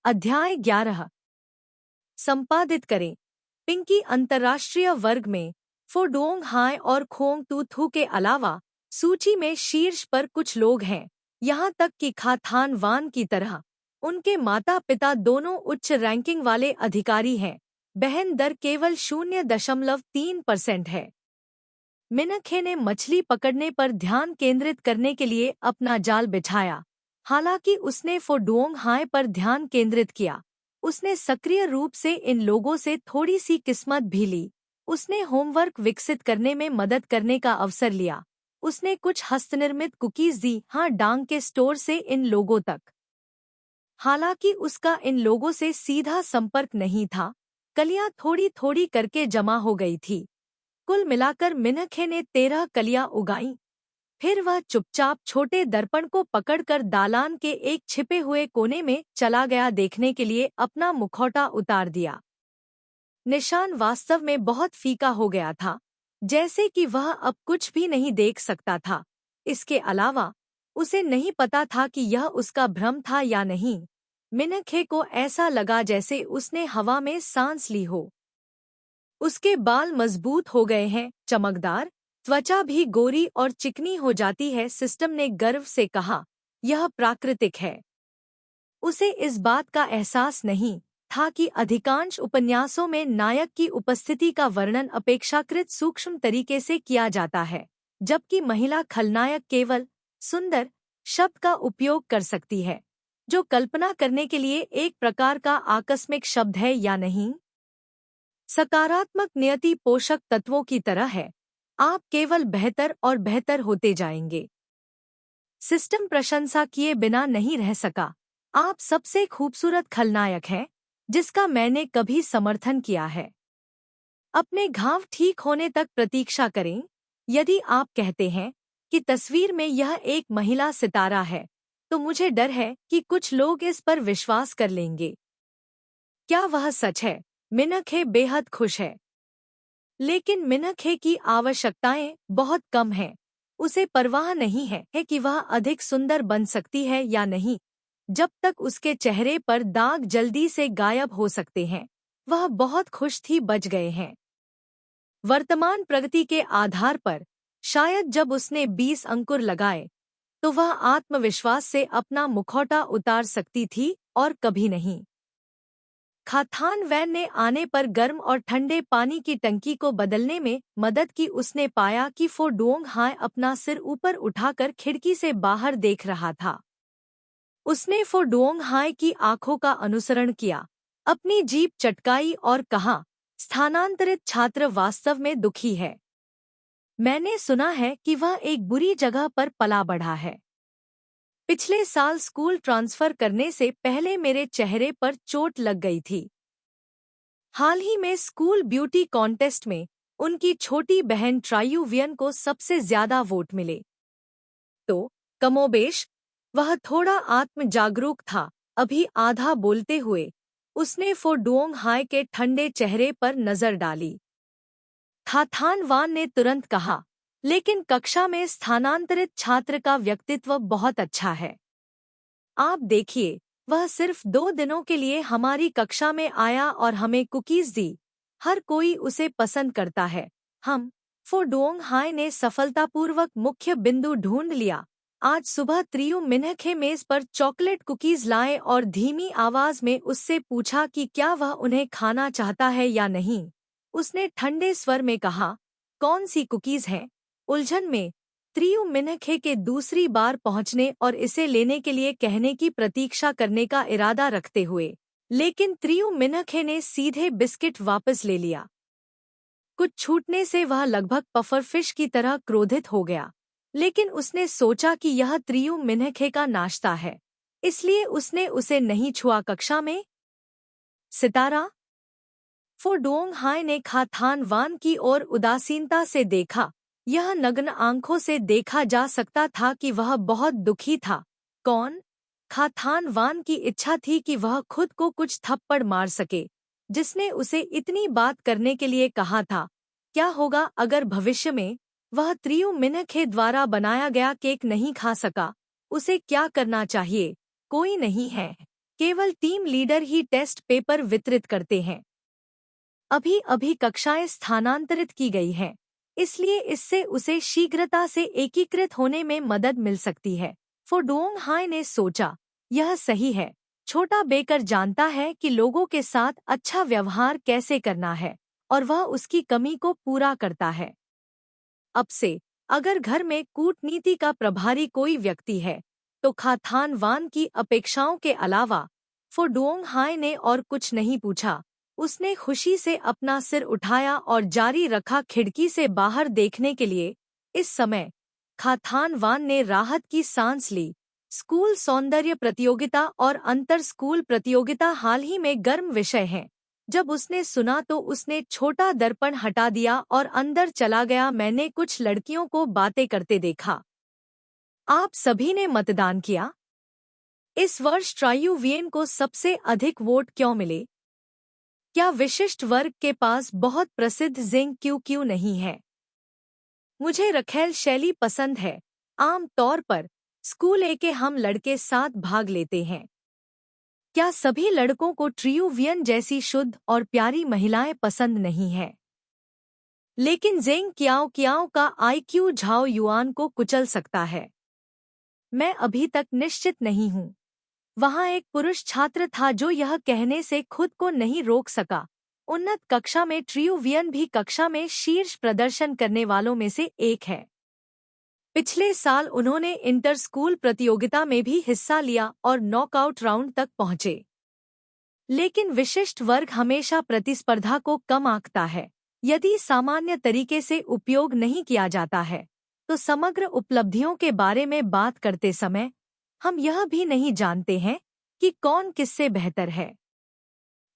अध्याय 11 संपादित करें। पिंकी अंतर्राष्ट्रीय वर्ग में फोडोंग हाय और खोंग तू थू के अलावा सूची में शीर्ष पर कुछ लोग हैं, यहाँ तक कि खाथान वान की तरह। उनके माता पिता दोनों उच्च रैंकिंग वाले अधिकारी हैं। बहन दर केवल 0.3% है। मिनखे ने मछली पकड़ने पर ध्यान केंद्रित करने के लिए अपना जाल बिछाया। हालांकि उसने फोडोंग हाय पर ध्यान केंद्रित किया, उसने सक्रिय रूप से इन लोगों से थोड़ी सी किस्मत भी ली। उसने होमवर्क विकसित करने में मदद करने का अवसर लिया। उसने कुछ हस्तनिर्मित कुकीज दी, हाँ, डांग के स्टोर से इन लोगों तक। हालांकि उसका इन लोगों से सीधा संपर्क नहीं था, कलियां थोड़ी थोड़ी करके जमा हो गई थी। कुल मिलाकर मिनखे ने 13 कलियां उगाई। फिर वह चुपचाप छोटे दर्पण को पकड़कर दालान के एक छिपे हुए कोने में चला गया, देखने के लिए अपना मुखौटा उतार दिया। निशान वास्तव में बहुत फीका हो गया था, जैसे कि वह अब कुछ भी नहीं देख सकता था। इसके अलावा उसे नहीं पता था कि यह उसका भ्रम था या नहीं। मिनखे को ऐसा लगा जैसे उसने हवा में सांस ली हो। उसके बाल मजबूत हो गए हैं, चमकदार, त्वचा भी गोरी और चिकनी हो जाती है। सिस्टम ने गर्व से कहा, यह प्राकृतिक है। उसे इस बात का एहसास नहीं था कि अधिकांश उपन्यासों में नायक की उपस्थिति का वर्णन अपेक्षाकृत सूक्ष्म तरीके से किया जाता है, जबकि महिला खलनायक केवल सुंदर शब्द का उपयोग कर सकती है, जो कल्पना करने के लिए एक प्रकार का आकस्मिक शब्द है या नहीं। सकारात्मक नियति पोषक तत्वों की तरह है, आप केवल बेहतर और बेहतर होते जाएंगे। सिस्टम प्रशंसा किए बिना नहीं रह सका। आप सबसे खूबसूरत खलनायक हैं जिसका मैंने कभी समर्थन किया है। अपने घाव ठीक होने तक प्रतीक्षा करें। यदि आप कहते हैं कि तस्वीर में यह एक महिला सितारा है, तो मुझे डर है कि कुछ लोग इस पर विश्वास कर लेंगे। क्या वह सच है? मिनखे बेहद खुश है, लेकिन मिनखे की आवश्यकताएं बहुत कम हैं। उसे परवाह नहीं है कि वह अधिक सुंदर बन सकती है या नहीं, जब तक उसके चेहरे पर दाग जल्दी से गायब हो सकते हैं। वह बहुत खुश थी, बच गए हैं। वर्तमान प्रगति के आधार पर शायद जब उसने 20 अंकुर लगाए तो वह आत्मविश्वास से अपना मुखौटा उतार सकती थी, और कभी नहीं। खाथान वैन ने आने पर गर्म और ठंडे पानी की टंकी को बदलने में मदद की। उसने पाया कि फोडोंग हाय अपना सिर ऊपर उठाकर खिड़की से बाहर देख रहा था। उसने फोडोंग हाय की आंखों का अनुसरण किया, अपनी जीभ चटकाई और कहा, स्थानांतरित छात्र वास्तव में दुखी है। मैंने सुना है कि वह एक बुरी जगह पर पला बढ़ा है। पिछले साल स्कूल ट्रांसफर करने से पहले मेरे चेहरे पर चोट लग गई थी। हाल ही में स्कूल ब्यूटी कॉन्टेस्ट में उनकी छोटी बहन ट्रायुवियन को सबसे ज्यादा वोट मिले। तो कमोबेश वह थोड़ा आत्म जागरूक था। अभी आधा बोलते हुए उसने फोडोंग हाय के ठंडे चेहरे पर नजर डाली। खाथान वान ने तुरंत कहा, लेकिन कक्षा में स्थानांतरित छात्र का व्यक्तित्व बहुत अच्छा है। आप देखिए, वह सिर्फ 2 दिनों के लिए हमारी कक्षा में आया और हमें कुकीज दी। हर कोई उसे पसंद करता है। हम फोडोंग हाय ने सफलतापूर्वक मुख्य बिंदु ढूंढ लिया। आज सुबह त्रियु मिनखे मेज पर चॉकलेट कुकीज लाए और धीमी आवाज में उससे पूछा कि क्या वह उन्हें खाना चाहता है या नहीं। उसने ठंडे स्वर में कहा, कौन सी कुकीज हैं? उलझन में त्रियु मिनखे के दूसरी बार पहुंचने और इसे लेने के लिए कहने की प्रतीक्षा करने का इरादा रखते हुए, लेकिन त्रियु मिनखे ने सीधे बिस्किट वापस ले लिया। कुछ छूटने से वह लगभग पफरफिश की तरह क्रोधित हो गया, लेकिन उसने सोचा कि यह त्रियु मिनखे का नाश्ता है, इसलिए उसने उसे नहीं छुआ। कक्षा में सितारा? फोडोंग हाय ने खाथान वान की ओर उदासीनता से देखा। यह नग्न आंखों से देखा जा सकता था कि वह बहुत दुखी था। कौन? खाथान वान की इच्छा थी कि वह खुद को कुछ थप्पड़ मार सके, जिसने उसे इतनी बात करने के लिए कहा था। क्या होगा अगर भविष्य में वह त्रियु मिनखे द्वारा बनाया गया केक नहीं खा सका? उसे क्या करना चाहिए? कोई नहीं है। केवल टीम लीडर ही टेस्ट पेपर वितरित करते हैं। अभी अभी कक्षाएं स्थानांतरित की गई हैं, इसलिए इससे उसे शीघ्रता से एकीकृत होने में मदद मिल सकती है। फोडोंग हाय ने सोचा, यह सही है। छोटा बेकर जानता है कि लोगों के साथ अच्छा व्यवहार कैसे करना है और वह उसकी कमी को पूरा करता है। अब से अगर घर में कूटनीति का प्रभारी कोई व्यक्ति है तो खाथान वान की अपेक्षाओं के अलावा फोडोंग हाय ने और कुछ नहीं पूछा। उसने खुशी से अपना सिर उठाया और जारी रखा खिड़की से बाहर देखने के लिए। इस समय खाथान वान ने राहत की सांस ली। स्कूल सौंदर्य प्रतियोगिता और अंतर स्कूल प्रतियोगिता हाल ही में गर्म विषय हैं। जब उसने सुना तो उसने छोटा दर्पण हटा दिया और अंदर चला गया। मैंने कुछ लड़कियों को बातें करते देखा। आप सभी ने मतदान किया? इस वर्ष ट्रायूवियन को सबसे अधिक वोट क्यों मिले? क्या विशिष्ट वर्ग के पास बहुत प्रसिद्ध जिंग क्यों नहीं है? मुझे रखेल शैली पसंद है। आम तौर पर स्कूल ए के हम लड़के साथ भाग लेते हैं। क्या सभी लड़कों को ट्रियूवियन जैसी शुद्ध और प्यारी महिलाएं पसंद नहीं है? लेकिन जेंग कियाओ कियाओ का आईक्यू झाओ युआन को कुचल सकता है। मैं अभी तक निश्चित नहीं हूँ। वहाँ एक पुरुष छात्र था जो यह कहने से खुद को नहीं रोक सका, उन्नत कक्षा में ट्रियूवियन भी कक्षा में शीर्ष प्रदर्शन करने वालों में से एक है। पिछले साल उन्होंने इंटर स्कूल प्रतियोगिता में भी हिस्सा लिया और नॉकआउट राउंड तक पहुंचे। लेकिन विशिष्ट वर्ग हमेशा प्रतिस्पर्धा को कम आंकता है। यदि सामान्य तरीके से उपयोग नहीं किया जाता है तो समग्र उपलब्धियों के बारे में बात करते समय हम यह भी नहीं जानते हैं कि कौन किससे बेहतर है।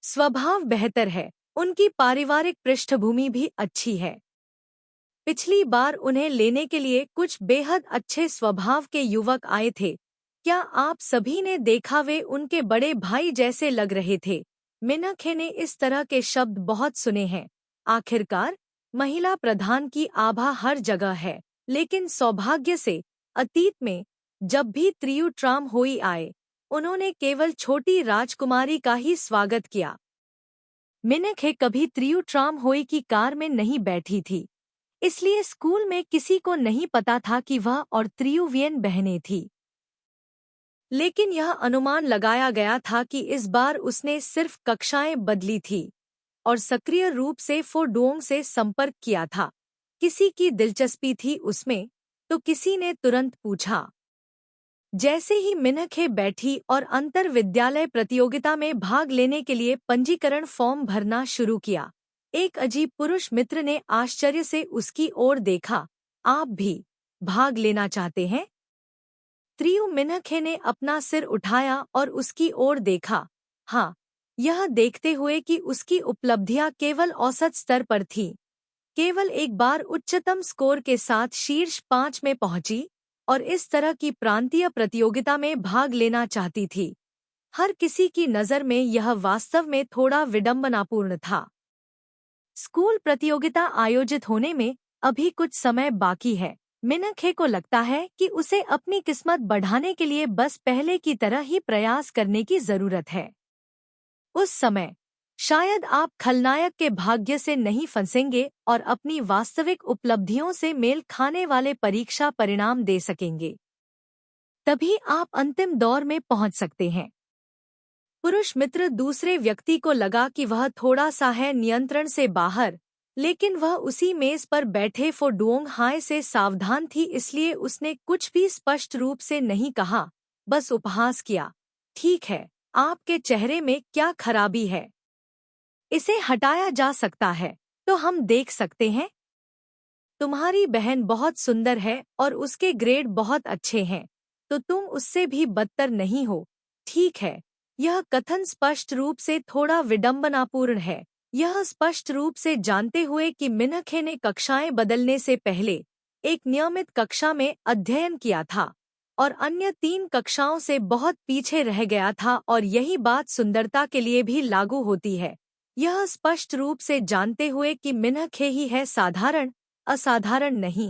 स्वभाव बेहतर है, उनकी पारिवारिक पृष्ठभूमि भी अच्छी है। पिछली बार उन्हें लेने के लिए कुछ बेहद अच्छे स्वभाव के युवक आए थे। क्या आप सभी ने देखा? वे उनके बड़े भाई जैसे लग रहे थे। मिनखे ने इस तरह के शब्द बहुत सुने हैं। आखिरकार महिला प्रधान की आभा हर जगह है, लेकिन सौभाग्य से अतीत में जब भी त्रियु ट्राम होई आए, उन्होंने केवल छोटी राजकुमारी का ही स्वागत किया। मिनखे कभी त्रियु ट्राम होई की कार में नहीं बैठी थी, इसलिए स्कूल में किसी को नहीं पता था कि वह और त्रियुवियन बहनें थी। लेकिन यह अनुमान लगाया गया था कि इस बार उसने सिर्फ कक्षाएं बदली थी और सक्रिय रूप से फोडोंग से संपर्क किया था। किसी की दिलचस्पी थी उसमें, तो किसी ने तुरंत पूछा। जैसे ही मिनखे बैठी और अंतर विद्यालय प्रतियोगिता में भाग लेने के लिए पंजीकरण फॉर्म भरना शुरू किया, एक अजीब पुरुष मित्र ने आश्चर्य से उसकी ओर देखा। आप भी भाग लेना चाहते हैं? त्रियु मिनखे ने अपना सिर उठाया और उसकी ओर देखा। हाँ, यह देखते हुए कि उसकी उपलब्धियां केवल औसत स्तर पर थीं। केवल एक बार उच्चतम स्कोर के साथ शीर्ष 5 में पहुंची और इस तरह की प्रांतीय प्रतियोगिता में भाग लेना चाहती थी। हर किसी की नज़र में यह वास्तव में थोड़ा विडंबनापूर्ण था। स्कूल प्रतियोगिता आयोजित होने में अभी कुछ समय बाकी है। मिनखे को लगता है कि उसे अपनी किस्मत बढ़ाने के लिए बस पहले की तरह ही प्रयास करने की जरूरत है। उस समय शायद आप खलनायक के भाग्य से नहीं फंसेंगे और अपनी वास्तविक उपलब्धियों से मेल खाने वाले परीक्षा परिणाम दे सकेंगे। तभी आप अंतिम दौर में पहुंच सकते हैं। पुरुष मित्र दूसरे व्यक्ति को लगा कि वह थोड़ा सा है नियंत्रण से बाहर, लेकिन वह उसी मेज पर बैठे फोडोंग हाय से सावधान थी, इसलिए उसने कुछ भी स्पष्ट रूप से नहीं कहा, बस उपहास किया। ठीक है, आपके चेहरे में क्या खराबी है? इसे हटाया जा सकता है तो हम देख सकते हैं। तुम्हारी बहन बहुत सुंदर है और उसके ग्रेड बहुत अच्छे हैं, तो तुम उससे भी बदतर नहीं हो। ठीक है, यह कथन स्पष्ट रूप से थोड़ा विडंबनापूर्ण है। यह स्पष्ट रूप से जानते हुए कि मिनखे ने कक्षाएं बदलने से पहले एक नियमित कक्षा में अध्ययन किया था और अन्य 3 कक्षाओं से बहुत पीछे रह गया था, और यही बात सुंदरता के लिए भी लागू होती है। यह स्पष्ट रूप से जानते हुए कि मिनखे ही है साधारण, असाधारण नहीं।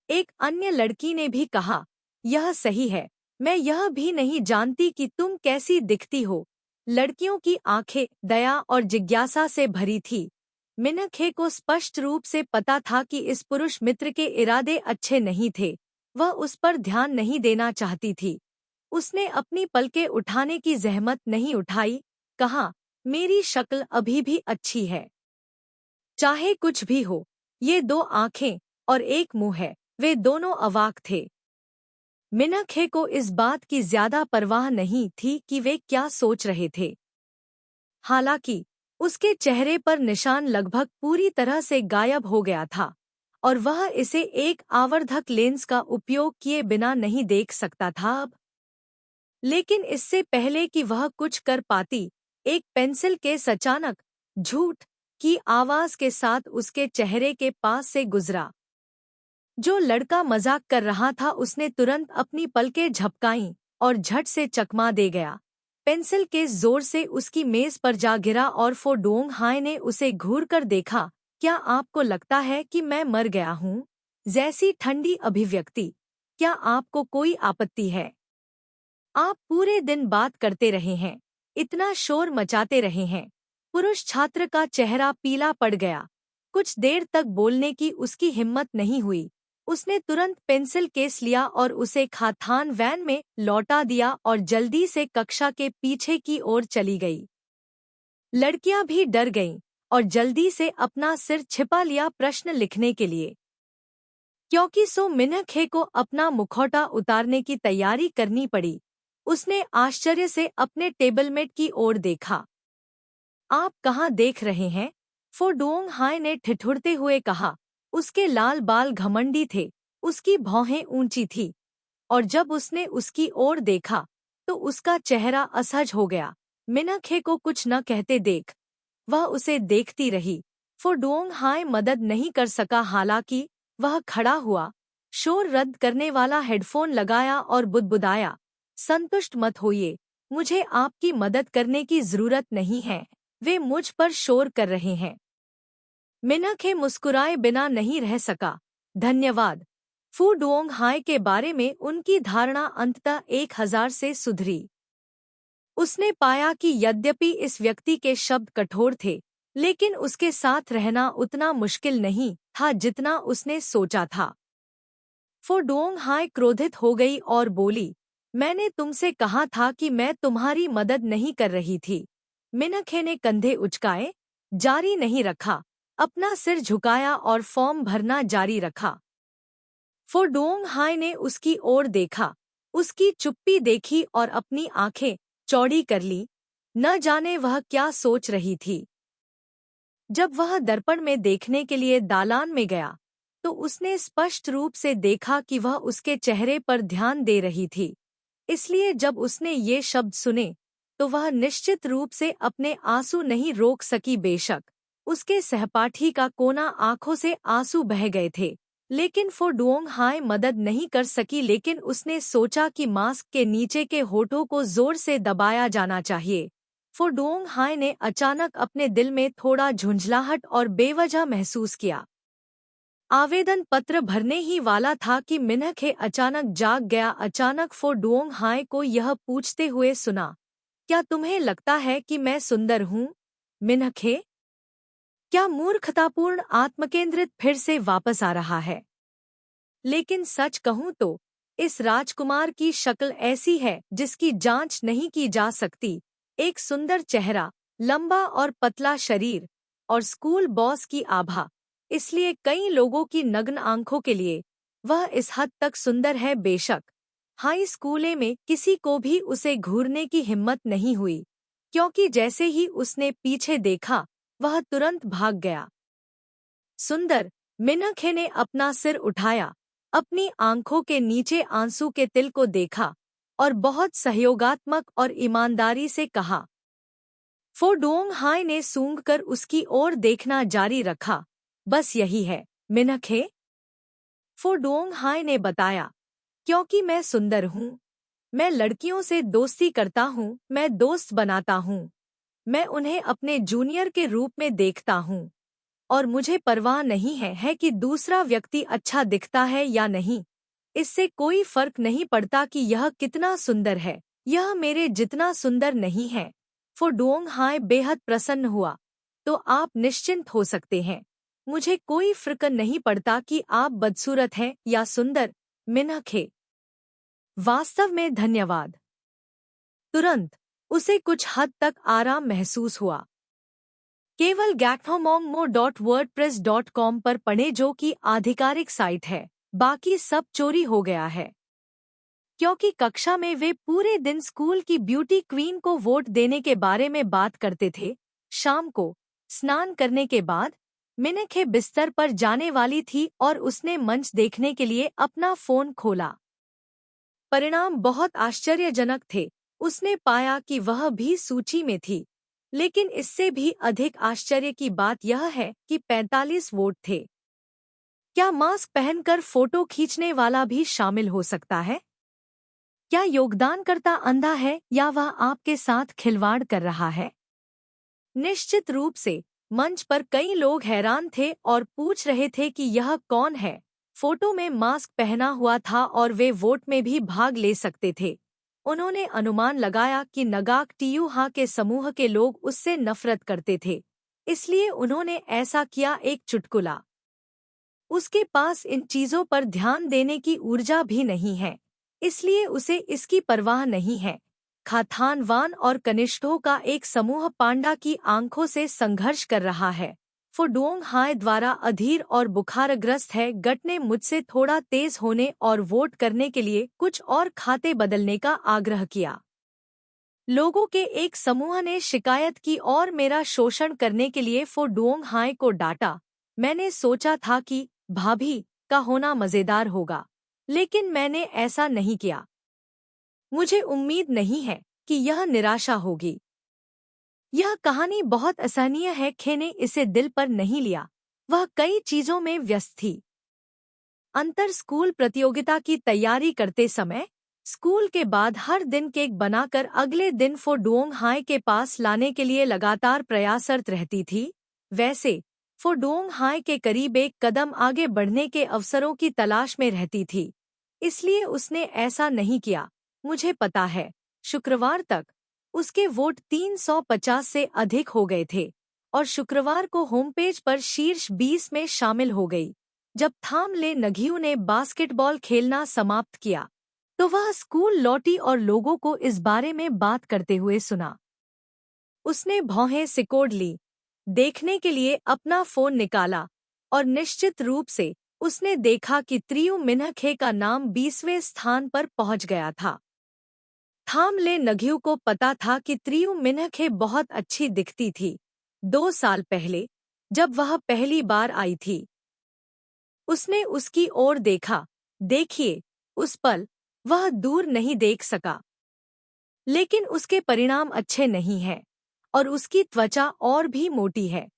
एक अन्य लड़की ने भी कहा, यह सही है, मैं यह भी नहीं जानती कि तुम कैसी दिखती हो। लड़कियों की आंखें दया और जिज्ञासा से भरी थी। मिनखे को स्पष्ट रूप से पता था कि इस पुरुष मित्र के इरादे अच्छे नहीं थे। वह उस पर ध्यान नहीं देना चाहती थी। उसने अपनी पलकें उठाने की जहमत नहीं उठाई। कहा, मेरी शक्ल अभी भी अच्छी है। चाहे कुछ भी हो, ये दो आंखें और एक मुंह है। वे दोनों अवाक थे। मिनखे को इस बात की ज्यादा परवाह नहीं थी कि वे क्या सोच रहे थे। हालांकि उसके चेहरे पर निशान लगभग पूरी तरह से गायब हो गया था और वह इसे एक आवर्धक लेंस का उपयोग किए बिना नहीं देख सकता था अब। लेकिन इससे पहले कि वह कुछ कर पाती, एक पेंसिल केस अचानक झूठ की आवाज के साथ उसके चेहरे के पास से गुजरा। जो लड़का मजाक कर रहा था उसने तुरंत अपनी पलकें झपकाईं और झट से चकमा दे गया। पेंसिल केस जोर से उसकी मेज पर जा गिरा और फो डोंग हाय ने उसे घूरकर देखा। क्या आपको लगता है कि मैं मर गया हूँ? जैसी ठंडी अभिव्यक्ति। क्या आपको कोई आपत्ति है? आप पूरे दिन बात करते रहे हैं, इतना शोर मचाते रहे हैं। पुरुष छात्र का चेहरा पीला पड़ गया। कुछ देर तक बोलने की उसकी हिम्मत नहीं हुई। उसने तुरंत पेंसिल केस लिया और उसे खातान वैन में लौटा दिया और जल्दी से कक्षा के पीछे की ओर चली गई। लड़कियां भी डर गईं और जल्दी से अपना सिर छिपा लिया प्रश्न लिखने के लिए, क्योंकि सो मिनखे को अपना मुखौटा उतारने की तैयारी करनी पड़ी। उसने आश्चर्य से अपने टेबलमेट की ओर देखा। आप कहाँ देख रहे हैं? फो डोंग हाय ने ठिठुरते हुए कहा। उसके लाल बाल घमंडी थे, उसकी भौहें ऊंची थी और जब उसने उसकी ओर देखा तो उसका चेहरा असहज हो गया। मिनखे को कुछ न कहते देख वह उसे देखती रही। फो डोंग हाय मदद नहीं कर सका। हालांकि वह खड़ा हुआ, शोर रद्द करने वाला हेडफोन लगाया और बुदबुदाया, संतुष्ट मत होइए, मुझे आपकी मदद करने की जरूरत नहीं है। वे मुझ पर शोर कर रहे हैं। मिनखे मुस्कुराए बिना नहीं रह सका। धन्यवाद। फू डोंग हाय के बारे में उनकी धारणा अंततः 1000 से सुधरी। उसने पाया कि यद्यपि इस व्यक्ति के शब्द कठोर थे, लेकिन उसके साथ रहना उतना मुश्किल नहीं था जितना उसने सोचा था। फो डोंग हाय क्रोधित हो गई और बोली, मैंने तुमसे कहा था कि मैं तुम्हारी मदद नहीं कर रही थी। मिनखे ने कंधे उचकाए, जारी नहीं रखा, अपना सिर झुकाया और फॉर्म भरना जारी रखा। फो डोंग हाय ने उसकी ओर देखा, उसकी चुप्पी देखी और अपनी आंखें चौड़ी कर ली। न जाने वह क्या सोच रही थी। जब वह दर्पण में देखने के लिए दालान में गया तो उसने स्पष्ट रूप से देखा कि वह उसके चेहरे पर ध्यान दे रही थी। इसलिए जब उसने ये शब्द सुने तो वह निश्चित रूप से अपने आंसू नहीं रोक सकी। बेशक उसके सहपाठी का कोना आंखों से आंसू बह गए थे, लेकिन फो डोंग हाय मदद नहीं कर सकी। लेकिन उसने सोचा कि मास्क के नीचे के होठों को जोर से दबाया जाना चाहिए। फो डोंग हाय ने अचानक अपने दिल में थोड़ा झुंझलाहट और बेवजह महसूस किया। आवेदन पत्र भरने ही वाला था कि मिनखे अचानक जाग गया। अचानक फो डोंग हाय को यह पूछते हुए सुना, क्या तुम्हें लगता है कि मैं सुंदर हूँ? मिनखे, क्या मूर्खतापूर्ण आत्मकेंद्रित फिर से वापस आ रहा है? लेकिन सच कहूँ तो इस राजकुमार की शक्ल ऐसी है जिसकी जांच नहीं की जा सकती। एक सुंदर चेहरा, लंबा और पतला शरीर और स्कूल बॉस की आभा। इसलिए कई लोगों की नग्न आंखों के लिए वह इस हद तक सुंदर है। बेशक हाई स्कूले में किसी को भी उसे घूरने की हिम्मत नहीं हुई, क्योंकि जैसे ही उसने पीछे देखा वह तुरंत भाग गया। सुंदर, मिनखे ने अपना सिर उठाया, अपनी आंखों के नीचे आंसू के तिल को देखा और बहुत सहयोगात्मक और ईमानदारी से कहा। फो डोंग हाय ने सूंघकर उसकी ओर देखना जारी रखा, बस यही है, मिनखे। फो डोंग हाय ने बताया, क्योंकि मैं सुंदर हूँ। मैं लड़कियों से दोस्ती करता हूँ, मैं दोस्त बनाता हूँ। मैं उन्हें अपने जूनियर के रूप में देखता हूँ और मुझे परवाह नहीं है कि दूसरा व्यक्ति अच्छा दिखता है या नहीं। इससे कोई फर्क नहीं पड़ता कि यह कितना सुंदर है, यह मेरे जितना सुंदर नहीं है। फो डुओंग हाय बेहद प्रसन्न हुआ। तो आप निश्चिंत हो सकते हैं, मुझे कोई फर्क नहीं पड़ता कि आप बदसूरत हैं या सुंदर, मिन्हखे। वास्तव में धन्यवाद। तुरंत उसे कुछ हद तक आराम महसूस हुआ। केवल gakhomongo.wordpress.com पर पढ़ें, जो कि आधिकारिक साइट है। बाकी सब चोरी हो गया है। क्योंकि कक्षा में वे पूरे दिन स्कूल की ब्यूटी क्वीन को वोट देने के बारे में बात करते थे। शाम को स्नान करने के बाद मिन्हखे बिस्तर पर जाने वाली थी और उसने मंच देखने के लिए अपना फोन खोला। परिणाम बहुत आश्चर्यजनक थे। उसने पाया कि वह भी सूची में थी, लेकिन इससे भी अधिक आश्चर्य की बात यह है कि 45 वोट थे। क्या मास्क पहनकर फोटो खींचने वाला भी शामिल हो सकता है? क्या योगदानकर्ता अंधा है या वह आपके साथ खिलवाड़ कर रहा है? निश्चित रूप से मंच पर कई लोग हैरान थे और पूछ रहे थे कि यह कौन है। फोटो में मास्क पहना हुआ था और वे वोट में भी भाग ले सकते थे। उन्होंने अनुमान लगाया कि नगाक टियूहा के समूह के लोग उससे नफरत करते थे, इसलिए उन्होंने ऐसा किया। एक चुटकुला। उसके पास इन चीजों पर ध्यान देने की ऊर्जा भी नहीं है, इसलिए उसे इसकी परवाह नहीं है। खाथानवान और कनिष्ठों का एक समूह पांडा की आंखों से संघर्ष कर रहा है। फो डुओंग हाय द्वारा अधीर और बुखारग्रस्त है। गट ने मुझसे थोड़ा तेज होने और वोट करने के लिए कुछ और खाते बदलने का आग्रह किया। लोगों के एक समूह ने शिकायत की और मेरा शोषण करने के लिए फो डुओंग हाय को डांटा। मैंने सोचा था कि भाभी का होना मजेदार होगा, लेकिन मैंने ऐसा नहीं किया। मुझे उम्मीद नहीं है कि यह निराशा होगी। यह कहानी बहुत असहनीय है। खे ने इसे दिल पर नहीं लिया। वह कई चीजों में व्यस्त थी। अंतर स्कूल प्रतियोगिता की तैयारी करते समय स्कूल के बाद हर दिन केक बनाकर अगले दिन फो डुओंग हाय के पास लाने के लिए लगातार प्रयासरत रहती थी। वैसे फो डुओंग हाय के करीब एक कदम आगे बढ़ने के अवसरों की तलाश में रहती थी, इसलिए उसने ऐसा नहीं किया। मुझे पता है, शुक्रवार तक उसके वोट 350 से अधिक हो गए थे और शुक्रवार को होमपेज पर शीर्ष 20 में शामिल हो गई। जब थाम ले नघियू ने बास्केटबॉल खेलना समाप्त किया, तो वह स्कूल लौटी और लोगों को इस बारे में बात करते हुए सुना। उसने भौहें सिकोड़ ली, देखने के लिए अपना फोन निकाला और निश्चित रूप से उसने देखा कि त्रियु मिन्हखे का नाम 20वें स्थान पर पहुंच गया था। थाम ले नघियू को पता था कि त्रियु मिन्हखे बहुत अच्छी दिखती थी 2 साल पहले, जब वह पहली बार आई थी। उसने उसकी ओर देखा। देखिए, उस पल वह दूर नहीं देख सका, लेकिन उसके परिणाम अच्छे नहीं हैं और उसकी त्वचा और भी मोटी है।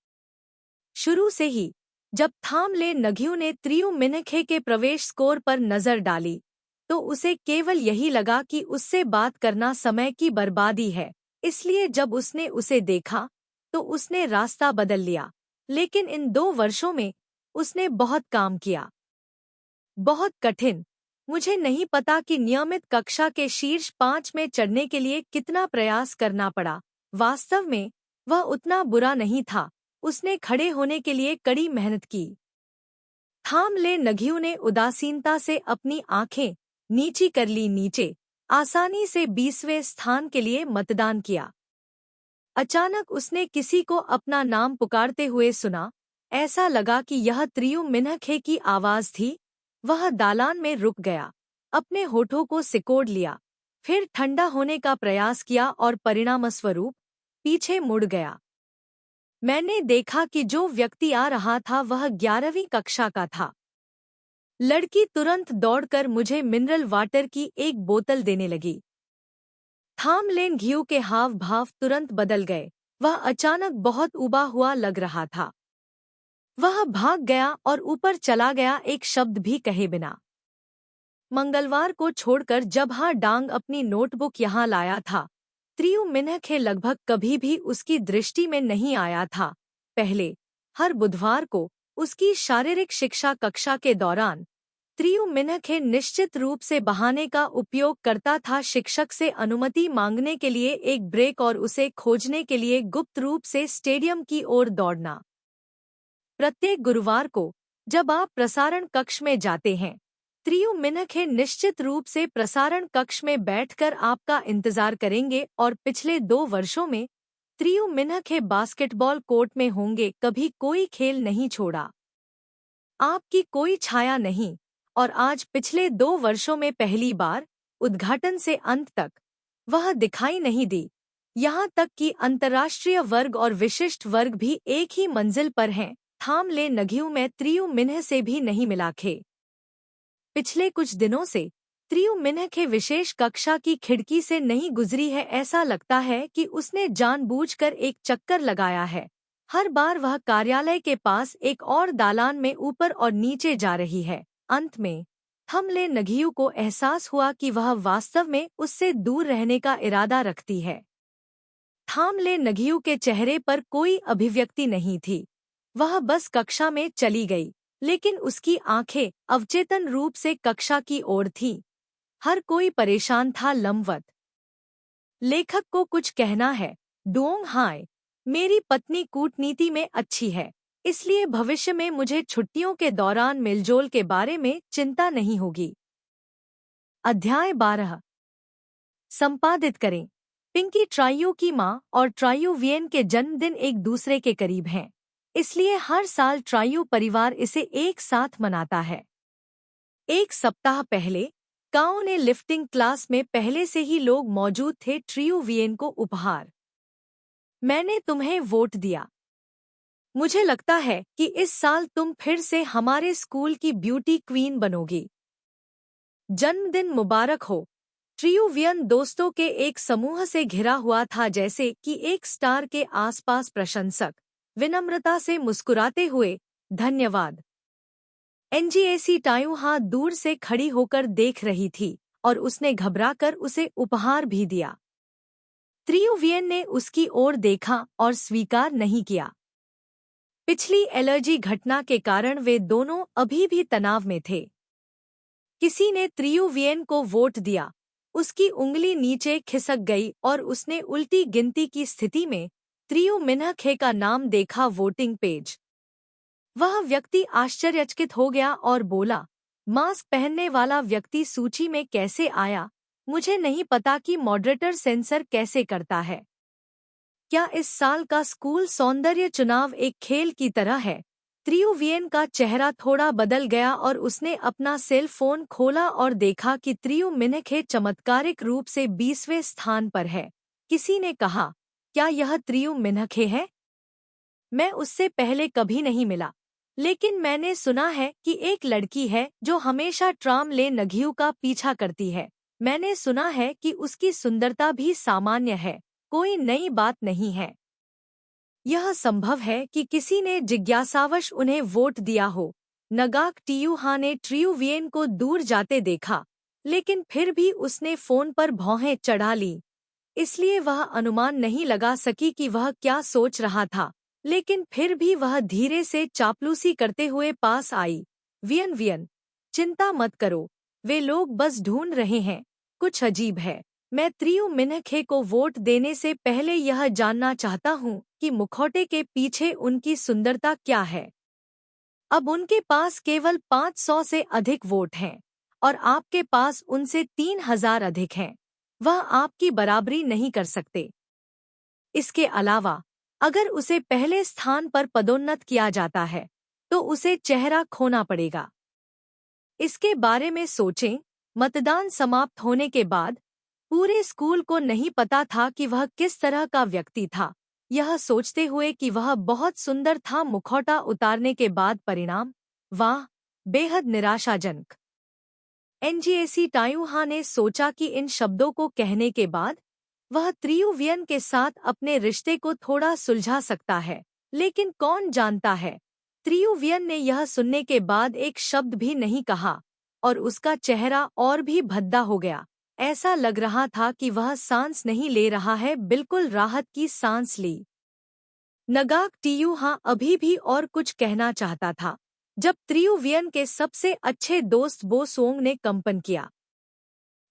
शुरू से ही जब थाम ले नघियू ने त्रियु मिन्हखे के प्रवेश स्कोर पर नजर डाली, तो उसे केवल यही लगा कि उससे बात करना समय की बर्बादी है। इसलिए जब उसने उसे देखा तो उसने रास्ता बदल लिया। लेकिन इन 2 वर्षों में उसने बहुत काम किया। बहुत कठिन। मुझे नहीं पता कि नियमित कक्षा के शीर्ष 5 में चढ़ने के लिए कितना प्रयास करना पड़ा। वास्तव में वह उतना बुरा नहीं था। उसने खड़े होने के लिए कड़ी मेहनत की। थाम ले नघियू ने उदासीनता से अपनी आंखें नीची कर ली। नीचे आसानी से 20वें स्थान के लिए मतदान किया। अचानक उसने किसी को अपना नाम पुकारते हुए सुना। ऐसा लगा कि यह त्रियु मिन्हखे की आवाज थी। वह दालान में रुक गया, अपने होठों को सिकोड़ लिया, फिर ठंडा होने का प्रयास किया और परिणामस्वरूप पीछे मुड़ गया। मैंने देखा कि जो व्यक्ति आ रहा था वह 11वीं कक्षा का था। लड़की तुरंत दौड़कर मुझे मिनरल वाटर की एक बोतल देने लगी। थाम लेन घियू के हाव भाव तुरंत बदल गए। वह अचानक बहुत उबा हुआ लग रहा था। वह भाग गया और ऊपर चला गया, एक शब्द भी कहे बिना। मंगलवार को छोड़कर जब डांग अपनी नोटबुक यहाँ लाया था, त्रियु मिन्हखे लगभग कभी भी उसकी दृष्टि में नहीं आया था। पहले हर बुधवार को उसकी शारीरिक शिक्षा कक्षा के दौरान त्रियुमिन्हखे निश्चित रूप से बहाने का उपयोग करता था, शिक्षक से अनुमति मांगने के लिए एक ब्रेक और उसे खोजने के लिए गुप्त रूप से स्टेडियम की ओर दौड़ना। प्रत्येक गुरुवार को जब आप प्रसारण कक्ष में जाते हैं, त्रियुमिन्हखे निश्चित रूप से प्रसारण कक्ष में बैठकर आपका इंतजार करेंगे और पिछले 2 वर्षों में त्रियुमिन्हखे बास्केटबॉल कोर्ट में होंगे, कभी कोई खेल नहीं छोड़ा, आपकी कोई छाया नहीं। और आज पिछले 2 वर्षों में पहली बार उद्घाटन से अंत तक वह दिखाई नहीं दी। यहाँ तक कि अंतर्राष्ट्रीय वर्ग और विशिष्ट वर्ग भी एक ही मंजिल पर हैं। थाम ले नघियू में त्रियुमिन्ह से भी नहीं मिला खे। पिछले कुछ दिनों से त्रियुमिन्हखे विशेष कक्षा की खिड़की से नहीं गुजरी है। ऐसा लगता है कि उसने जानबूझकर एक चक्कर लगाया है। हर बार वह कार्यालय के पास एक और दालान में ऊपर और नीचे जा रही है। अंत में थमले नघियू को एहसास हुआ कि वह वास्तव में उससे दूर रहने का इरादा रखती है। थामले नघियू के चेहरे पर कोई अभिव्यक्ति नहीं थी। वह बस कक्षा में चली गई, लेकिन उसकी आंखें अवचेतन रूप से कक्षा की ओर थीं। हर कोई परेशान था, लंबवत। लेखक को कुछ कहना है। डोंग हाय, मेरी पत्नी कूटनीति में अच्छी है, इसलिए भविष्य में मुझे छुट्टियों के दौरान मिलजोल के बारे में चिंता नहीं होगी। अध्याय 12 संपादित करें। पिंकी ट्राइयो की माँ और ट्राइयो वियन के जन्मदिन एक दूसरे के करीब हैं, इसलिए हर साल ट्राइयो परिवार इसे एक साथ मनाता है। एक सप्ताह पहले काओ ने लिफ्टिंग क्लास में पहले से ही लोग मौजूद थे। ट्रियो वियन को उपहार। मैंने तुम्हें वोट दिया। मुझे लगता है कि इस साल तुम फिर से हमारे स्कूल की ब्यूटी क्वीन बनोगी। जन्मदिन मुबारक हो। ट्रियो वियन दोस्तों के एक समूह से घिरा हुआ था, जैसे कि एक स्टार के आसपास प्रशंसक विनम्रता से मुस्कुराते हुए धन्यवाद। एनजीएसी टायुहा दूर से खड़ी होकर देख रही थी और उसने घबराकर उसे उपहार भी दिया। ट्रियो वियन ने उसकी ओर देखा और स्वीकार नहीं किया। पिछली एलर्जी घटना के कारण वे दोनों अभी भी तनाव में थे। किसी ने ट्रियो वियन को वोट दिया। उसकी उंगली नीचे खिसक गई और उसने उल्टी गिनती की स्थिति में त्रियुमिन्हखे का नाम देखा। Voting page. वह व्यक्ति आश्चर्यचकित हो गया और बोला, मास्क पहनने वाला व्यक्ति सूची में कैसे आया? मुझे नहीं पता कि मॉडरेटर सेंसर कैसे करता है। क्या इस साल का स्कूल सौंदर्य चुनाव एक खेल की तरह है? ट्रियो वियन का चेहरा थोड़ा बदल गया और उसने अपना सेल फोन खोला और देखा कि त्रियुमिन्हखे चमत्कारिक रूप से 20वें स्थान पर है। किसी ने कहा, क्या यह त्रियुमिन्हखे है? मैं उससे पहले कभी नहीं मिला, लेकिन मैंने सुना है कि एक लड़की है जो हमेशा ट्राम ले नघियू का पीछा करती है। मैंने सुना है कि उसकी सुंदरता भी सामान्य है, कोई नई बात नहीं है। यह संभव है कि किसी ने जिज्ञासावश उन्हें वोट दिया हो। नगाक टियुहा ने ट्रियो वियन को दूर जाते देखा, लेकिन फिर भी उसने फोन पर भौहें चढ़ा ली, इसलिए वह अनुमान नहीं लगा सकी कि वह क्या सोच रहा था। लेकिन फिर भी वह धीरे से चापलूसी करते हुए पास आई। वियन वियन, चिंता मत करो, वे लोग बस ढूंढ रहे हैं। कुछ अजीब है। मैं त्रियुमिन्हखे को वोट देने से पहले यह जानना चाहता हूँ कि मुखौटे के पीछे उनकी सुंदरता क्या है। अब उनके पास केवल 500 से अधिक वोट हैं और आपके पास उनसे 3000 अधिक हैं। वह आपकी बराबरी नहीं कर सकते। इसके अलावा अगर उसे पहले स्थान पर पदोन्नत किया जाता है तो उसे चेहरा खोना पड़ेगा। इसके बारे में सोचें। मतदान समाप्त होने के बाद पूरे स्कूल को नहीं पता था कि वह किस तरह का व्यक्ति था। यह सोचते हुए कि वह बहुत सुंदर था, मुखौटा उतारने के बाद परिणाम, वाह, बेहद निराशाजनक। एनजीएसी टायुहा ने सोचा कि इन शब्दों को कहने के बाद वह ट्रियो वियन के साथ अपने रिश्ते को थोड़ा सुलझा सकता है, लेकिन कौन जानता है। ट्रियो वियन ने यह सुनने के बाद एक शब्द भी नहीं कहा और उसका चेहरा और भी भद्दा हो गया। ऐसा लग रहा था कि वह सांस नहीं ले रहा है, बिल्कुल राहत की सांस ली। नगाक टियुहा अभी भी और कुछ कहना चाहता था, जब त्रियुवियन के सबसे अच्छे दोस्त बोसोंग ने कंपन किया।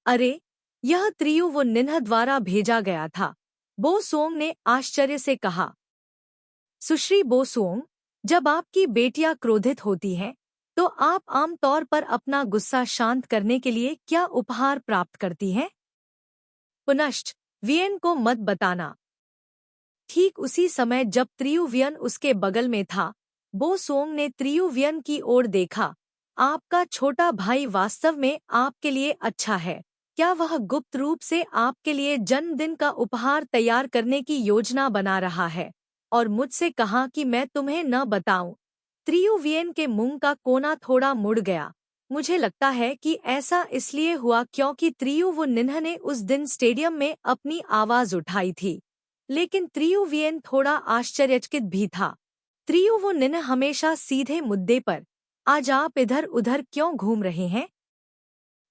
अरे, यह त्रियुवनिन्ह द्वारा भेजा गया था, बोसोंग ने आश्चर्य से कहा। सुश्री बोसोंग, जब आपकी बेटियां क्रोधित होती हैं, तो आप आमतौर पर अपना गुस्सा शांत करने के लिए क्या उपहार प्राप्त करती हैं? पुनश्च वियन को मत बताना। ठीक उसी समय जब त्रियुवियन उसके बगल में था, बोसोंग ने त्रियुवियन की ओर देखा। आपका छोटा भाई वास्तव में आपके लिए अच्छा है। क्या वह गुप्त रूप से आपके लिए जन्मदिन का उपहार तैयार करने की योजना बना रहा है और मुझसे कहा कि मैं तुम्हें न बताऊं? त्रियुवियन के मुंह का कोना थोड़ा मुड़ गया। मुझे लगता है कि ऐसा इसलिए हुआ क्योंकि त्रियुवनिन्ह ने उस दिन स्टेडियम में अपनी आवाज उठाई थी। लेकिन त्रियुवियन थोड़ा आश्चर्यचकित भी था। त्रियुवनिन्ह हमेशा सीधे मुद्दे पर, आज आप इधर उधर क्यों घूम रहे हैं?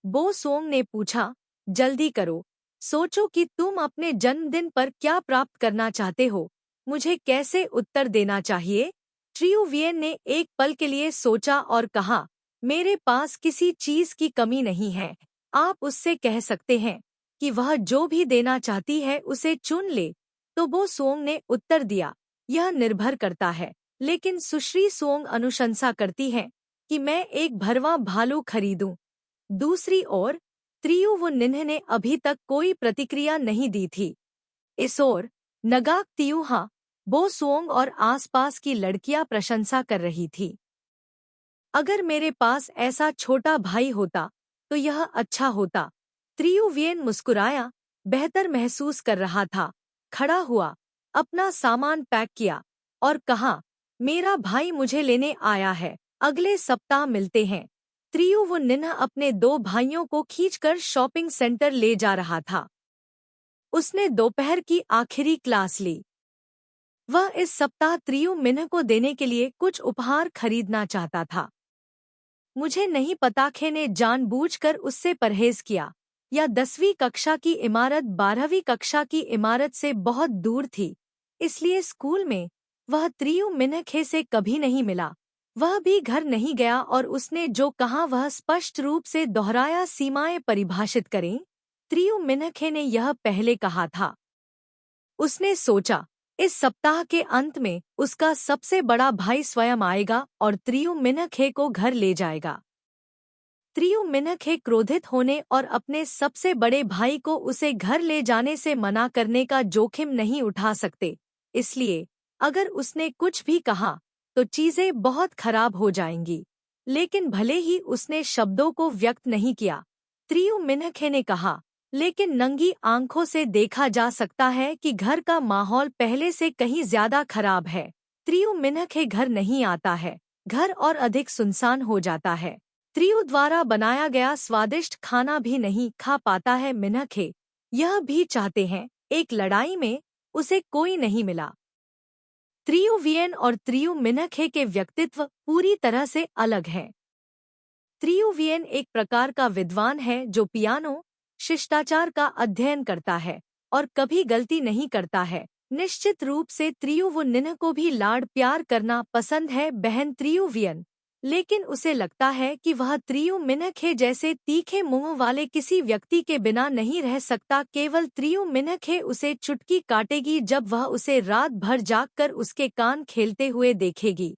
बोसोंग ने पूछा, जल्दी करो, सोचो कि तुम अपने जन्मदिन पर क्या प्राप्त करना चाहते हो। मुझे कैसे उत्तर देना चाहिए? त्रियुवियन ने एक पल के लिए सोचा और कहा, मेरे पास किसी चीज की कमी नहीं है। आप उससे कह सकते हैं कि वह जो भी देना चाहती है उसे चुन ले। तो बोसोंग ने उत्तर दिया, यह निर्भर करता है, लेकिन सुश्री सोंग अनुशंसा करती है कि मैं एक भरवा भालू खरीदूं। दूसरी ओर त्रियुवनिन्ह ने अभी तक कोई प्रतिक्रिया नहीं दी थी। इस ओर नगाक तियुहा, बोसोंग और आसपास की लड़कियां प्रशंसा कर रही थी। अगर मेरे पास ऐसा छोटा भाई होता तो यह अच्छा होता। त्रियुवियन मुस्कुराया, बेहतर महसूस कर रहा था। खड़ा हुआ, अपना सामान पैक किया और कहा, मेरा भाई मुझे लेने आया है, अगले सप्ताह मिलते हैं। त्रियुवनिन्ह अपने दो भाइयों को खींचकर शॉपिंग सेंटर ले जा रहा था। उसने दोपहर की आखिरी क्लास ली। वह इस सप्ताह त्रियुमिन्ह को देने के लिए कुछ उपहार खरीदना चाहता था। मुझे नहीं पता खे ने जानबूझकर उससे परहेज किया, या 10वीं कक्षा की इमारत 12वीं कक्षा की इमारत से बहुत दूर थी, इसलिए स्कूल में वह त्रियुमिन्ह खे से कभी नहीं मिला। वह भी घर नहीं गया और उसने जो कहा वह स्पष्ट रूप से दोहराया, सीमाएं परिभाषित करें। त्रियुमिन्ह खे ने यह पहले कहा था। उसने सोचा, इस सप्ताह के अंत में उसका सबसे बड़ा भाई स्वयं आएगा और त्रियुमिन्ह खे को घर ले जाएगा। त्रियुमिन्ह खे क्रोधित होने और अपने सबसे बड़े भाई को उसे घर ले जाने से मना करने का जोखिम नहीं उठा सकते, इसलिए अगर उसने कुछ भी कहा तो चीजें बहुत खराब हो जाएंगी। लेकिन भले ही उसने शब्दों को व्यक्त नहीं किया, त्रियुमिन्ह खे ने कहा, लेकिन नंगी आंखों से देखा जा सकता है कि घर का माहौल पहले से कहीं ज्यादा खराब है। त्रियुमिन्ह खे घर नहीं आता है, घर और अधिक सुनसान हो जाता है। त्रियु द्वारा बनाया गया स्वादिष्ट खाना भी नहीं खा पाता है। मिन्ह खे यह भी चाहते हैं, एक लड़ाई में उसे कोई नहीं मिला। त्रियुवियन और त्रियुमिन्ह खे के व्यक्तित्व पूरी तरह से अलग हैं। त्रियुवियन एक प्रकार का विद्वान है जो पियानो शिष्टाचार का अध्ययन करता है और कभी गलती नहीं करता है। निश्चित रूप से त्रियुवनिन्ह को भी लाड प्यार करना पसंद है बहन त्रियुवियन, लेकिन उसे लगता है कि वह त्रियुमिन्ह खे जैसे तीखे मुंह वाले किसी व्यक्ति के बिना नहीं रह सकता। केवल त्रियुमिन्ह खे उसे चुटकी काटेगी जब वह उसे रात भर जागकर उसके कान खेलते हुए देखेगी,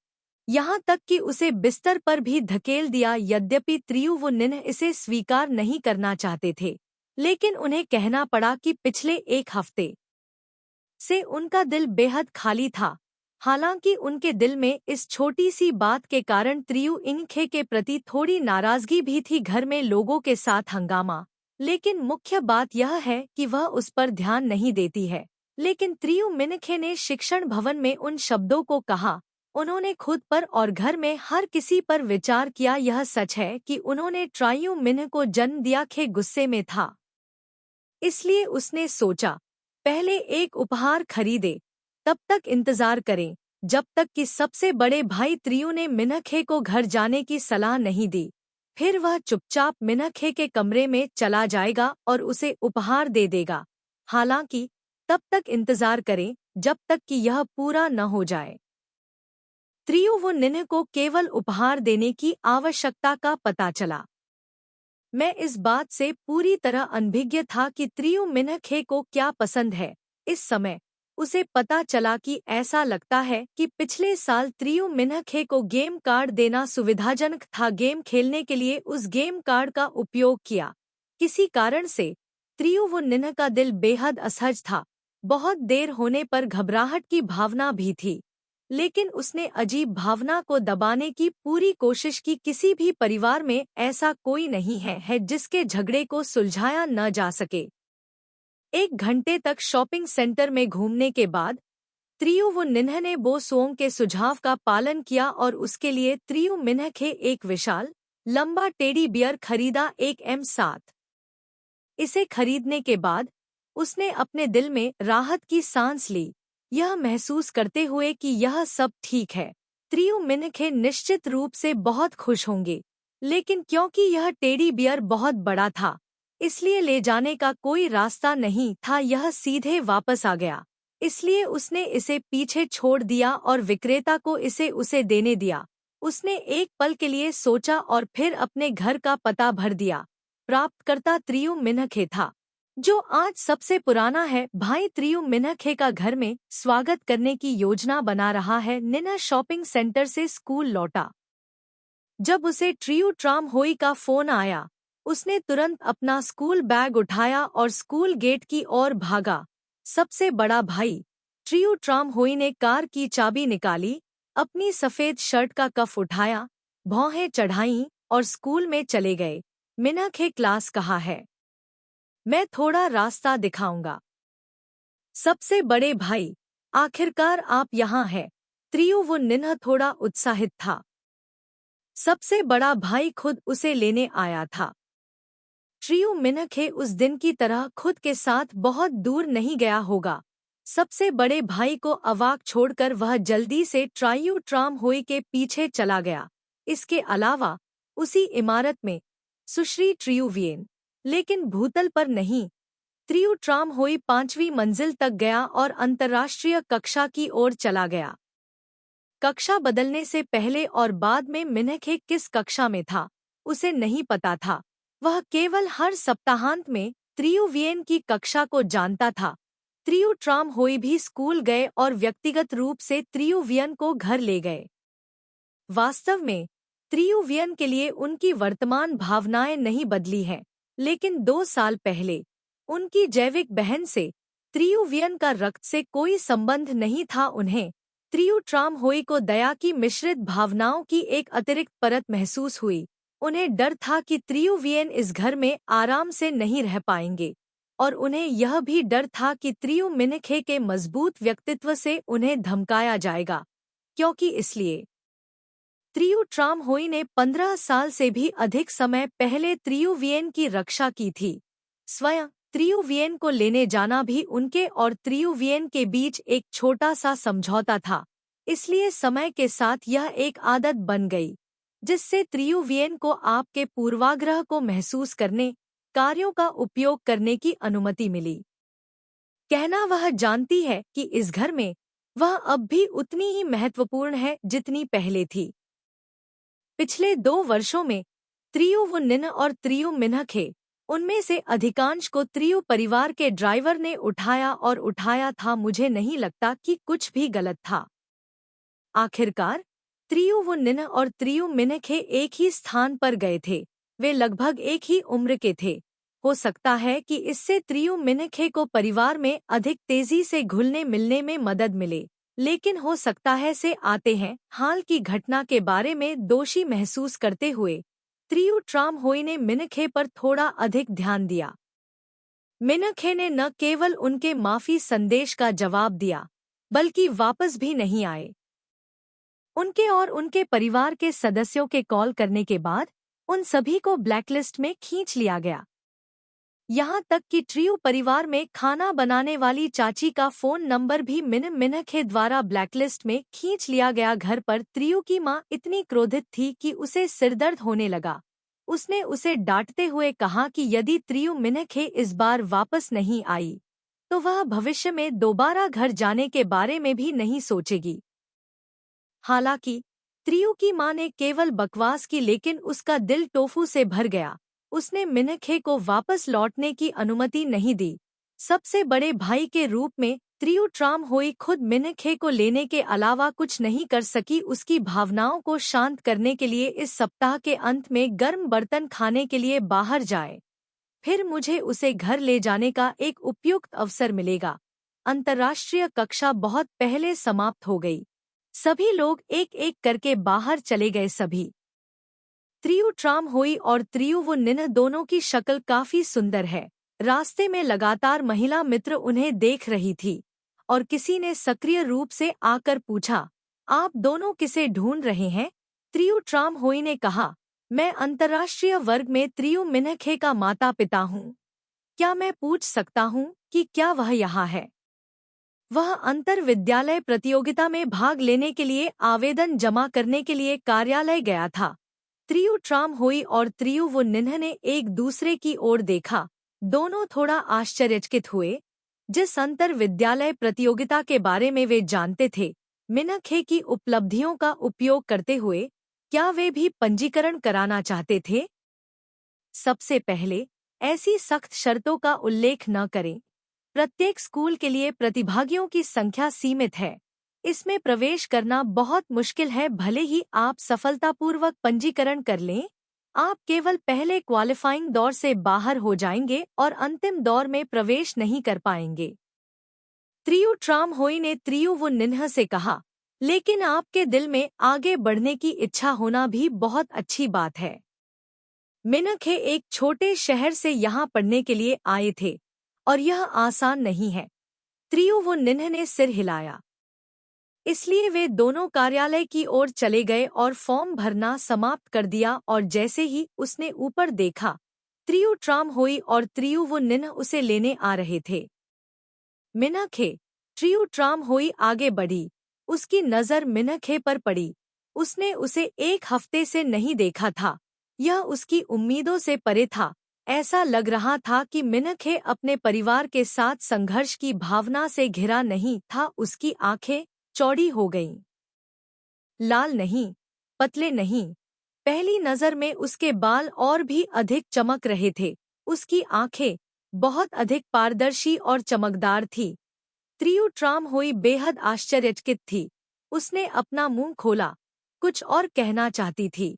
यहाँ तक कि उसे बिस्तर पर भी धकेल दिया। यद्यपि त्रियुवनिन्ह इसे स्वीकार नहीं करना चाहते थे, लेकिन उन्हें कहना पड़ा कि पिछले एक हफ्ते से उनका दिल बेहद खाली था। हालांकि उनके दिल में इस छोटी सी बात के कारण त्रियुइन्ह के प्रति थोड़ी नाराजगी भी थी। घर में लोगों के साथ हंगामा, लेकिन मुख्य बात यह है कि वह उस पर ध्यान नहीं देती है। लेकिन त्रियुमिन्ह ने शिक्षण भवन में उन शब्दों को कहा, उन्होंने खुद पर और घर में हर किसी पर विचार किया। यह सच है कि उन्होंने त्रियुमिन्ह को जन्म दिया। खे गुस्से में था, इसलिए उसने सोचा, पहले एक उपहार खरीदे, तब तक इंतजार करें जब तक कि सबसे बड़े भाई त्रियु ने मिन्ह खे को घर जाने की सलाह नहीं दी। फिर वह चुपचाप मिन्ह खे के कमरे में चला जाएगा और उसे उपहार दे देगा। हालांकि तब तक इंतजार करें जब तक कि यह पूरा न हो जाए। त्रियु वो निन्ह को केवल उपहार देने की आवश्यकता का पता चला। मैं इस बात से पूरी तरह अनभिज्ञ था कि त्रियु मिन्हखे को क्या पसंद है। इस समय उसे पता चला कि ऐसा लगता है कि पिछले साल त्रियु मिन्हखे को गेम कार्ड देना सुविधाजनक था। गेम खेलने के लिए उस गेम कार्ड का उपयोग किया। किसी कारण से त्रियु वो निन्ह का दिल बेहद असहज था। बहुत देर होने पर घबराहट की भावना भी थी, लेकिन उसने अजीब भावना को दबाने की पूरी कोशिश की। किसी भी परिवार में ऐसा कोई नहीं है जिसके झगड़े को सुलझाया न जा सके। 1 घंटे तक शॉपिंग सेंटर में घूमने के बाद त्रियु वो निन्ह ने बो सोंग के सुझाव का पालन किया और उसके लिए त्रियु मिन्हखे एक विशाल लंबा टेडी बियर खरीदा, एक M7। इसे खरीदने के बाद उसने अपने दिल में राहत की सांस ली, यह महसूस करते हुए कि यह सब ठीक है। त्रियु मिन्हखे निश्चित रूप से बहुत खुश होंगे, लेकिन क्योंकि यह टेडी बियर बहुत बड़ा था, इसलिए ले जाने का कोई रास्ता नहीं था। यह सीधे वापस आ गया, इसलिए उसने इसे पीछे छोड़ दिया और विक्रेता को इसे उसे देने दिया। उसने एक पल के लिए सोचा और फिर अपने घर का पता भर दिया। प्राप्तकर्ता त्रियु मिन्हखे था, जो आज सबसे पुराना है। भाई त्रियु मिन्हखे का घर में स्वागत करने की योजना बना रहा है। निन्ह शॉपिंग सेंटर से स्कूल लौटा। जब उसे ट्रियु ट्राम होई का फोन आया, उसने तुरंत अपना स्कूल बैग उठाया और स्कूल गेट की ओर भागा। सबसे बड़ा भाई ट्रियु ट्राम होई ने कार की चाबी निकाली, अपनी सफेद शर्ट का कफ उठाया, भौहें चढ़ाईं और स्कूल में चले गए। मिन्हखे क्लास कहाँ है? मैं थोड़ा रास्ता दिखाऊंगा। सबसे बड़े भाई, आखिरकार आप यहाँ हैं। त्रियु वो निन्ह थोड़ा उत्साहित था। सबसे बड़ा भाई खुद उसे लेने आया था। त्रियु मिन्हखे उस दिन की तरह खुद के साथ बहुत दूर नहीं गया होगा। सबसे बड़े भाई को अवाक छोड़कर वह जल्दी से ट्रायु ट्राम होई के पीछे चला गया। इसके अलावा उसी इमारत में सुश्री ट्रियु वियेन, लेकिन भूतल पर नहीं। त्रियु ट्राम होई 5वीं मंजिल तक गया और अंतर्राष्ट्रीय कक्षा की ओर चला गया। कक्षा बदलने से पहले और बाद में मिन्हखे किस कक्षा में था, उसे नहीं पता था। वह केवल हर सप्ताहांत में त्रियु वियेन की कक्षा को जानता था। त्रियु ट्राम होई भी स्कूल गए और व्यक्तिगत रूप से त्रियु वियन को घर ले गए। वास्तव में त्रियु वियन के लिए उनकी वर्तमान भावनाएं नहीं बदली हैं, लेकिन 2 साल पहले उनकी जैविक बहन से त्रियु वियन का रक्त से कोई संबंध नहीं था। उन्हें त्रियु ट्राम होई को दया की मिश्रित भावनाओं की एक अतिरिक्त परत महसूस हुई। उन्हें डर था कि त्रियु वियन इस घर में आराम से नहीं रह पाएंगे, और उन्हें यह भी डर था कि त्रियु मिन्हखे के मजबूत व्यक्तित्व से उन्हें धमकाया जाएगा, क्योंकि इसलिए त्रियु ट्राम होई ने 15 साल से भी अधिक समय पहले त्रियु वियेन की रक्षा की थी। स्वयं त्रियु वियेन को लेने जाना भी उनके और त्रियु वियेन के बीच एक छोटा सा समझौता था। इसलिए समय के साथ यह एक आदत बन गई, जिससे त्रियु वियेन को आपके पूर्वाग्रह को महसूस करने, कार्यों का उपयोग करने की अनुमति मिली। कहना वह जानती है कि इस घर में वह अब भी उतनी ही महत्वपूर्ण है जितनी पहले थी। पिछले 2 वर्षों में त्रियु वो निन्ह और त्रियु मिन्हखे, उनमें से अधिकांश को त्रियु परिवार के ड्राइवर ने उठाया और उठाया था। मुझे नहीं लगता कि कुछ भी गलत था। आखिरकार त्रियु वो निन्ह और त्रियु मिन्हखे एक ही स्थान पर गए थे। वे लगभग एक ही उम्र के थे। हो सकता है कि इससे त्रियु मिन्हखे को परिवार में अधिक तेजी से घुलने मिलने में मदद मिले, लेकिन हो सकता है से आते हैं हाल की घटना के बारे में दोषी महसूस करते हुए त्रियु ट्राम होई ने मिन्हखे पर थोड़ा अधिक ध्यान दिया। मिन्हखे ने न केवल उनके माफी संदेश का जवाब दिया, बल्कि वापस भी नहीं आए। उनके और उनके परिवार के सदस्यों के कॉल करने के बाद उन सभी को ब्लैकलिस्ट में खींच लिया गया। यहाँ तक कि ट्रियु परिवार में खाना बनाने वाली चाची का फोन नंबर भी मिन्हखे द्वारा ब्लैकलिस्ट में खींच लिया गया। घर पर त्रियु की माँ इतनी क्रोधित थी कि उसे सिरदर्द होने लगा। उसने उसे डांटते हुए कहा कि यदि त्रियु मिन्हखे इस बार वापस नहीं आई, तो वह भविष्य में दोबारा घर जाने के बारे में भी नहीं सोचेगी। हालांकि त्रियु की मां ने केवल बकवास की, लेकिन उसका दिल टोफू से भर गया। उसने मिनखे को वापस लौटने की अनुमति नहीं दी। सबसे बड़े भाई के रूप में त्रियु ट्राम होई खुद मिनखे को लेने के अलावा कुछ नहीं कर सकी। उसकी भावनाओं को शांत करने के लिए इस सप्ताह के अंत में गर्म बर्तन खाने के लिए बाहर जाए। फिर मुझे उसे घर ले जाने का एक उपयुक्त अवसर मिलेगा। अंतर्राष्ट्रीय कक्षा बहुत पहले समाप्त हो गई। सभी लोग एक एक करके बाहर चले गए। सभी त्रियु ट्राम होई और त्रियु वो निन्ह दोनों की शक्ल काफी सुंदर है। रास्ते में लगातार महिला मित्र उन्हें देख रही थी और किसी ने सक्रिय रूप से आकर पूछा, आप दोनों किसे ढूंढ रहे हैं? त्रियु ट्राम होई ने कहा, मैं अंतर्राष्ट्रीय वर्ग में त्रियु मिनखे का माता पिता हूँ। क्या मैं पूछ सकता हूँ कि क्या वह यहाँ है? वह अंतर विद्यालय प्रतियोगिता में भाग लेने के लिए आवेदन जमा करने के लिए कार्यालय गया था। त्रियु ट्राम होई और त्रियु वो निन्ह ने एक दूसरे की ओर देखा। दोनों थोड़ा आश्चर्यचकित हुए। जिस अंतर विद्यालय प्रतियोगिता के बारे में वे जानते थे, मिनखे की उपलब्धियों का उपयोग करते हुए, क्या वे भी पंजीकरण कराना चाहते थे? सबसे पहले, ऐसी सख्त शर्तों का उल्लेख न करें। प्रत्येक स्कूल के लिए प्रतिभागियों की संख्या सीमित है। इसमें प्रवेश करना बहुत मुश्किल है। भले ही आप सफलतापूर्वक पंजीकरण कर लें, आप केवल पहले क्वालिफाइंग दौर से बाहर हो जाएंगे और अंतिम दौर में प्रवेश नहीं कर पाएंगे। त्रियु ट्राम होई ने त्रियु वो निन्ह से कहा, लेकिन आपके दिल में आगे बढ़ने की इच्छा होना भी बहुत अच्छी बात है। मिनखे एक छोटे शहर से यहाँ पढ़ने के लिए आए थे और यह आसान नहीं है। त्रियु वो निन्ह ने सिर हिलाया। इसलिए वे दोनों कार्यालय की ओर चले गए और फॉर्म भरना समाप्त कर दिया। और जैसे ही उसने ऊपर देखा, त्रियु ट्राम होई और त्रियु वो निन्ह उसे लेने आ रहे थे। मिनखे, त्रियु ट्राम होई आगे बढ़ी। उसकी नज़र मिनखे पर पड़ी। उसने उसे एक हफ्ते से नहीं देखा था। यह उसकी उम्मीदों से परे था। ऐसा लग रहा था कि मिनखे अपने परिवार के साथ संघर्ष की भावना से घिरा नहीं था। उसकी आंखें चौड़ी हो गईं। लाल नहीं, पतले नहीं। पहली नज़र में उसके बाल और भी अधिक चमक रहे थे। उसकी आंखें बहुत अधिक पारदर्शी और चमकदार थी। त्रियु ट्राम होई बेहद आश्चर्यचकित थी। उसने अपना मुंह खोला, कुछ और कहना चाहती थी,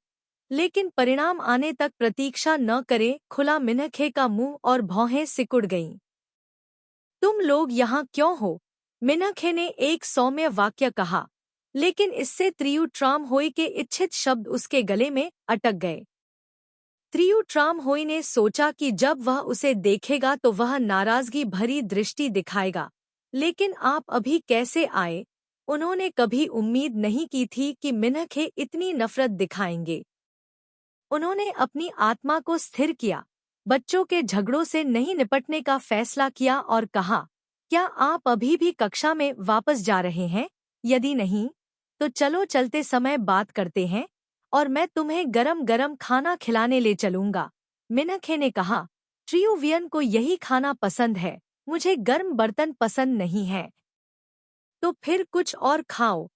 लेकिन परिणाम आने तक प्रतीक्षा न करे खुला मिनखे का मुंह और भौहें सिकुड़ गईं। तुम लोग यहाँ क्यों हो? मिनखे ने एक सौम्य वाक्य कहा, लेकिन इससे त्रियु ट्राम होई के इच्छित शब्द उसके गले में अटक गए। त्रियु ट्राम होई ने सोचा कि जब वह उसे देखेगा तो वह नाराजगी भरी दृष्टि दिखाएगा। लेकिन आप अभी कैसे आए? उन्होंने कभी उम्मीद नहीं की थी कि मिनखे इतनी नफरत दिखाएंगे। उन्होंने अपनी आत्मा को स्थिर किया, बच्चों के झगड़ों से नहीं निपटने का फैसला किया और कहा, क्या आप अभी भी कक्षा में वापस जा रहे हैं? यदि नहीं, तो चलो चलते समय बात करते हैं और मैं तुम्हें गरम गरम खाना खिलाने ले चलूंगा। मिनखे ने कहा, ट्रियुवियन को यही खाना पसंद है, मुझे गर्म बर्तन पसंद नहीं है। तो फिर कुछ और खाओ।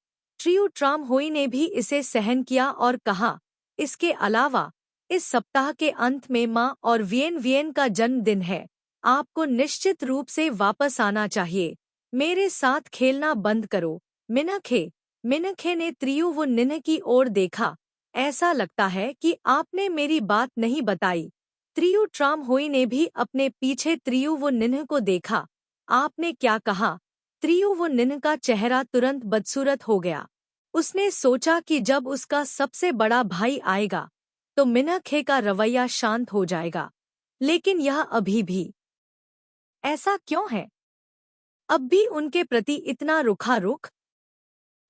त्रियु ट्राम होई ने भी इसे सहन किया और कहा, इसके अलावा इस सप्ताह के अंत में माँ और वियन का जन्मदिन है। आपको निश्चित रूप से वापस आना चाहिए। मेरे साथ खेलना बंद करो। मिनखे ने त्रियु वो निन्ह की ओर देखा। ऐसा लगता है कि आपने मेरी बात नहीं बताई। त्रियु ट्राम होई ने भी अपने पीछे त्रियु वो निन्ह को देखा। आपने क्या कहा? त्रियु वो निन्ह का चेहरा तुरंत बदसूरत हो गया। उसने सोचा कि जब उसका सबसे बड़ा भाई आएगा तो मिनखे का रवैया शांत हो जाएगा, लेकिन यह अभी भी ऐसा क्यों है? अब भी उनके प्रति इतना रुखा रुख?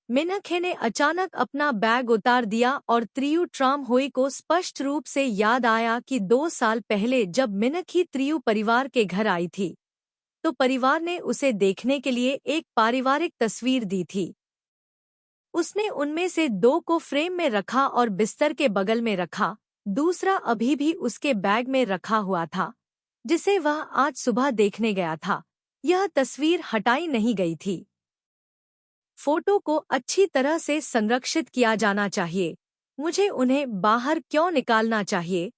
मिनखे ने अचानक अपना बैग उतार दिया और त्रियु ट्राम होई को स्पष्ट रूप से याद आया कि 2 साल पहले जब मिनखी त्रियु परिवार के घर आई थी, तो परिवार ने उसे देखने के लिए एक पारिवारिक तस्वीर दी थी। उसने उनमें से 2 को फ्रेम में रखा और बिस्तर के बगल में रखा। दूसरा अभी भी उसके बैग में रखा हुआ था, जिसे वह आज सुबह देखने गया था। यह तस्वीर हटाई नहीं गई थी। फोटो को अच्छी तरह से संरक्षित किया जाना चाहिए। मुझे उन्हें बाहर क्यों निकालना चाहिए?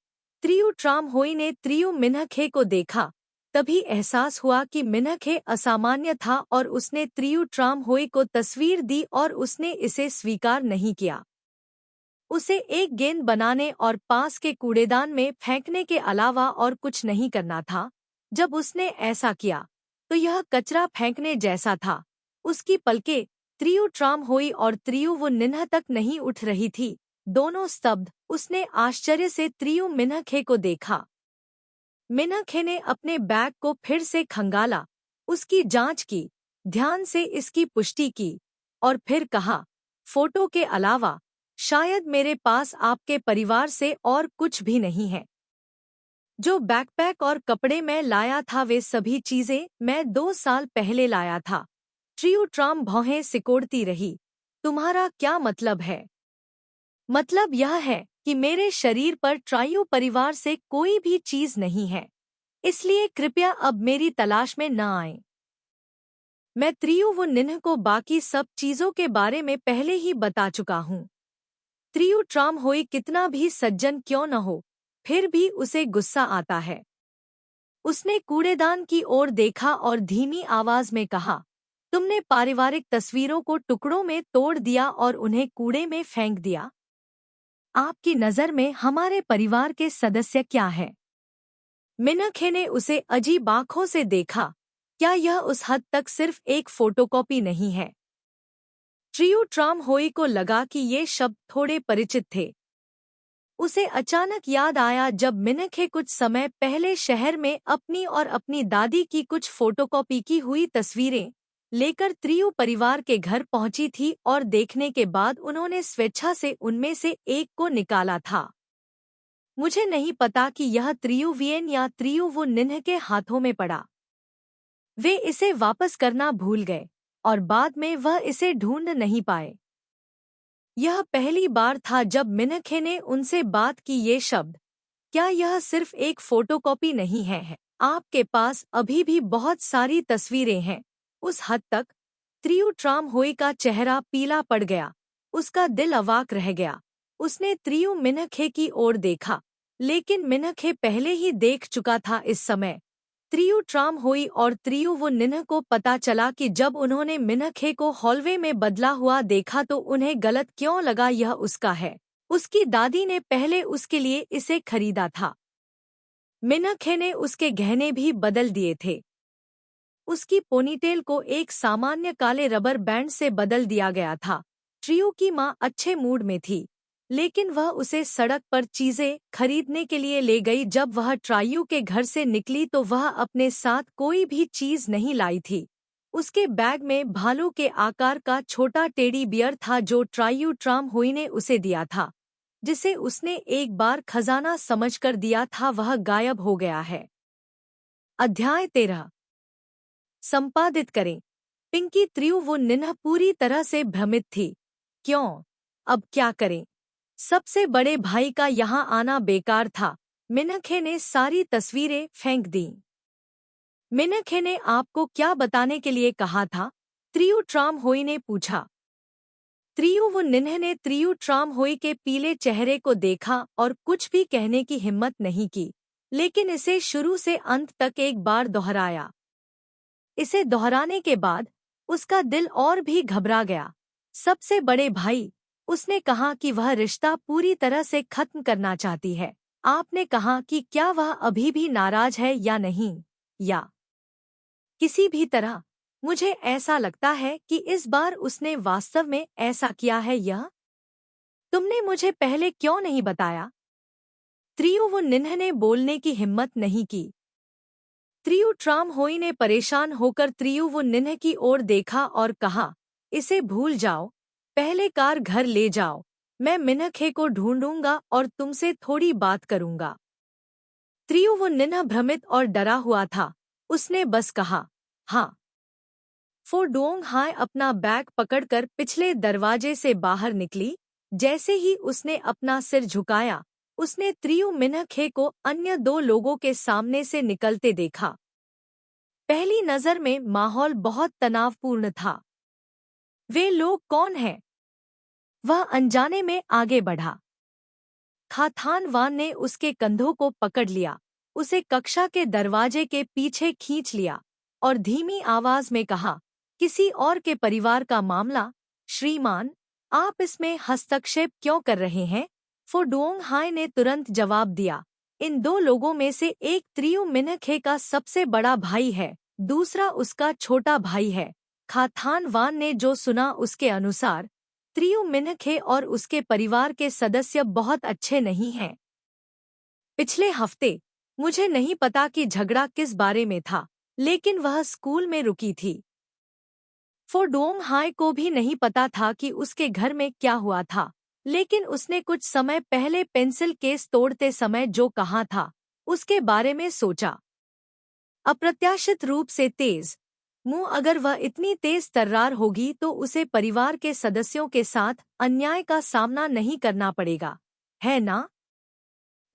त्रियु ट्राम होई ने त्रियु मिन्हखे को देखा। तभी एहसास हुआ कि मिन्हखे असामान्य था और उसने त्रियु ट्राम होई को तस्वीर दी और उसने इसे स्वीकार नहीं किया। उसे एक गेंद बनाने और पास के कूड़ेदान में फेंकने के अलावा और कुछ नहीं करना था। जब उसने ऐसा किया तो यह कचरा फेंकने जैसा था। उसकी पलकें त्रियु ट्राम होई और त्रियु वो निन्ह तक नहीं उठ रही थी। दोनों स्तब्ध। उसने आश्चर्य से त्रियु मिन्हखे को देखा। मिन्हखे ने अपने बैग को फिर से खंगाला, उसकी जांच की, ध्यान से इसकी पुष्टि की और फिर कहा, फोटो के अलावा शायद मेरे पास आपके परिवार से और कुछ भी नहीं है। जो बैकपैक और कपड़े मैं लाया था वे सभी चीजें मैं 2 साल पहले लाया था। त्रियु ट्राम भौहें सिकोड़ती रही। तुम्हारा क्या मतलब है? मतलब यह है कि मेरे शरीर पर ट्रायु परिवार से कोई भी चीज नहीं है, इसलिए कृपया अब मेरी तलाश में न आएं। मैं त्रियु वो निन्ह को बाकी सब चीजों के बारे में पहले ही बता चुका हूँ। त्रियु ट्राम होई कितना भी सज्जन क्यों न हो, फिर भी उसे गुस्सा आता है। उसने कूड़ेदान की ओर देखा और धीमी आवाज में कहा, तुमने पारिवारिक तस्वीरों को टुकड़ों में तोड़ दिया और उन्हें कूड़े में फेंक दिया। आपकी नजर में हमारे परिवार के सदस्य क्या है? मिन्हखे ने उसे अजीब आंखों से देखा। क्या यह उस हद तक सिर्फ एक फोटोकॉपी नहीं है? त्रियु ट्राम होई को लगा कि ये शब्द थोड़े परिचित थे। उसे अचानक याद आया जब मिन्हखे कुछ समय पहले शहर में अपनी और अपनी दादी की कुछ फोटोकॉपी की हुई तस्वीरें लेकर त्रियु परिवार के घर पहुंची थी और देखने के बाद उन्होंने स्वेच्छा से उनमें से एक को निकाला था। मुझे नहीं पता कि यह त्रियु वियन या त्रियु वो निन्ह के हाथों में पड़ा। वे इसे वापस करना भूल गए और बाद में वह इसे ढूंढ नहीं पाए। यह पहली बार था जब मिन्हखे ने उनसे बात की। ये शब्द, क्या यह सिर्फ एक फोटोकॉपी नहीं है? आपके पास अभी भी बहुत सारी तस्वीरें हैं। उस हद तक त्रियु ट्राम होई का चेहरा पीला पड़ गया। उसका दिल अवाक रह गया। उसने त्रियु मिन्हखे की ओर देखा, लेकिन मिन्हखे पहले ही देख चुका था। इस समय त्रियु ट्राम होई और त्रियु वो निन्ह को पता चला कि जब उन्होंने मिन्हखे को हॉलवे में बदला हुआ देखा तो उन्हें गलत क्यों लगा। यह उसका है। उसकी दादी ने पहले उसके लिए इसे खरीदा था। मिन्हखे ने उसके गहने भी बदल दिए थे। उसकी पोनीटेल को एक सामान्य काले रबर बैंड से बदल दिया गया था। त्रियु की माँ अच्छे मूड में थी, लेकिन वह उसे सड़क पर चीजें खरीदने के लिए ले गई। जब वह ट्रायु के घर से निकली तो वह अपने साथ कोई भी चीज नहीं लाई थी। उसके बैग में भालू के आकार का छोटा टेडी बियर था जो ट्रायु ट्राम होई ने उसे दिया था, जिसे उसने एक बार खजाना समझकर दिया था। वह गायब हो गया है। अध्याय 13। संपादित करें। पिंकी त्रियु वो निन्ह पूरी तरह से भ्रमित थी। क्यों? अब क्या करें? सबसे बड़े भाई का यहाँ आना बेकार था। मिन्हखे ने सारी तस्वीरें फेंक दी। मिन्हखे ने आपको क्या बताने के लिए कहा था? त्रियु ट्राम होई ने पूछा। त्रियु वो निन्ह ने त्रियु ट्राम होई के पीले चेहरे को देखा और कुछ भी कहने की हिम्मत नहीं की, लेकिन इसे शुरू से अंत तक एक बार दोहराया। इसे दोहराने के बाद उसका दिल और भी घबरा गया। सबसे बड़े भाई, उसने कहा कि वह रिश्ता पूरी तरह से खत्म करना चाहती है। आपने कहा कि क्या वह अभी भी नाराज है या नहीं, या किसी भी तरह? मुझे ऐसा लगता है कि इस बार उसने वास्तव में ऐसा किया है। यह तुमने मुझे पहले क्यों नहीं बताया? त्रियु वो निन्ह ने बोलने की हिम्मत नहीं की। त्रियु ट्राम होई ने परेशान होकर त्रियु वो निन्ह की ओर देखा और कहा, इसे भूल जाओ, पहले कार घर ले जाओ। मैं मिन्हखे को ढूंढूंगा और तुमसे थोड़ी बात करूंगा। त्रियु वो निन्ह भ्रमित और डरा हुआ था। उसने बस कहा, हाँ। फो डोंग हाय अपना बैग पकड़कर पिछले दरवाजे से बाहर निकली। जैसे ही उसने अपना सिर झुकाया, उसने त्रियु मिन्हखे को अन्य 2 लोगों के सामने से निकलते देखा। पहली नजर में माहौल बहुत तनावपूर्ण था। वे लोग कौन हैं? वह अनजाने में आगे बढ़ा। खाथान वान ने उसके कंधों को पकड़ लिया, उसे कक्षा के दरवाजे के पीछे खींच लिया और धीमी आवाज में कहा, किसी और के परिवार का मामला? श्रीमान, आप इसमें हस्तक्षेप क्यों कर रहे हैं? फो डोंग हाय ने तुरंत जवाब दिया, इन दो लोगों में से एक त्रियु मिन्हखे का सबसे बड़ा भाई है, दूसरा उसका छोटा भाई है। खाथान वान ने जो सुना उसके अनुसार त्रियु मिन्हखे और उसके परिवार के सदस्य बहुत अच्छे नहीं हैं। पिछले हफ्ते मुझे नहीं पता कि झगड़ा किस बारे में था, लेकिन वह स्कूल में रुकी थी। फो डोंग हाय को भी नहीं पता था कि उसके घर में क्या हुआ था, लेकिन उसने कुछ समय पहले पेंसिल केस तोड़ते समय जो कहा था, उसके बारे में सोचा। अप्रत्याशित रूप से तेज मुंह, अगर वह इतनी तेज तर्रार होगी तो उसे परिवार के सदस्यों के साथ अन्याय का सामना नहीं करना पड़ेगा, है ना?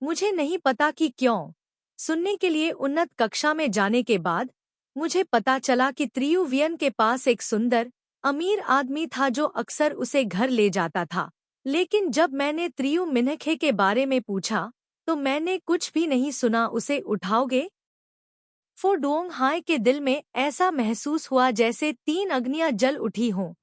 मुझे नहीं पता कि क्यों। सुनने के लिए उन्नत कक्षा में जाने के बाद मुझे पता चला कि त्रियु वियन के पास एक सुंदर, अमीर आदमी था जो अक्सर उसे घर ले जाता था, लेकिन जब मैंने त्रियु मिन्हखे के बारे में पूछा तो मैंने कुछ भी नहीं सुना। उसे उठाओगे? फो डोंग हाय के दिल में ऐसा महसूस हुआ जैसे 3 अग्नियां जल उठी हों।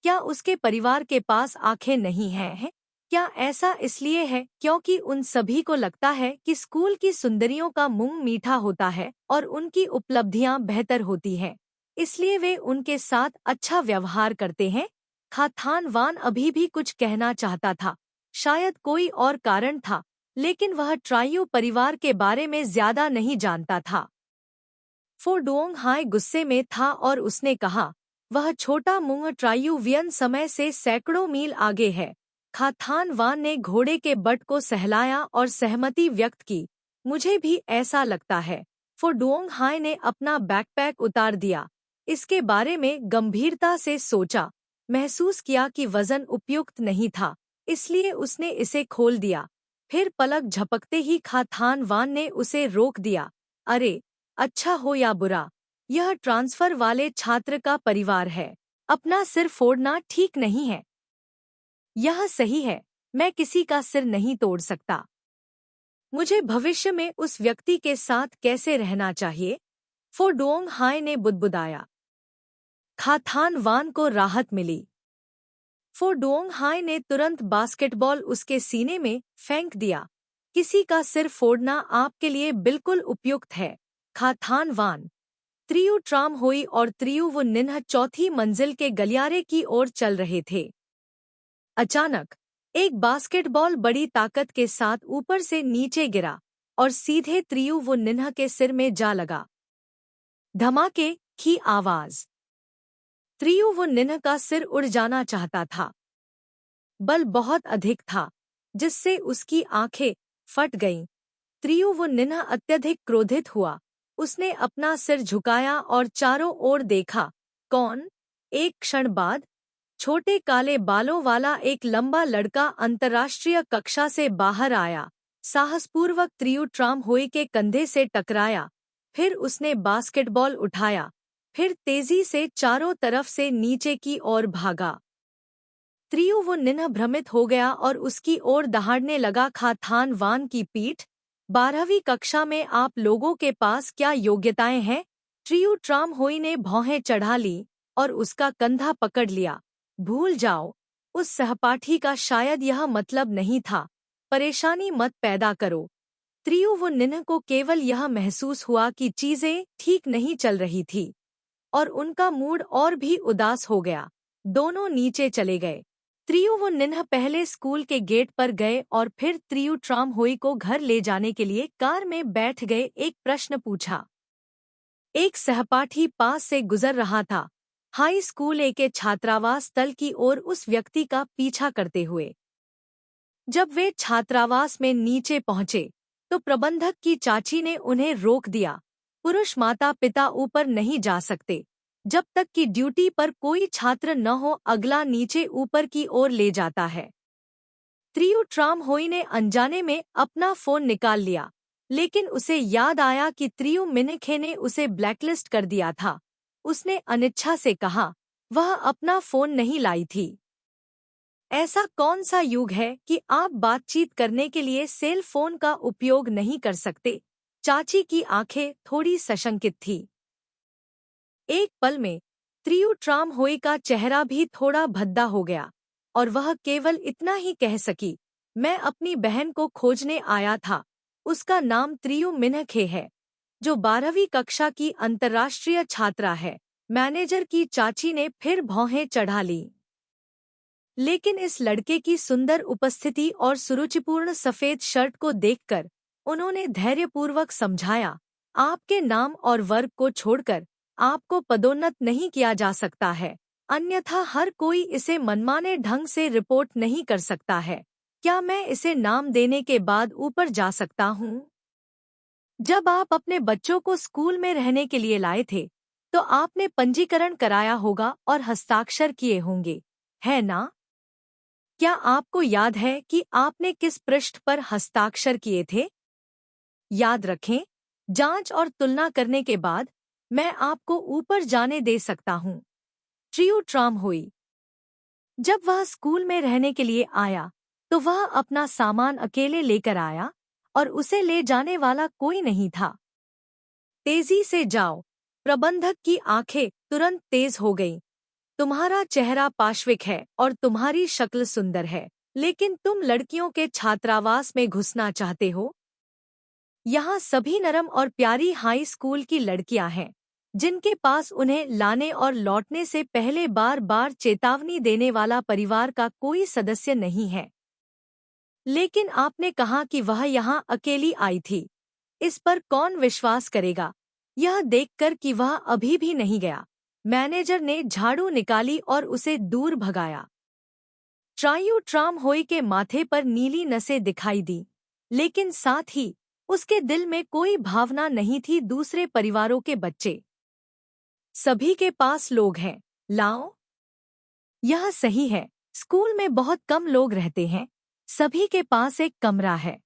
क्या उसके परिवार के पास आंखें नहीं हैं? क्या ऐसा इसलिए है क्योंकि उन सभी को लगता है कि स्कूल की सुंदरियों का मुंह मीठा होता है और उनकी उपलब्धियां बेहतर होती हैं, इसलिए वे उनके साथ अच्छा व्यवहार करते हैं? खाथान वान अभी भी कुछ कहना चाहता था, शायद कोई और कारण था, लेकिन वह ट्राइयो परिवार के बारे में ज्यादा नहीं जानता था। फो डोंग हाय गुस्से में था और उसने कहा, वह छोटा मुंह ट्राइयू वियन समय से सैकड़ों मील आगे है। खाथान वान ने घोड़े के बट को सहलाया और सहमति व्यक्त की, मुझे भी ऐसा लगता है। फो डोंग हाय ने अपना बैकपैक उतार दिया, इसके बारे में गंभीरता से सोचा, महसूस किया कि वजन उपयुक्त नहीं था, इसलिए उसने इसे खोल दिया। फिर पलक झपकते ही खाथान वान ने उसे रोक दिया, अरे, अच्छा हो या बुरा, यह ट्रांसफर वाले छात्र का परिवार है, अपना सिर फोड़ना ठीक नहीं है। यह सही है, मैं किसी का सिर नहीं तोड़ सकता। मुझे भविष्य में उस व्यक्ति के साथ कैसे रहना चाहिए? फो डोंग हाय ने बुदबुदाया। खाथान वान को राहत मिली। फो डोंग हाय ने तुरंत बास्केटबॉल उसके सीने में फेंक दिया, किसी का सिर फोड़ना आपके लिए बिल्कुल उपयुक्त है। खाथान वान, त्रियु ट्राम होई और त्रियु वो निन्ह चौथी मंजिल के गलियारे की ओर चल रहे थे। अचानक एक बास्केटबॉल बड़ी ताकत के साथ ऊपर से नीचे गिरा और सीधे त्रियु वो निन्ह के सिर में जा लगा। धमाके की आवाज। त्रियु वो निन्ह का सिर उड़ जाना चाहता था। बल बहुत अधिक था, जिससे उसकी आंखें फट गईं। त्रियु वो निन्ह अत्यधिक क्रोधित हुआ। उसने अपना सिर झुकाया और चारों ओर देखा। कौन? एक क्षण बाद छोटे काले बालों वाला एक लंबा लड़का अंतर्राष्ट्रीय कक्षा से बाहर आया, साहसपूर्वक त्रियु ट्राम होई के कंधे से टकराया, फिर उसने बास्केटबॉल उठाया, फिर तेजी से चारों तरफ से नीचे की ओर भागा। त्रियु वो निन्ह भ्रमित हो गया और उसकी ओर दहाड़ने लगा। खाथान वान की पीठ। 12वीं कक्षा में आप लोगों के पास क्या योग्यताएं हैं? त्रियु ट्राम होई ने भौहें चढ़ा ली और उसका कंधा पकड़ लिया। भूल जाओ, उस सहपाठी का शायद यह मतलब नहीं था। परेशानी मत पैदा करो। त्रियु वो निन्ह को केवल यह महसूस हुआ कि चीजें ठीक नहीं चल रही थी और उनका मूड और भी उदास हो गया। दोनों नीचे चले गए। त्रियु वो निन्ह पहले स्कूल के गेट पर गए और फिर त्रियु ट्राम होई को घर ले जाने के लिए कार में बैठ गए। एक प्रश्न पूछा। एक सहपाठी पास से गुजर रहा था, हाई स्कूल ए के छात्रावास तल की ओर उस व्यक्ति का पीछा करते हुए। जब वे छात्रावास में नीचे पहुंचे तो प्रबंधक की चाची ने उन्हें रोक दिया। पुरुष माता पिता ऊपर नहीं जा सकते जब तक कि ड्यूटी पर कोई छात्र न हो। अगला नीचे ऊपर की ओर ले जाता है। त्रियु ट्राम होई ने अनजाने में अपना फोन निकाल लिया, लेकिन उसे याद आया कि त्रियु मिन्हखे ने उसे ब्लैकलिस्ट कर दिया था। उसने अनिच्छा से कहा, वह अपना फोन नहीं लाई थी। ऐसा कौन सा युग है कि आप बातचीत करने के लिए सेल फोन का उपयोग नहीं कर सकते? चाची की आंखें थोड़ी सशंकित थी। एक पल में त्रियु ट्राम होई का चेहरा भी थोड़ा भद्दा हो गया और वह केवल इतना ही कह सकी, मैं अपनी बहन को खोजने आया था। उसका नाम त्रियु मिन्हखे है, जो 12वीं कक्षा की अंतर्राष्ट्रीय छात्रा है। मैनेजर की चाची ने फिर भौहें चढ़ा ली। लेकिन इस लड़के की सुंदर उपस्थिति और सुरुचिपूर्ण सफेद शर्ट को देखकर उन्होंने धैर्यपूर्वक समझाया, आपके नाम और वर्ग को छोड़कर आपको पदोन्नत नहीं किया जा सकता है, अन्यथा हर कोई इसे मनमाने ढंग से रिपोर्ट नहीं कर सकता है। क्या मैं इसे नाम देने के बाद ऊपर जा सकता हूँ? जब आप अपने बच्चों को स्कूल में रहने के लिए लाए थे, तो आपने पंजीकरण कराया होगा और हस्ताक्षर किए होंगे, है ना? क्या आपको याद है कि आपने किस पृष्ठ पर हस्ताक्षर किए थे? याद रखें, जांच और तुलना करने के बाद मैं आपको ऊपर जाने दे सकता हूँ। ट्रियो ट्राम हुई। जब वह स्कूल में रहने के लिए आया, तो वह अपना सामान अकेले लेकर आया और उसे ले जाने वाला कोई नहीं था। तेजी से जाओ। प्रबंधक की आंखें तुरंत तेज हो गईं। तुम्हारा चेहरा पाश्विक है और तुम्हारी शक्ल सुंदर है, लेकिन तुम लड़कियों के छात्रावास में घुसना चाहते हो? यहाँ सभी नरम और प्यारी हाई स्कूल की लड़कियां हैं, जिनके पास उन्हें लाने और लौटने से पहले बार बार चेतावनी देने वाला परिवार का कोई सदस्य नहीं है। लेकिन आपने कहा कि वह यहाँ अकेली आई थी। इस पर कौन विश्वास करेगा, यह देखकर कि वह अभी भी नहीं गया। मैनेजर ने झाड़ू निकाली और उसे दूर भगाया। ट्रायू ट्राम होई के माथे पर नीली नसें दिखाई दी, लेकिन साथ ही उसके दिल में कोई भावना नहीं थी। दूसरे परिवारों के बच्चे सभी के पास लोग हैं, लाओ। यह सही है, स्कूल में बहुत कम लोग रहते हैं, सभी के पास एक कमरा है।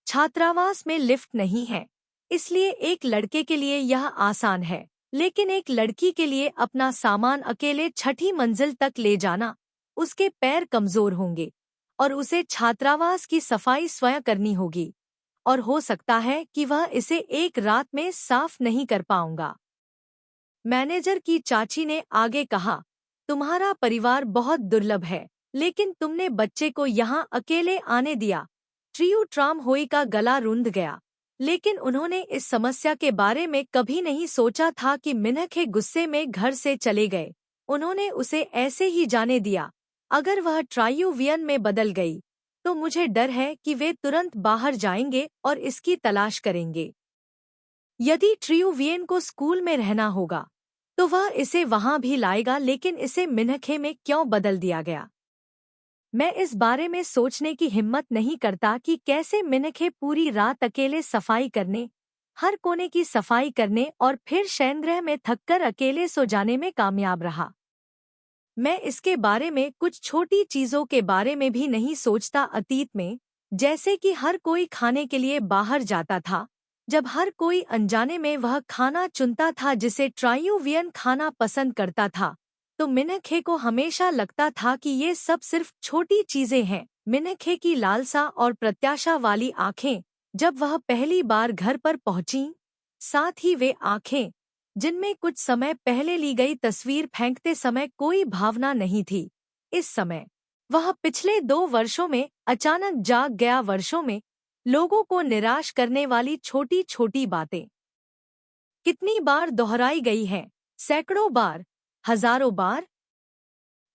छात्रावास में लिफ्ट नहीं है, इसलिए एक लड़के के लिए यह आसान है, लेकिन एक लड़की के लिए अपना सामान अकेले छठी मंजिल तक ले जाना, उसके पैर कमजोर होंगे और उसे छात्रावास की सफाई स्वयं करनी होगी, और हो सकता है कि वह इसे एक रात में साफ नहीं कर पाऊंगा। मैनेजर की चाची ने आगे कहा, तुम्हारा परिवार बहुत दुर्लभ है, लेकिन तुमने बच्चे को यहाँ अकेले आने दिया। ट्रियो ट्राम होई का गला रुंध गया, लेकिन उन्होंने इस समस्या के बारे में कभी नहीं सोचा था कि मिन्हखे गुस्से में घर से चले गए। उन्होंने उसे ऐसे ही जाने दिया। अगर वह ट्रायुवियन में बदल गई, तो मुझे डर है कि वे तुरंत बाहर जाएंगे और इसकी तलाश करेंगे। यदि ट्रियुवियन को स्कूल में रहना होगा, तो वह इसे वहां भी लाएगा, लेकिन इसे मिन्हखे में क्यों बदल दिया गया? मैं इस बारे में सोचने की हिम्मत नहीं करता कि कैसे मिन्हखे पूरी रात अकेले सफाई करने, हर कोने की सफाई करने और फिर शयनगृह में थककर अकेले सो जाने में कामयाब रहा। मैं इसके बारे में कुछ छोटी चीजों के बारे में भी नहीं सोचता। अतीत में, जैसे कि हर कोई खाने के लिए बाहर जाता था, जब हर कोई अनजाने में वह खाना चुनता था जिसे ट्रायुवियन खाना पसंद करता था, तो मिन्हखे को हमेशा लगता था कि ये सब सिर्फ छोटी चीजें हैं। मिन्हखे की लालसा और प्रत्याशा वाली आंखें जब वह पहली बार घर पर पहुंची, साथ ही वे आंखें जिनमें कुछ समय पहले ली गई तस्वीर फेंकते समय कोई भावना नहीं थी। इस समय वह पिछले 2 वर्षों में अचानक जाग गया। वर्षों में लोगों को निराश करने वाली छोटी छोटी बातें कितनी बार दोहराई गई हैं? सैकड़ों बार, हजारों बार।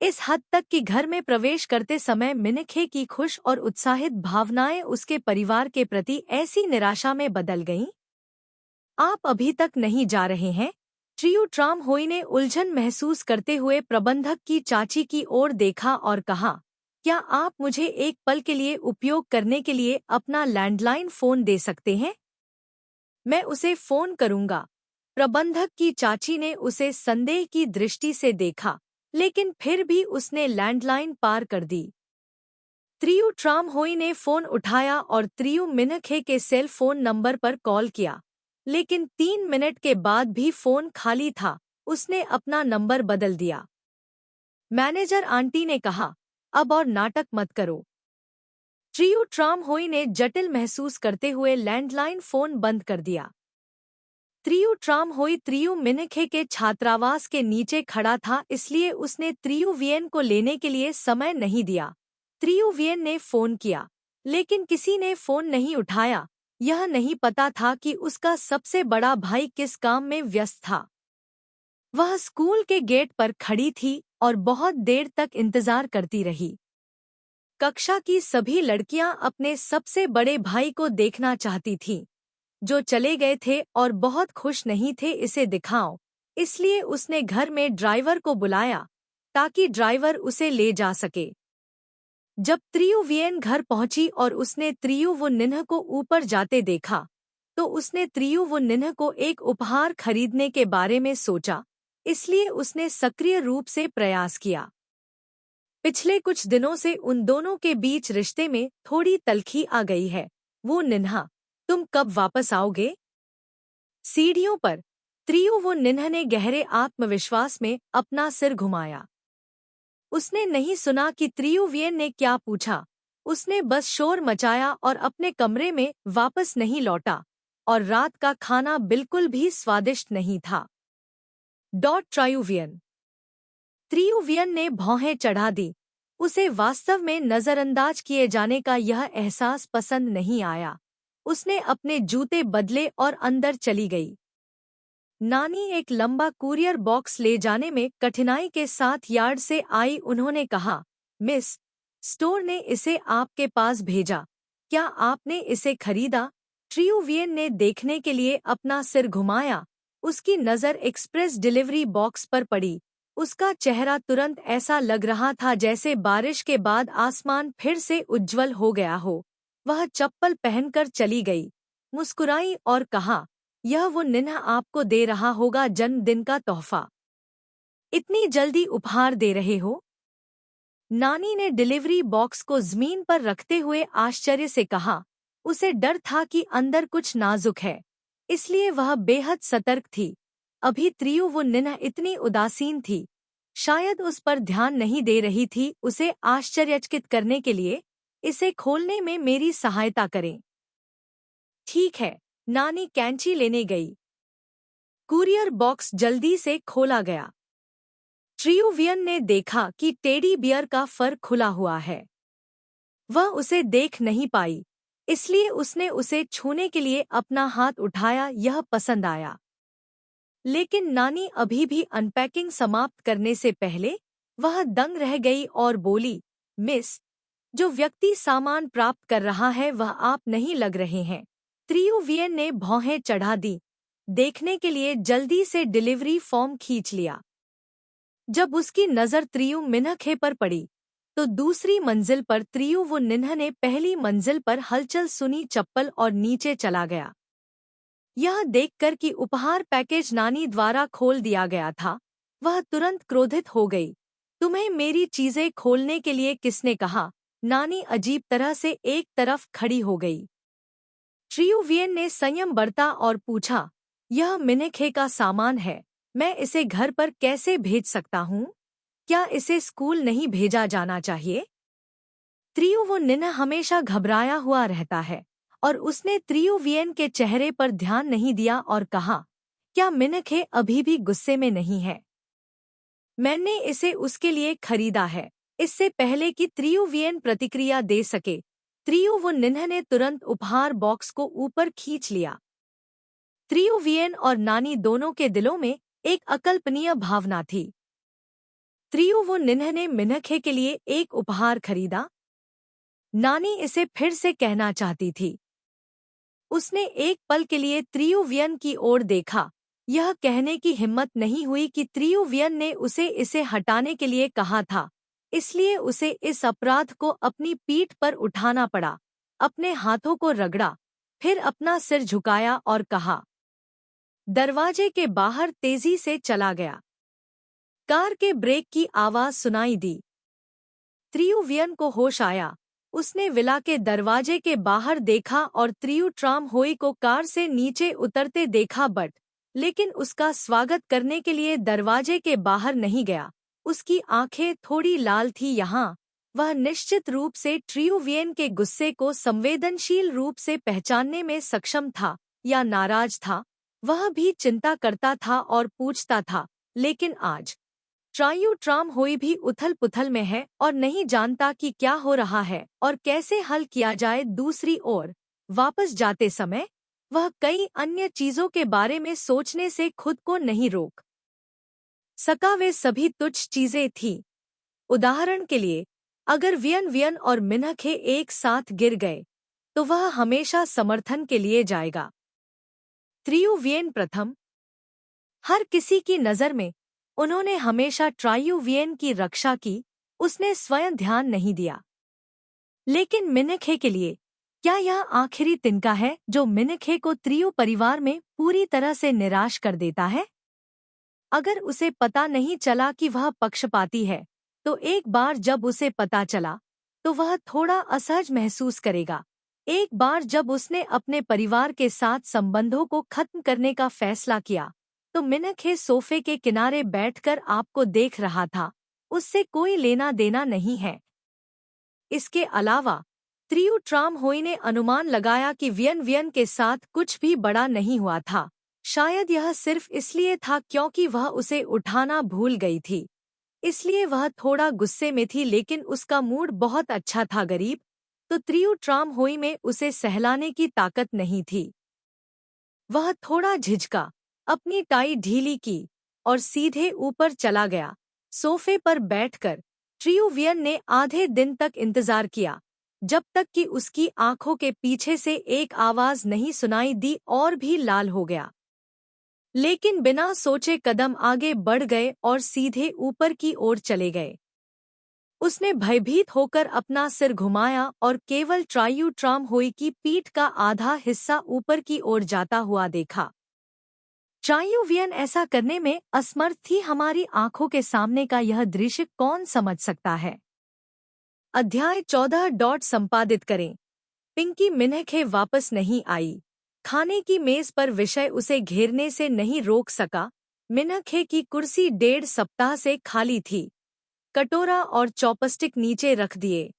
इस हद तक कि घर में प्रवेश करते समय मिन्हखे की खुश और उत्साहित भावनाएं उसके परिवार के प्रति ऐसी निराशा में बदल गईं। आप अभी तक नहीं जा रहे हैं? ट्रियो ट्राम होई ने उलझन महसूस करते हुए प्रबंधक की चाची की ओर देखा और कहा, क्या आप मुझे एक पल के लिए उपयोग करने के लिए अपना लैंडलाइन फोन दे सकते हैं? मैं उसे फोन करूंगा। प्रबंधक की चाची ने उसे संदेह की दृष्टि से देखा, लेकिन फिर भी उसने लैंडलाइन पार कर दी। त्रियु ट्राम होई ने फोन उठाया और त्रियु मिन्हखे के सेल फोन नंबर पर कॉल किया, लेकिन 3 मिनट के बाद भी फोन खाली था। उसने अपना नंबर बदल दिया। मैनेजर आंटी ने कहा, अब और नाटक मत करो। ट्रियो ट्राम होई ने जटिल महसूस करते हुए लैंडलाइन फोन बंद कर दिया। त्रियु ट्राम होई त्रियु मिनखे के छात्रावास के नीचे खड़ा था, इसलिए उसने त्रियु वियन को लेने के लिए समय नहीं दिया। त्रियु वियन ने फोन किया, लेकिन किसी ने फोन नहीं उठाया। यह नहीं पता था कि उसका सबसे बड़ा भाई किस काम में व्यस्त था। वह स्कूल के गेट पर खड़ी थी और बहुत देर तक इंतजार करती रही। कक्षा की सभी लड़कियां अपने सबसे बड़े भाई को देखना चाहती थीं, जो चले गए थे और बहुत खुश नहीं थे इसे दिखाओ। इसलिए उसने घर में ड्राइवर को बुलाया ताकि ड्राइवर उसे ले जा सके। जब त्रियु वियन घर पहुंची और उसने त्रियु वो निन्ह को ऊपर जाते देखा, तो उसने त्रियु वो निन्ह को एक उपहार खरीदने के बारे में सोचा, इसलिए उसने सक्रिय रूप से प्रयास किया। पिछले कुछ दिनों से उन दोनों के बीच रिश्ते में थोड़ी तल्खी आ गई है। वो निन्हा, तुम कब वापस आओगे? सीढ़ियों पर त्रियु वो निन्ह ने गहरे आत्मविश्वास में अपना सिर घुमाया। उसने नहीं सुना कि त्रियु वियन ने क्या पूछा। उसने बस शोर मचाया और अपने कमरे में वापस नहीं लौटा, और रात का खाना बिल्कुल भी स्वादिष्ट नहीं था। ट्रायुवियन त्रियुवियन ने भौहें चढ़ा दी। उसे वास्तव में नजरअंदाज किए जाने का यह एहसास पसंद नहीं आया। उसने अपने जूते बदले और अंदर चली गई। नानी एक लंबा कुरियर बॉक्स ले जाने में कठिनाई के साथ यार्ड से आई। उन्होंने कहा, मिस, स्टोर ने इसे आपके पास भेजा। क्या आपने इसे खरीदा? ट्रियुवियन ने देखने के लिए अपना सिर घुमाया। उसकी नज़र एक्सप्रेस डिलीवरी बॉक्स पर पड़ी। उसका चेहरा तुरंत ऐसा लग रहा था जैसे बारिश के बाद आसमान फिर से उज्ज्वल हो गया हो। वह चप्पल पहनकर चली गई, मुस्कुराई और कहा, यह वो निन्ह आपको दे रहा होगा जन्मदिन का तोहफा। इतनी जल्दी उपहार दे रहे हो? नानी ने डिलीवरी बॉक्स को जमीन पर रखते हुए आश्चर्य से कहा। उसे डर था कि अंदर कुछ नाजुक है, इसलिए वह बेहद सतर्क थी। अभी त्रियु वो निन्ह इतनी उदासीन थी, शायद उस पर ध्यान नहीं दे रही थी। उसे आश्चर्यचकित करने के लिए इसे खोलने में मेरी सहायता करें। ठीक है, नानी कैंची लेने गई। कुरियर बॉक्स जल्दी से खोला गया। ट्रियुवियन ने देखा कि टेडी बियर का फर खुला हुआ है। वह उसे देख नहीं पाई, इसलिए उसने उसे छूने के लिए अपना हाथ उठाया। यह पसंद आया। लेकिन नानी अभी भी अनपैकिंग समाप्त करने से पहले वह दंग रह गई और बोली, मिस, जो व्यक्ति सामान प्राप्त कर रहा है वह आप नहीं लग रहे हैं। त्रियुवियन ने भौहें चढ़ा दी, देखने के लिए जल्दी से डिलीवरी फॉर्म खींच लिया। जब उसकी नज़र त्रियु मिनखे पर पड़ी, तो दूसरी मंजिल पर त्रियु वो निन्ह ने पहली मंजिल पर हलचल सुनी चप्पल और नीचे चला गया। यह देखकर कि उपहार पैकेज नानी द्वारा खोल दिया गया था, वह तुरंत क्रोधित हो गई। तुम्हें मेरी चीजें खोलने के लिए किसने कहा? नानी अजीब तरह से एक तरफ खड़ी हो गई। ट्रियुवियन ने संयम बरता और पूछा, यह मिनखे का सामान है, मैं इसे घर पर कैसे भेज सकता हूँ? क्या इसे स्कूल नहीं भेजा जाना चाहिए? त्रियु वो निन्ह हमेशा घबराया हुआ रहता है, और उसने त्रियुवियन के चेहरे पर ध्यान नहीं दिया और कहा, क्या मिनखे अभी भी गुस्से में नहीं है? मैंने इसे उसके लिए खरीदा है। इससे पहले कि त्रियुवियन प्रतिक्रिया दे सके, त्रियु वो निन्ह ने तुरंत उपहार बॉक्स को ऊपर खींच लिया। त्रियुवियन और नानी दोनों के दिलों में एक अकल्पनीय भावना थी। त्रियु वो निन्ह ने मिनखे के लिए एक उपहार खरीदा। नानी इसे फिर से कहना चाहती थी। उसने एक पल के लिए त्रियुवियन की ओर देखा। यह कहने की हिम्मत नहीं हुई कि त्रियुवियन ने उसे इसे हटाने के लिए कहा था, इसलिए उसे इस अपराध को अपनी पीठ पर उठाना पड़ा। अपने हाथों को रगड़ा, फिर अपना सिर झुकाया और कहा। दरवाजे के बाहर तेजी से चला गया। कार के ब्रेक की आवाज सुनाई दी। त्रियुवियन को होश आया। उसने विला के दरवाजे के बाहर देखा और त्रियु ट्राम होई को कार से नीचे उतरते देखा, बट लेकिन उसका स्वागत करने के लिए दरवाजे के बाहर नहीं गया। उसकी आंखें थोड़ी लाल थी। यहाँ वह निश्चित रूप से ट्रियूवियन के गुस्से को संवेदनशील रूप से पहचानने में सक्षम था या नाराज था। वह भी चिंता करता था और पूछता था, लेकिन आज ट्रायू ट्राम होई भी उथल पुथल में है और नहीं जानता कि क्या हो रहा है और कैसे हल किया जाए। दूसरी ओर वापस जाते समय वह कई अन्य चीजों के बारे में सोचने से खुद को नहीं रोक सका। वे सभी तुच्छ चीजें थीं। उदाहरण के लिए, अगर वियन वियन और मिन्हखे एक साथ गिर गए तो वह हमेशा समर्थन के लिए जाएगा। त्रियुवियन प्रथम। हर किसी की नज़र में उन्होंने हमेशा ट्रायुवियन की रक्षा की। उसने स्वयं ध्यान नहीं दिया। लेकिन मिन्हखे के लिए क्या यह आखिरी तिनका है जो मिन्हखे को त्रियु परिवार में पूरी तरह से निराश कर देता है? अगर उसे पता नहीं चला कि वह पक्षपाती है, तो एक बार जब उसे पता चला तो वह थोड़ा असहज महसूस करेगा। एक बार जब उसने अपने परिवार के साथ संबंधों को खत्म करने का फैसला किया तो मिन्हखे सोफे के किनारे बैठकर आपको देख रहा था। उससे कोई लेना देना नहीं है। इसके अलावा त्रियु ट्राम होई ने अनुमान लगाया कि वियन वियन के साथ कुछ भी बड़ा नहीं हुआ था। शायद यह सिर्फ इसलिए था क्योंकि वह उसे उठाना भूल गई थी, इसलिए वह थोड़ा गुस्से में थी, लेकिन उसका मूड बहुत अच्छा था। गरीब तो त्रियु ट्राम होई में उसे सहलाने की ताकत नहीं थी। वह थोड़ा झिझका, अपनी टाई ढीली की और सीधे ऊपर चला गया। सोफे पर बैठकर ट्रियुवियन ने आधे दिन तक इंतजार किया, जब तक कि उसकी आंखों के पीछे से एक आवाज नहीं सुनाई दी और भी लाल हो गया। लेकिन बिना सोचे कदम आगे बढ़ गए और सीधे ऊपर की ओर चले गए। उसने भयभीत होकर अपना सिर घुमाया और केवल ट्रायू ट्राम होई की पीठ का आधा हिस्सा ऊपर की ओर जाता हुआ देखा। ट्रायुवियन ऐसा करने में असमर्थ थी। हमारी आंखों के सामने का यह दृश्य कौन समझ सकता है? अध्याय 14 संपादित करें। पिंकी मिन्हखे वापस नहीं आई। खाने की मेज पर विषय उसे घेरने से नहीं रोक सका। मिन्हखे की कुर्सी 1.5 सप्ताह से खाली थी। कटोरा और चॉपस्टिक नीचे रख दिए।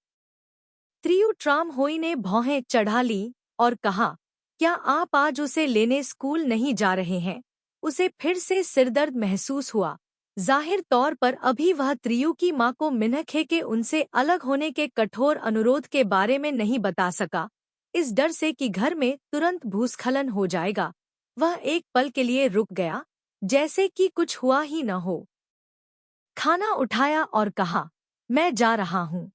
त्रियु ट्राम होई ने भौहें चढ़ा ली और कहा, क्या आप आज उसे लेने स्कूल नहीं जा रहे हैं? उसे फिर से सिरदर्द महसूस हुआ। जाहिर तौर पर अभी वह त्रियु की मां को मिन्हखे के उनसे अलग होने के कठोर अनुरोध के बारे में नहीं बता सका, इस डर से कि घर में तुरंत भूस्खलन हो जाएगा। वह एक पल के लिए रुक गया, जैसे कि कुछ हुआ ही न हो। खाना उठाया और कहा, मैं जा रहा हूँ।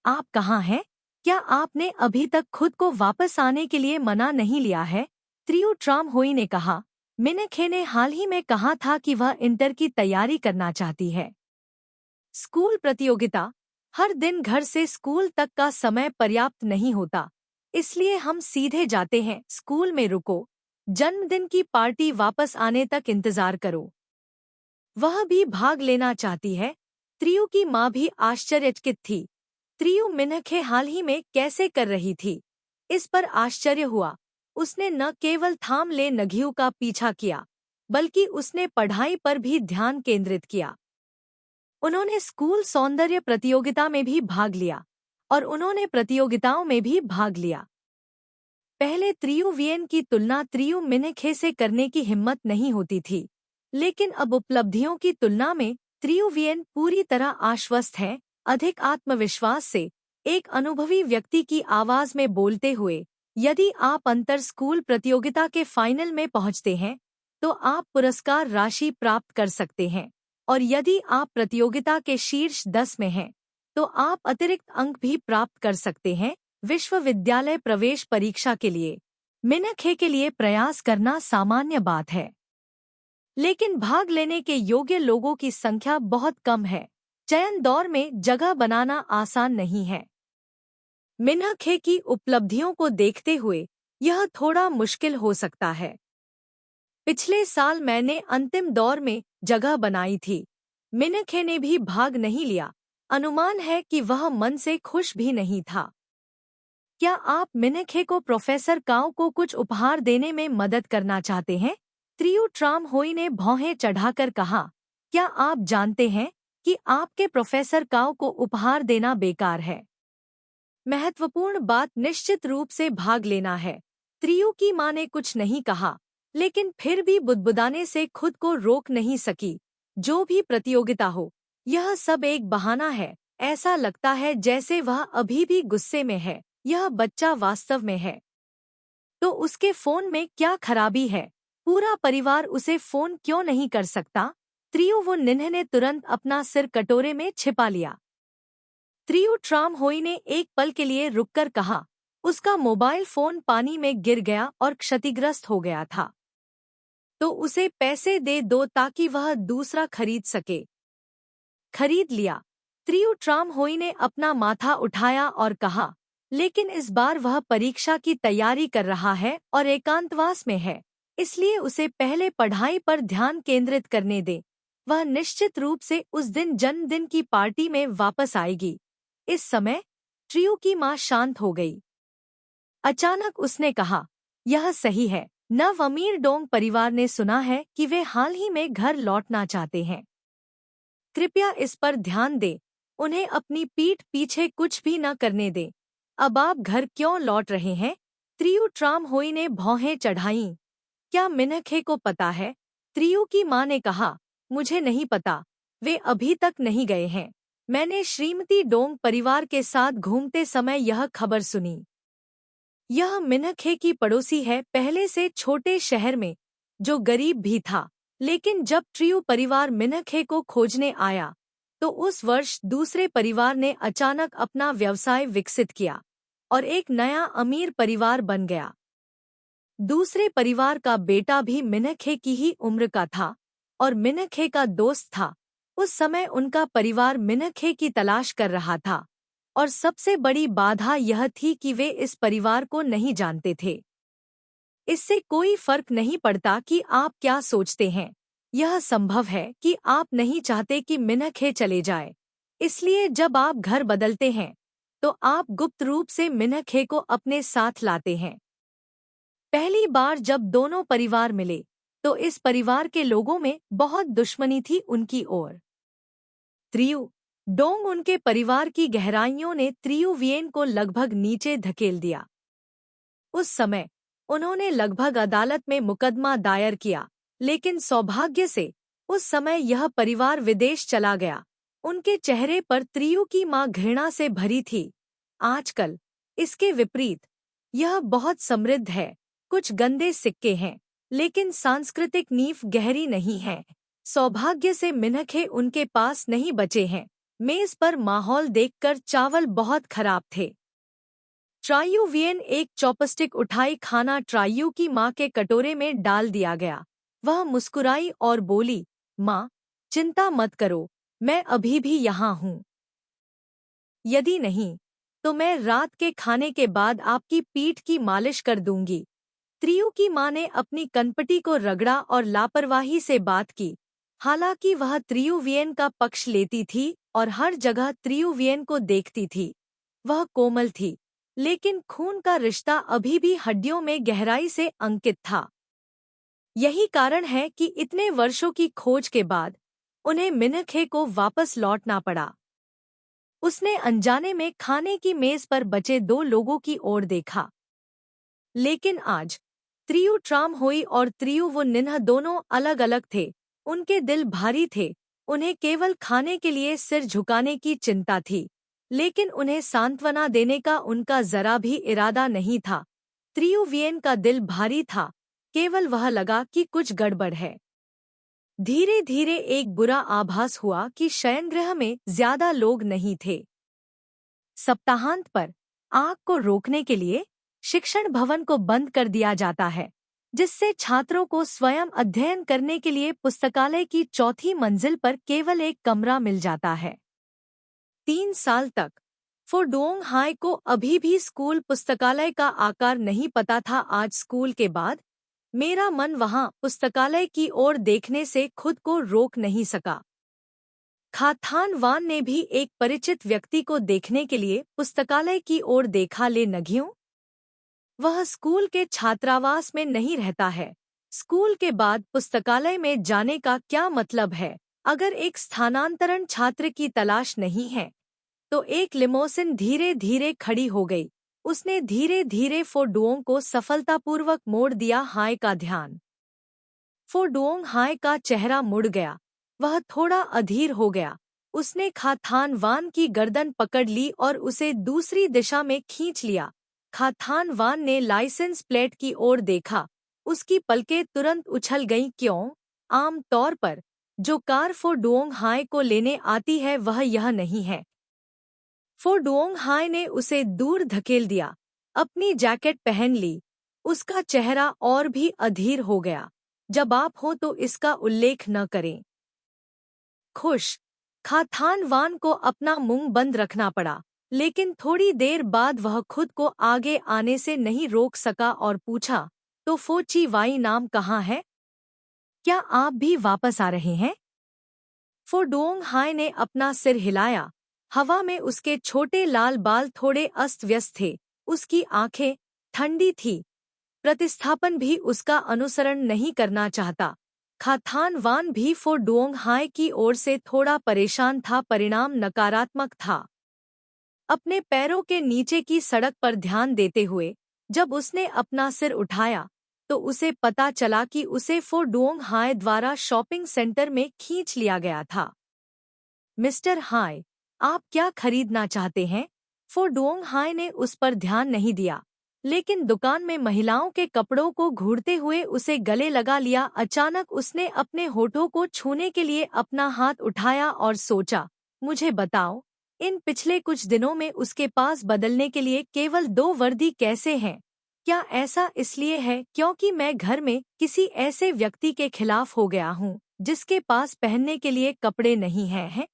आप कहाँ हैं? क्या आपने अभी तक खुद को वापस आने के लिए मना नहीं लिया है? त्रियु ट्राम होई ने कहा। मिन्हखे ने हाल ही में कहा था कि वह इंटर की तैयारी करना चाहती है। स्कूल प्रतियोगिता, हर दिन घर से स्कूल तक का समय पर्याप्त नहीं होता, इसलिए हम सीधे जाते हैं। स्कूल में रुको, जन्मदिन की पार्टी वापस आने तक इंतजार करो। वह भी भाग लेना चाहती है। त्रियु की माँ भी आश्चर्यचकित थी। त्रियु मिन्हखे हाल ही में कैसे कर रही थी, इस पर आश्चर्य हुआ। उसने न केवल थाम ले नघियु का पीछा किया, बल्कि उसने पढ़ाई पर भी ध्यान केंद्रित किया। उन्होंने स्कूल सौंदर्य प्रतियोगिता में भी भाग लिया और उन्होंने प्रतियोगिताओं में भी भाग लिया। पहले त्रियुवियन की तुलना त्रियु मिन्हखे से करने की हिम्मत नहीं होती थी, लेकिन अब उपलब्धियों की तुलना में त्रियुवियन पूरी तरह आश्वस्त है। अधिक आत्मविश्वास से, एक अनुभवी व्यक्ति की आवाज में बोलते हुए, यदि आप अंतर स्कूल प्रतियोगिता के फाइनल में पहुंचते हैं तो आप पुरस्कार राशि प्राप्त कर सकते हैं, और यदि आप प्रतियोगिता के शीर्ष 10 में हैं तो आप अतिरिक्त अंक भी प्राप्त कर सकते हैं विश्वविद्यालय प्रवेश परीक्षा के लिए। मिन्हखे के लिए प्रयास करना सामान्य बात है, लेकिन भाग लेने के योग्य लोगों की संख्या बहुत कम है। चयन दौर में जगह बनाना आसान नहीं है। मिन्हखे की उपलब्धियों को देखते हुए यह थोड़ा मुश्किल हो सकता है। पिछले साल मैंने अंतिम दौर में जगह बनाई थी। मिन्हखे ने भी भाग नहीं लिया। अनुमान है कि वह मन से खुश भी नहीं था। क्या आप मिन्हखे को प्रोफेसर काओ को कुछ उपहार देने में मदद करना चाहते हैं? त्रियू ट्राम होई ने भौहें चढ़ाकर कहा, क्या आप जानते हैं कि आपके प्रोफेसर काओ को उपहार देना बेकार है? महत्वपूर्ण बात निश्चित रूप से भाग लेना है। त्रियू की माँ ने कुछ नहीं कहा, लेकिन फिर भी बुदबुदाने से खुद को रोक नहीं सकी। जो भी प्रतियोगिता हो, यह सब एक बहाना है। ऐसा लगता है जैसे वह अभी भी गुस्से में है। यह बच्चा वास्तव में है तो उसके फोन में क्या खराबी है? पूरा परिवार उसे फोन क्यों नहीं कर सकता? त्रियू वो निन्ह ने तुरंत अपना सिर कटोरे में छिपा लिया। त्रियू ट्राम होई ने एक पल के लिए रुककर कहा, उसका मोबाइल फोन पानी में गिर गया और क्षतिग्रस्त हो गया था। तो उसे पैसे दे दो ताकि वह दूसरा खरीद सके। खरीद लिया। त्रियू ट्राम होई ने अपना माथा उठाया और कहा, लेकिन इस बार वह परीक्षा की तैयारी कर रहा है और एकांतवास में है, इसलिए उसे पहले पढ़ाई पर ध्यान केंद्रित करने दे। वह निश्चित रूप से उस दिन जन्मदिन की पार्टी में वापस आएगी। इस समय त्रियू की माँ शांत हो गई। अचानक उसने कहा, यह सही है। नव अमीर डोंग परिवार ने सुना है कि वे हाल ही में घर लौटना चाहते हैं। कृपया इस पर ध्यान दें। उन्हें अपनी पीठ पीछे कुछ भी न करने दें। अब आप घर क्यों लौट रहे हैं? त्रियू ट्राम होई ने भौहें चढ़ाईं। क्या मिन्हखे को पता है? त्रियू की माँ ने कहा, मुझे नहीं पता। वे अभी तक नहीं गए हैं। मैंने श्रीमती डोंग परिवार के साथ घूमते समय यह खबर सुनी। यह मिन्हखे की पड़ोसी है, पहले से छोटे शहर में, जो गरीब भी था। लेकिन जब त्रियू परिवार मिन्हखे को खोजने आया, तो उस वर्ष दूसरे परिवार ने अचानक अपना व्यवसाय विकसित किया और एक नया अमीर परिवार बन गया। दूसरे परिवार का बेटा भी मिन्हखे की ही उम्र का था और मिन्हखे का दोस्त था। उस समय उनका परिवार मिन्हखे की तलाश कर रहा था और सबसे बड़ी बाधा यह थी कि वे इस परिवार को नहीं जानते थे। इससे कोई फर्क नहीं पड़ता कि आप क्या सोचते हैं। यह संभव है कि आप नहीं चाहते कि मिन्हखे चले जाए, इसलिए जब आप घर बदलते हैं तो आप गुप्त रूप से मिन्हखे को अपने साथ लाते हैं। पहली बार जब दोनों परिवार मिले तो इस परिवार के लोगों में बहुत दुश्मनी थी उनकी ओर। त्रियू डोंग उनके परिवार की गहराइयों ने त्रियू वियेन को लगभग नीचे धकेल दिया। उस समय उन्होंने लगभग अदालत में मुकदमा दायर किया, लेकिन सौभाग्य से उस समय यह परिवार विदेश चला गया। उनके चेहरे पर त्रियू की माँ घृणा से भरी थी। आजकल इसके विपरीत, यह बहुत समृद्ध है। कुछ गंदे सिक्के हैं, लेकिन सांस्कृतिक नींव गहरी नहीं है। सौभाग्य से मिन्हखे उनके पास नहीं बचे हैं। मेज पर माहौल देखकर चावल बहुत खराब थे। ट्रायू वियेन एक चॉपस्टिक उठाई, खाना ट्रायू की माँ के कटोरे में डाल दिया गया। वह मुस्कुराई और बोली, माँ, चिंता मत करो, मैं अभी भी यहाँ हूँ। यदि नहीं, तो मैं रात के खाने के बाद आपकी पीठ की मालिश कर दूंगी। त्रियू की माँ ने अपनी कनपटी को रगड़ा और लापरवाही से बात की। हालांकि वह त्रियू वियेन का पक्ष लेती थी और हर जगह त्रियू वियेन को देखती थी। वह कोमल थी, लेकिन खून का रिश्ता अभी भी हड्डियों में गहराई से अंकित था। यही कारण है कि इतने वर्षों की खोज के बाद उन्हें मिन्हखे को वापस लौटना पड़ा। उसने अनजाने में खाने की मेज पर बचे दो लोगों की ओर देखा। लेकिन आज त्रियू ट्राम होई और त्रियू वो निन्ह दोनों अलग अलग थे। उनके दिल भारी थे। उन्हें केवल खाने के लिए सिर झुकाने की चिंता थी, लेकिन उन्हें सांत्वना देने का उनका जरा भी इरादा नहीं था। त्रियू वियेन का दिल भारी था। केवल वह लगा कि कुछ गड़बड़ है। धीरे धीरे एक बुरा आभास हुआ कि शयनगृह में ज्यादा लोग नहीं थे। सप्ताहांत पर आग को रोकने के लिए शिक्षण भवन को बंद कर दिया जाता है, जिससे छात्रों को स्वयं अध्ययन करने के लिए पुस्तकालय की चौथी मंजिल पर केवल एक कमरा मिल जाता है। 3 साल तक फोडोंग हाई को अभी भी स्कूल पुस्तकालय का आकार नहीं पता था। आज स्कूल के बाद मेरा मन वहां पुस्तकालय की ओर देखने से खुद को रोक नहीं सका। खाथान वान ने भी एक परिचित व्यक्ति को देखने के लिए पुस्तकालय की ओर देखा। ले नगियों, वह स्कूल के छात्रावास में नहीं रहता है। स्कूल के बाद पुस्तकालय में जाने का क्या मतलब है? अगर एक स्थानांतरण छात्र की तलाश नहीं है, तो एक लिमोसिन धीरे धीरे खड़ी हो गई। उसने धीरे धीरे फोडुओंग को सफलतापूर्वक मोड़ दिया। हाय का ध्यान। फोडुओंग हाय का चेहरा मुड़ गया। वह थोड़ा अधीर हो गया। उसने खाथान वान की गर्दन पकड़ ली और उसे दूसरी दिशा में खींच लिया। खाथान वान ने लाइसेंस प्लेट की ओर देखा। उसकी पलकें तुरंत उछल गईं। क्यों? आम तौर पर जो कार फोडुओंग हाय को लेने आती है वह यह नहीं है। फोडुओंग हाय ने उसे दूर धकेल दिया। अपनी जैकेट पहन ली। उसका चेहरा और भी अधीर हो गया। जब आप हो तो इसका उल्लेख न करें। खुश। खाथान वान को अपना मुंह बंद रखना पड़ा, लेकिन थोड़ी देर बाद वह खुद को आगे आने से नहीं रोक सका और पूछा, तो फोची वाई नाम कहाँ है? क्या आप भी वापस आ रहे हैं? फोडुओंग हाय ने अपना सिर हिलाया। हवा में उसके छोटे लाल बाल थोड़े अस्त व्यस्त थे। उसकी आंखें ठंडी थी। प्रतिस्थापन भी उसका अनुसरण नहीं करना चाहता। खाथान वान भी फोडुओंग हाय की ओर से थोड़ा परेशान था। परिणाम नकारात्मक था। अपने पैरों के नीचे की सड़क पर ध्यान देते हुए जब उसने अपना सिर उठाया, तो उसे पता चला कि उसे फोडुओंग हाय द्वारा शॉपिंग सेंटर में खींच लिया गया था। मिस्टर हाय, आप क्या खरीदना चाहते हैं? फोडुओंग हाय ने उस पर ध्यान नहीं दिया, लेकिन दुकान में महिलाओं के कपड़ों को घूरते हुए उसे गले लगा लिया। अचानक उसने अपने होठों को छूने के लिए अपना हाथ उठाया और सोचा, मुझे बताओ, इन पिछले कुछ दिनों में उसके पास बदलने के लिए केवल 2 वर्दी कैसे हैं? क्या ऐसा इसलिए है क्योंकि मैं घर में किसी ऐसे व्यक्ति के खिलाफ हो गया हूँ जिसके पास पहनने के लिए कपड़े नहीं हैं?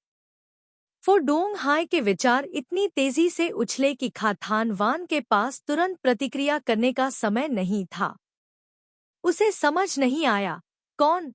फोडुओंग हाय के विचार इतनी तेजी से उछले कि खाथान वान के पास तुरंत प्रतिक्रिया करने का समय नहीं था। उसे समझ नहीं आया, कौन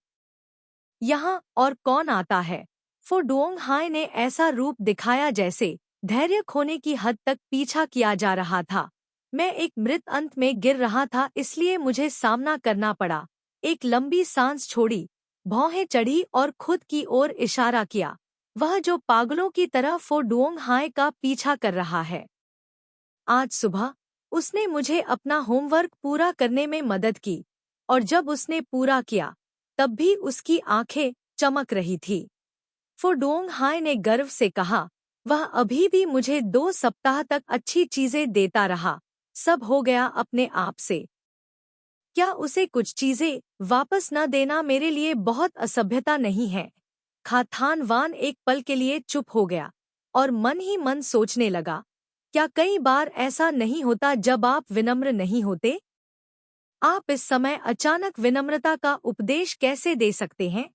यहाँ और कौन आता है? फोडुओंग हाय ने ऐसा रूप दिखाया जैसे धैर्य खोने की हद तक पीछा किया जा रहा था। मैं एक मृत अंत में गिर रहा था, इसलिए मुझे सामना करना पड़ा। एक लंबी सांस छोड़ी, भौहें चढ़ी और खुद की ओर इशारा किया। वह जो पागलों की तरह फोडुओंग हाय का पीछा कर रहा है। आज सुबह उसने मुझे अपना होमवर्क पूरा करने में मदद की, और जब उसने पूरा किया तब भी उसकी आंखें चमक रही थी। फोडुओंग हाय ने गर्व से कहा, वह अभी भी मुझे 2 सप्ताह तक अच्छी चीजें देता रहा। सब हो गया अपने आप से। क्या उसे कुछ चीजें वापस न देना मेरे लिए बहुत असभ्यता नहीं है? खाथान वान एक पल के लिए चुप हो गया और मन ही मन सोचने लगा, क्या कई बार ऐसा नहीं होता जब आप विनम्र नहीं होते? आप इस समय अचानक विनम्रता का उपदेश कैसे दे सकते हैं?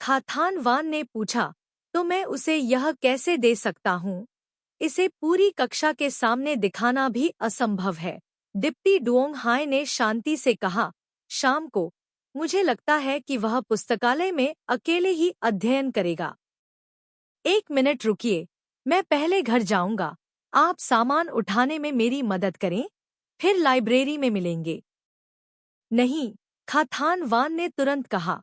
खाथान वान ने पूछा, तो मैं उसे यह कैसे दे सकता हूँ? इसे पूरी कक्षा के सामने दिखाना भी असंभव है। डिप्टी डुओंग हाय ने शांति से कहा, शाम को मुझे लगता है कि वह पुस्तकालय में अकेले ही अध्ययन करेगा। 1 मिनट रुकिए, मैं पहले घर जाऊंगा। आप सामान उठाने में मेरी मदद करें, फिर लाइब्रेरी में मिलेंगे। नहीं, खाथान वान ने तुरंत कहा।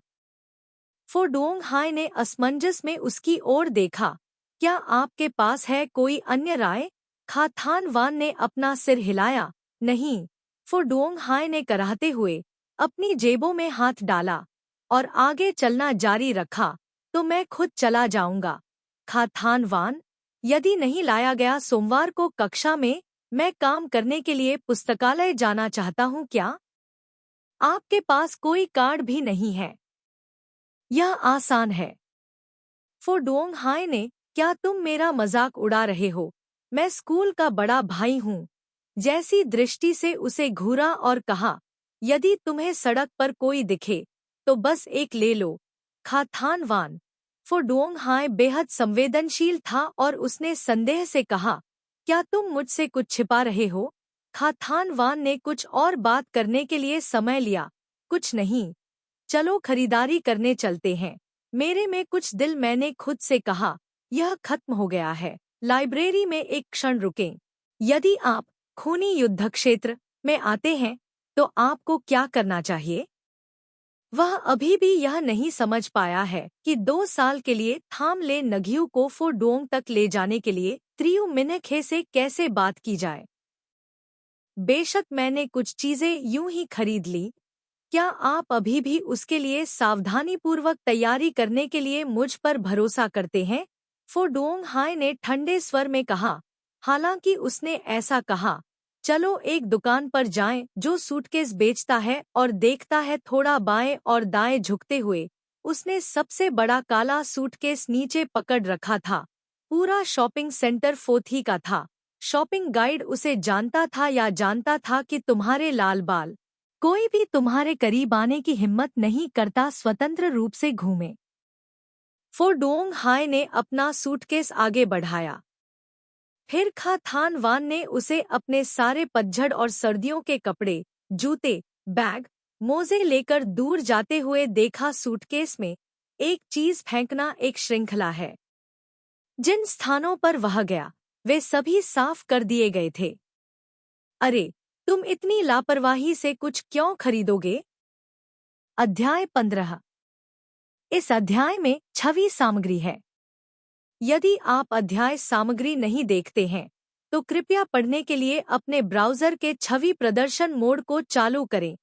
फोडुओंग हाय ने असमंजस में उसकी ओर देखा। क्या आपके पास है कोई अन्य राय? खाथान वान ने अपना सिर हिलाया। नहीं, फोडुओंग हाय ने कराहते हुए अपनी जेबों में हाथ डाला और आगे चलना जारी रखा। तो मैं खुद चला जाऊंगा। खाथान वान, यदि नहीं लाया गया सोमवार को कक्षा में, मैं काम करने के लिए पुस्तकालय जाना चाहता हूँ। क्या आपके पास कोई कार्ड भी नहीं है? यह आसान है। फोडुओंग हाय ने, क्या तुम मेरा मजाक उड़ा रहे हो? मैं स्कूल का बड़ा भाई हूँ। जैसी दृष्टि से उसे घूरा और कहा, यदि तुम्हें सड़क पर कोई दिखे तो बस एक ले लो। खाथान वान। फोडुओंग हाय बेहद संवेदनशील था और उसने संदेह से कहा, क्या तुम मुझसे कुछ छिपा रहे हो? खाथान वान ने कुछ और बात करने के लिए समय लिया। कुछ नहीं, चलो खरीदारी करने चलते हैं। मेरे में कुछ दिल। मैंने खुद से कहा, यह खत्म हो गया है। लाइब्रेरी में एक क्षण रुकें। यदि आप खूनी युद्ध क्षेत्र में आते हैं तो आपको क्या करना चाहिए? वह अभी भी यह नहीं समझ पाया है कि 2 साल के लिए थाम ले नगियों को फोडोंग तक ले जाने के लिए त्रियु मिनखे से कैसे बात की जाए। बेशक मैंने कुछ चीजें यूं ही खरीद ली, क्या आप अभी भी उसके लिए सावधानीपूर्वक तैयारी करने के लिए मुझ पर भरोसा करते हैं? फोडोंग हाय ने ठंडे स्वर में कहा। हालांकि उसने ऐसा कहा, चलो एक दुकान पर जाएं जो सूटकेस बेचता है और देखता है। थोड़ा बाएं और दाएं झुकते हुए उसने सबसे बड़ा काला सूटकेस नीचे पकड़ रखा था। पूरा शॉपिंग सेंटर फोथी का था। शॉपिंग गाइड उसे जानता था या जानता था कि तुम्हारे लाल बाल कोई भी तुम्हारे करीब आने की हिम्मत नहीं करता स्वतंत्र रूप से घूमे। फोडोंग हाय ने अपना सूटकेस आगे बढ़ाया। फिर खा थान वान ने उसे अपने सारे पतझड़ और सर्दियों के कपड़े, जूते, बैग, मोजे लेकर दूर जाते हुए देखा। सूटकेस में एक चीज फेंकना एक श्रृंखला है। जिन स्थानों पर वह गया वे सभी साफ कर दिए गए थे। अरे, तुम इतनी लापरवाही से कुछ क्यों खरीदोगे? अध्याय 15। इस अध्याय में छवि सामग्री है। यदि आप अध्याय सामग्री नहीं देखते हैं तो कृपया पढ़ने के लिए अपने ब्राउज़र के छवि प्रदर्शन मोड को चालू करें।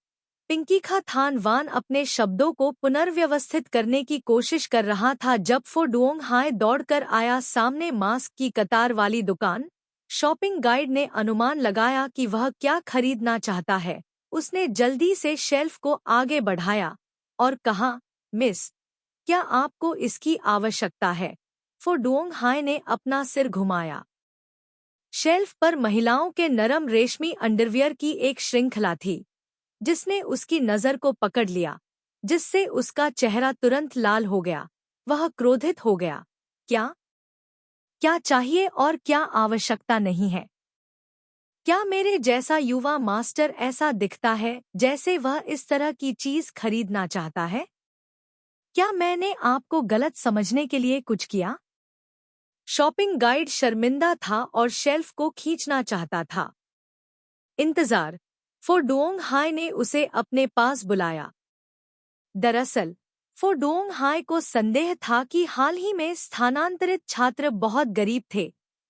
पिंकीखा थान वान अपने शब्दों को पुनर्व्यवस्थित करने की कोशिश कर रहा था जब फोडुओंग हाय दौड़कर आया। सामने मास्क की कतार वाली दुकान। शॉपिंग गाइड ने अनुमान लगाया कि वह क्या खरीदना चाहता है। उसने जल्दी से शेल्फ को आगे बढ़ाया और कहा, मिस, क्या आपको इसकी आवश्यकता है? फोडुओंग हाय ने अपना सिर घुमाया। शेल्फ पर महिलाओं के नरम रेशमी अंडरवियर की एक श्रृंखला थी जिसने उसकी नज़र को पकड़ लिया, जिससे उसका चेहरा तुरंत लाल हो गया। वह क्रोधित हो गया। क्या क्या चाहिए और क्या आवश्यकता नहीं है? क्या मेरे जैसा युवा मास्टर ऐसा दिखता है जैसे वह इस तरह की चीज खरीदना चाहता है? क्या मैंने आपको गलत समझने के लिए कुछ किया? शॉपिंग गाइड शर्मिंदा था और शेल्फ को खींचना चाहता था। इंतजार। फोडुओंग हाय ने उसे अपने पास बुलाया। दरअसल फोडुओंग हाय को संदेह था कि हाल ही में स्थानांतरित छात्र बहुत गरीब थे,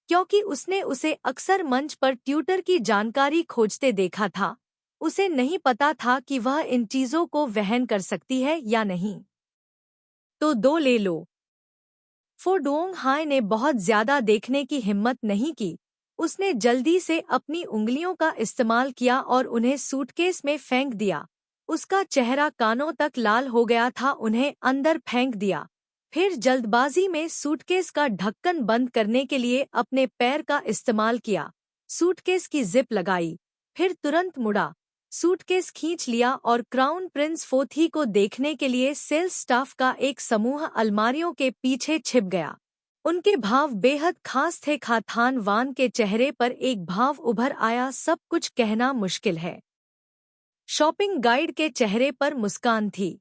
क्योंकि उसने उसे अक्सर मंच पर ट्यूटर की जानकारी खोजते देखा था। उसे नहीं पता था कि वह इन चीजों को वहन कर सकती है या नहीं। तो 2 ले लो। फोडुओंग हाय ने बहुत ज्यादा देखने की हिम्मत नहीं की। उसने जल्दी से अपनी उंगलियों का इस्तेमाल किया और उन्हें सूटकेस में फेंक दिया। उसका चेहरा कानों तक लाल हो गया था। उन्हें अंदर फेंक दिया। फिर जल्दबाजी में सूटकेस का ढक्कन बंद करने के लिए अपने पैर का इस्तेमाल किया। सूटकेस की जिप लगाई, फिर तुरंत मुड़ा, सूटकेस खींच लिया और क्राउन प्रिंस फोथी को देखने के लिए सेल्स स्टाफ का एक समूह अलमारियों के पीछे छिप गया। उनके भाव बेहद खास थे। खाथान वान के चेहरे पर एक भाव उभर आया, सब कुछ कहना मुश्किल है। शॉपिंग गाइड के चेहरे पर मुस्कान थी।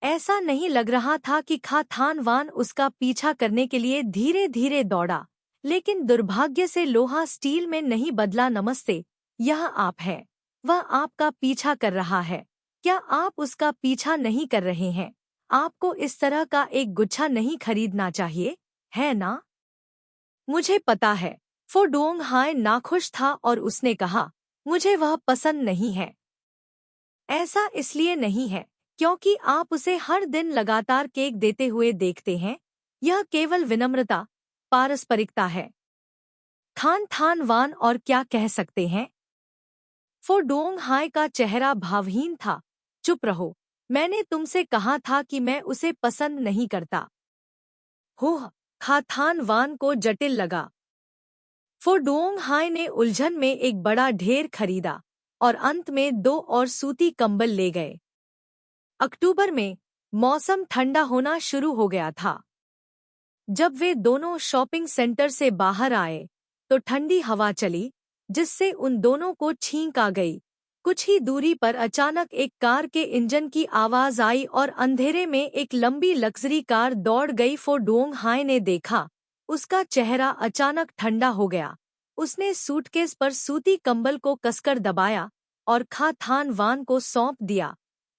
ऐसा नहीं लग रहा था कि खाथान वान उसका पीछा करने के लिए धीरे धीरे दौड़ा, लेकिन दुर्भाग्य से लोहा स्टील में नहीं बदला। नमस्ते, यह आप है। वह आपका पीछा कर रहा है। क्या आप उसका पीछा नहीं कर रहे हैं? आपको इस तरह का एक गुच्छा नहीं खरीदना चाहिए, है ना? मुझे पता है। फोडुओंग हाय नाखुश था और उसने कहा, मुझे वह पसंद नहीं है। ऐसा इसलिए नहीं है क्योंकि आप उसे हर दिन लगातार केक देते हुए देखते हैं। यह केवल विनम्रता, पारस्परिकता है। थान थान वान और क्या कह सकते हैं? फोडुओंग हाय का चेहरा भावहीन था। चुप रहो, मैंने तुमसे कहा था कि मैं उसे पसंद नहीं करता। होह, खाथान वान को जटिल लगा। फोडुओंग हाय ने उलझन में एक बड़ा ढेर खरीदा और अंत में 2 और सूती कंबल ले गए। अक्टूबर में मौसम ठंडा होना शुरू हो गया था। जब वे दोनों शॉपिंग सेंटर से बाहर आए तो ठंडी हवा चली, जिससे उन दोनों को छींक आ गई। कुछ ही दूरी पर अचानक एक कार के इंजन की आवाज आई और अंधेरे में एक लंबी लग्जरी कार दौड़ गई। फोडुओंग हाय ने देखा, उसका चेहरा अचानक ठंडा हो गया। उसने सूटकेस पर सूती कंबल को कसकर दबाया और खाथान वान को सौंप दिया।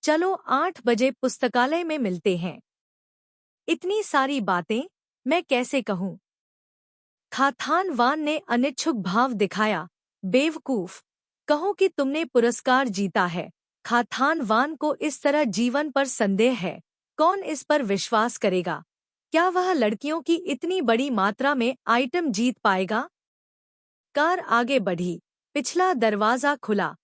चलो 8 बजे पुस्तकालय में मिलते हैं। इतनी सारी बातें मैं कैसे कहूँ? खाथान वान ने अनिच्छुक भाव दिखाया। बेवकूफ, कहो कि तुमने पुरस्कार जीता है। खाथान वान को इस तरह जीवन पर संदेह है। कौन इस पर विश्वास करेगा? क्या वह लड़कियों की इतनी बड़ी मात्रा में आइटम जीत पाएगा? कार आगे बढ़ी। पिछला दरवाजा खुला।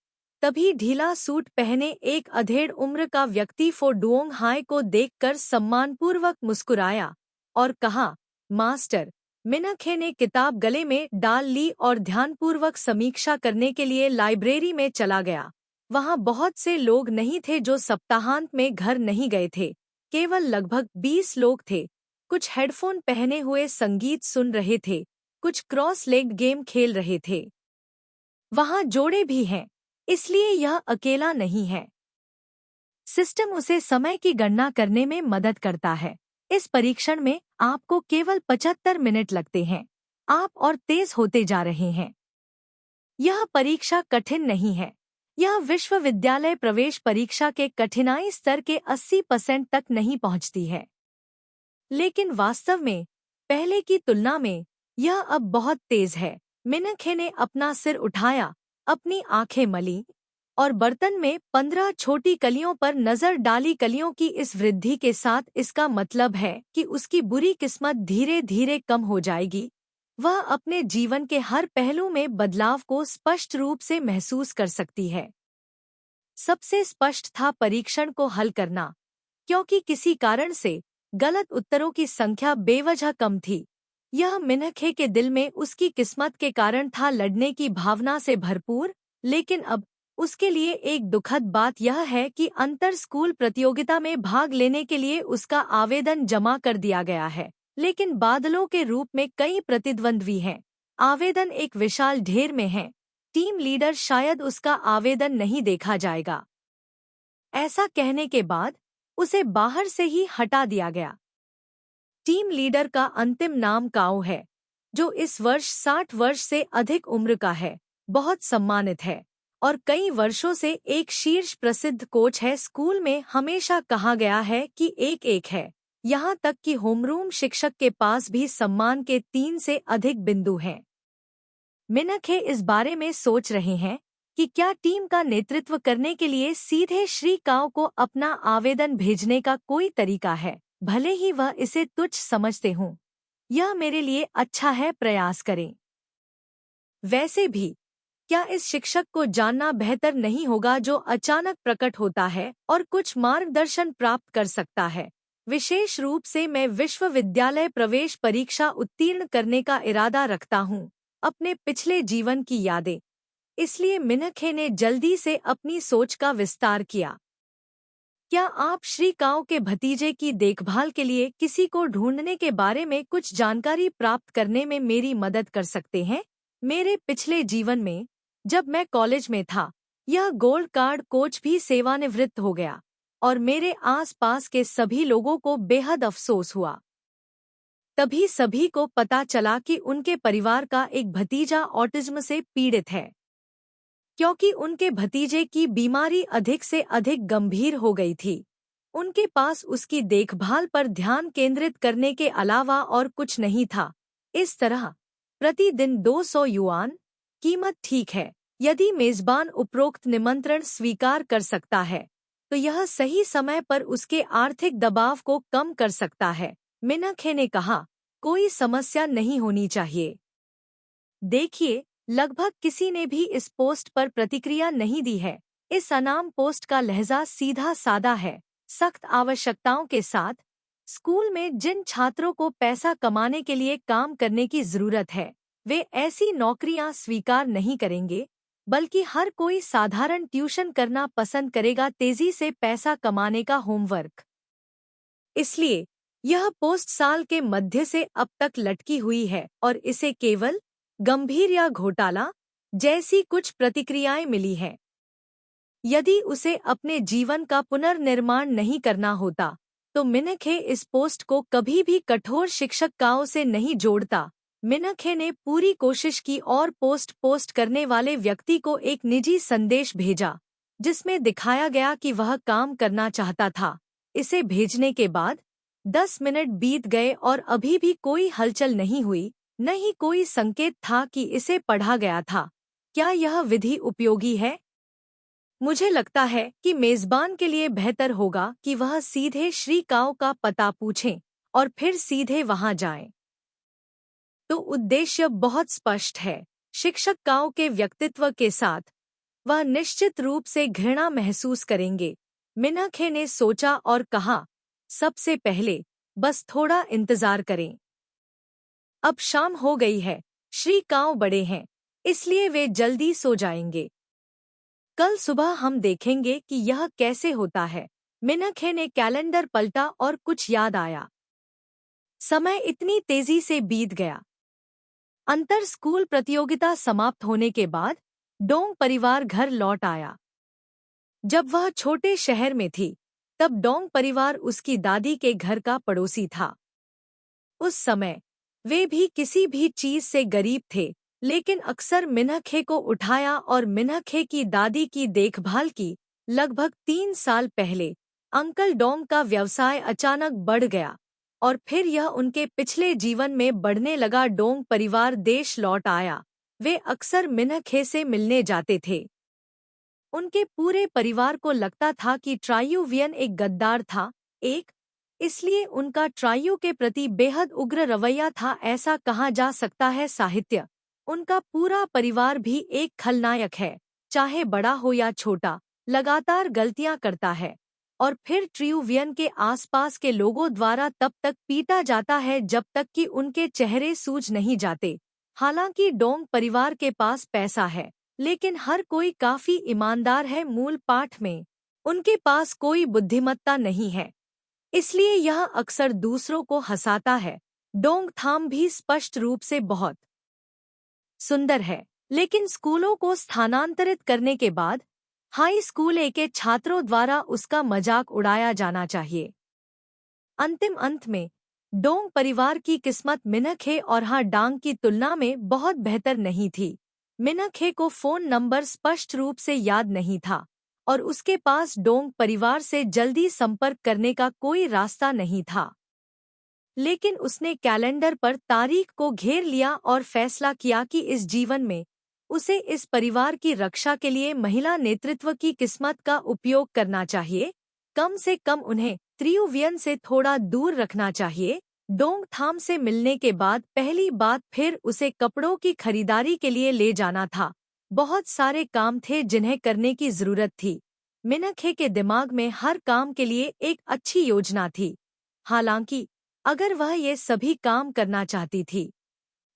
तभी ढीला सूट पहने एक अधेड़ उम्र का व्यक्ति फो डुओंग हाय को देखकर सम्मानपूर्वक मुस्कुराया और कहा, मास्टर। मिनखे ने किताब गले में डाल ली और ध्यानपूर्वक समीक्षा करने के लिए लाइब्रेरी में चला गया। वहां बहुत से लोग नहीं थे जो सप्ताहांत में घर नहीं गए थे। केवल लगभग 20 लोग थे। कुछ हेडफोन पहने हुए संगीत सुन रहे थे, कुछ क्रॉस लेग्ड गेम खेल रहे थे। वहां जोड़े भी हैं, इसलिए यह अकेला नहीं है। सिस्टम उसे समय की गणना करने में मदद करता है। इस परीक्षण में आपको केवल 75 मिनट लगते हैं। आप और तेज होते जा रहे हैं। यह परीक्षा कठिन नहीं है। यह विश्वविद्यालय प्रवेश परीक्षा के कठिनाई स्तर के 80% तक नहीं पहुंचती है। लेकिन वास्तव में पहले की तुलना में यह अब बहुत तेज है। मिनखे ने अपना सिर उठाया, अपनी आंखें मली और बर्तन में 15 छोटी कलियों पर नजर डाली। कलियों की इस वृद्धि के साथ इसका मतलब है कि उसकी बुरी किस्मत धीरे धीरे कम हो जाएगी। वह अपने जीवन के हर पहलू में बदलाव को स्पष्ट रूप से महसूस कर सकती है। सबसे स्पष्ट था परीक्षण को हल करना, क्योंकि किसी कारण से गलत उत्तरों की संख्या बेवजह कम थी। यह मिनखे के दिल में उसकी किस्मत के कारण था, लड़ने की भावना से भरपूर। लेकिन अब उसके लिए एक दुखद बात यह है कि अंतर स्कूल प्रतियोगिता में भाग लेने के लिए उसका आवेदन जमा कर दिया गया है, लेकिन बादलों के रूप में कई प्रतिद्वंद्वी हैं। आवेदन एक विशाल ढेर में हैं। टीम लीडर शायद उसका आवेदन नहीं देखा जाएगा। ऐसा कहने के बाद उसे बाहर से ही हटा दिया गया। टीम लीडर का अंतिम नाम काओ है, जो इस वर्ष 60 वर्ष से अधिक उम्र का है, बहुत सम्मानित है और कई वर्षों से एक शीर्ष प्रसिद्ध कोच है। स्कूल में हमेशा कहा गया है कि एक है, यहाँ तक कि होमरूम शिक्षक के पास भी सम्मान के 3 से अधिक बिंदु हैं। मिनखे इस बारे में सोच रहे हैं कि क्या टीम का नेतृत्व करने के लिए सीधे श्री काओ को अपना आवेदन भेजने का कोई तरीका है, भले ही वह इसे तुच्छ समझते हों। यह मेरे लिए अच्छा है, प्रयास करें। वैसे भी क्या इस शिक्षक को जानना बेहतर नहीं होगा जो अचानक प्रकट होता है और कुछ मार्गदर्शन प्राप्त कर सकता है? विशेष रूप से मैं विश्वविद्यालय प्रवेश परीक्षा उत्तीर्ण करने का इरादा रखता हूँ, अपने पिछले जीवन की यादें। इसलिए मिनखे ने जल्दी से अपनी सोच का विस्तार किया। क्या आप श्री काओ के भतीजे की देखभाल के लिए किसी को ढूंढने के बारे में कुछ जानकारी प्राप्त करने में मेरी मदद कर सकते हैं? मेरे पिछले जीवन में, जब मैं कॉलेज में था, यह गोल्ड कार्ड कोच भी सेवानिवृत्त हो गया और मेरे आसपास के सभी लोगों को बेहद अफसोस हुआ। तभी सभी को पता चला कि उनके परिवार का एक भतीजा ऑटिज्म से पीड़ित है। क्योंकि उनके भतीजे की बीमारी अधिक से अधिक गंभीर हो गई थी, उनके पास उसकी देखभाल पर ध्यान केंद्रित करने के अलावा और कुछ नहीं था। इस तरह प्रतिदिन 200 युआन कीमत ठीक है। यदि मेजबान उपरोक्त निमंत्रण स्वीकार कर सकता है, तो यह सही समय पर उसके आर्थिक दबाव को कम कर सकता है। मिनखे ने कहा, कोई समस्या नहीं होनी चाहिए। देखिए, लगभग किसी ने भी इस पोस्ट पर प्रतिक्रिया नहीं दी है। इस अनाम पोस्ट का लहजा सीधा सादा है, सख्त आवश्यकताओं के साथ। स्कूल में जिन छात्रों को पैसा कमाने के लिए काम करने की जरूरत है, वे ऐसी नौकरियां स्वीकार नहीं करेंगे, बल्कि हर कोई साधारण ट्यूशन करना पसंद करेगा, तेजी से पैसा कमाने का होमवर्क। इसलिए यह पोस्ट साल के मध्य से अब तक लटकी हुई है और इसे केवल गंभीर या घोटाला जैसी कुछ प्रतिक्रियाएं मिली हैं। यदि उसे अपने जीवन का पुनर्निर्माण नहीं करना होता, तो मिनखे इस पोस्ट को कभी भी कठोर शिक्षक से नहीं जोड़ता। मिनखे ने पूरी कोशिश की और पोस्ट करने वाले व्यक्ति को एक निजी संदेश भेजा, जिसमें दिखाया गया कि वह काम करना चाहता था। इसे भेजने के बाद 10 मिनट बीत गए और अभी भी कोई हलचल नहीं हुई, न ही कोई संकेत था कि इसे पढ़ा गया था। क्या यह विधि उपयोगी है? मुझे लगता है कि मेजबान के लिए बेहतर होगा कि वह सीधे श्री काओ का पता पूछें और फिर सीधे वहां जाएं। तो उद्देश्य बहुत स्पष्ट है। शिक्षक काओ के व्यक्तित्व के साथ वह निश्चित रूप से घृणा महसूस करेंगे। मिनखे ने सोचा और कहा, सबसे पहले बस थोड़ा इंतजार करें। अब शाम हो गई है, श्री काओ बड़े हैं, इसलिए वे जल्दी सो जाएंगे। कल सुबह हम देखेंगे कि यह कैसे होता है। मिनखे ने कैलेंडर पलटा और कुछ याद आया। समय इतनी तेजी से बीत गया। अंतर स्कूल प्रतियोगिता समाप्त होने के बाद डोंग परिवार घर लौट आया। जब वह छोटे शहर में थी, तब डोंग परिवार उसकी दादी के घर का पड़ोसी था। उस समय वे भी किसी भी चीज से गरीब थे, लेकिन अक्सर मिनखे को उठाया और मिनखे की दादी की देखभाल की। लगभग 3 साल पहले अंकल डोंग का व्यवसाय अचानक बढ़ गया और फिर यह उनके पिछले जीवन में बढ़ने लगा। डोंग परिवार देश लौट आया। वे अक्सर मिनखे से मिलने जाते थे। उनके पूरे परिवार को लगता था कि ट्रायुवियन एक गद्दार था। इसलिए उनका ट्रायु के प्रति बेहद उग्र रवैया था, ऐसा कहा जा सकता है। साहित्य, उनका पूरा परिवार भी एक खलनायक है, चाहे बड़ा हो या छोटा, लगातार गलतियां करता है और फिर ट्रायुवियन के आसपास के लोगों द्वारा तब तक पीटा जाता है जब तक कि उनके चेहरे सूज नहीं जाते। हालांकि डोंग परिवार के पास पैसा है, लेकिन हर कोई काफी ईमानदार है। मूल पाठ में उनके पास कोई बुद्धिमत्ता नहीं है, इसलिए यह अक्सर दूसरों को हंसाता है। डोंग थाम भी स्पष्ट रूप से बहुत सुंदर है, लेकिन स्कूलों को स्थानांतरित करने के बाद हाई स्कूल ए के छात्रों द्वारा उसका मजाक उड़ाया जाना चाहिए। अंतिम अंत में डोंग परिवार की किस्मत मिनखे और हा डांग की तुलना में बहुत बेहतर नहीं थी। मिनखे को फोन नंबर स्पष्ट रूप से याद नहीं था और उसके पास डोंग परिवार से जल्दी संपर्क करने का कोई रास्ता नहीं था। लेकिन उसने कैलेंडर पर तारीख को घेर लिया और फैसला किया कि इस जीवन में उसे इस परिवार की रक्षा के लिए महिला नेतृत्व की किस्मत का उपयोग करना चाहिए। कम से कम उन्हें ट्रायुवियन से थोड़ा दूर रखना चाहिए। डोंग थाम से मिलने के बाद पहली बात फिर उसे कपड़ों की खरीदारी के लिए ले जाना था। बहुत सारे काम थे जिन्हें करने की जरूरत थी। मिनखे के दिमाग में हर काम के लिए एक अच्छी योजना थी। हालांकि अगर वह ये सभी काम करना चाहती थी,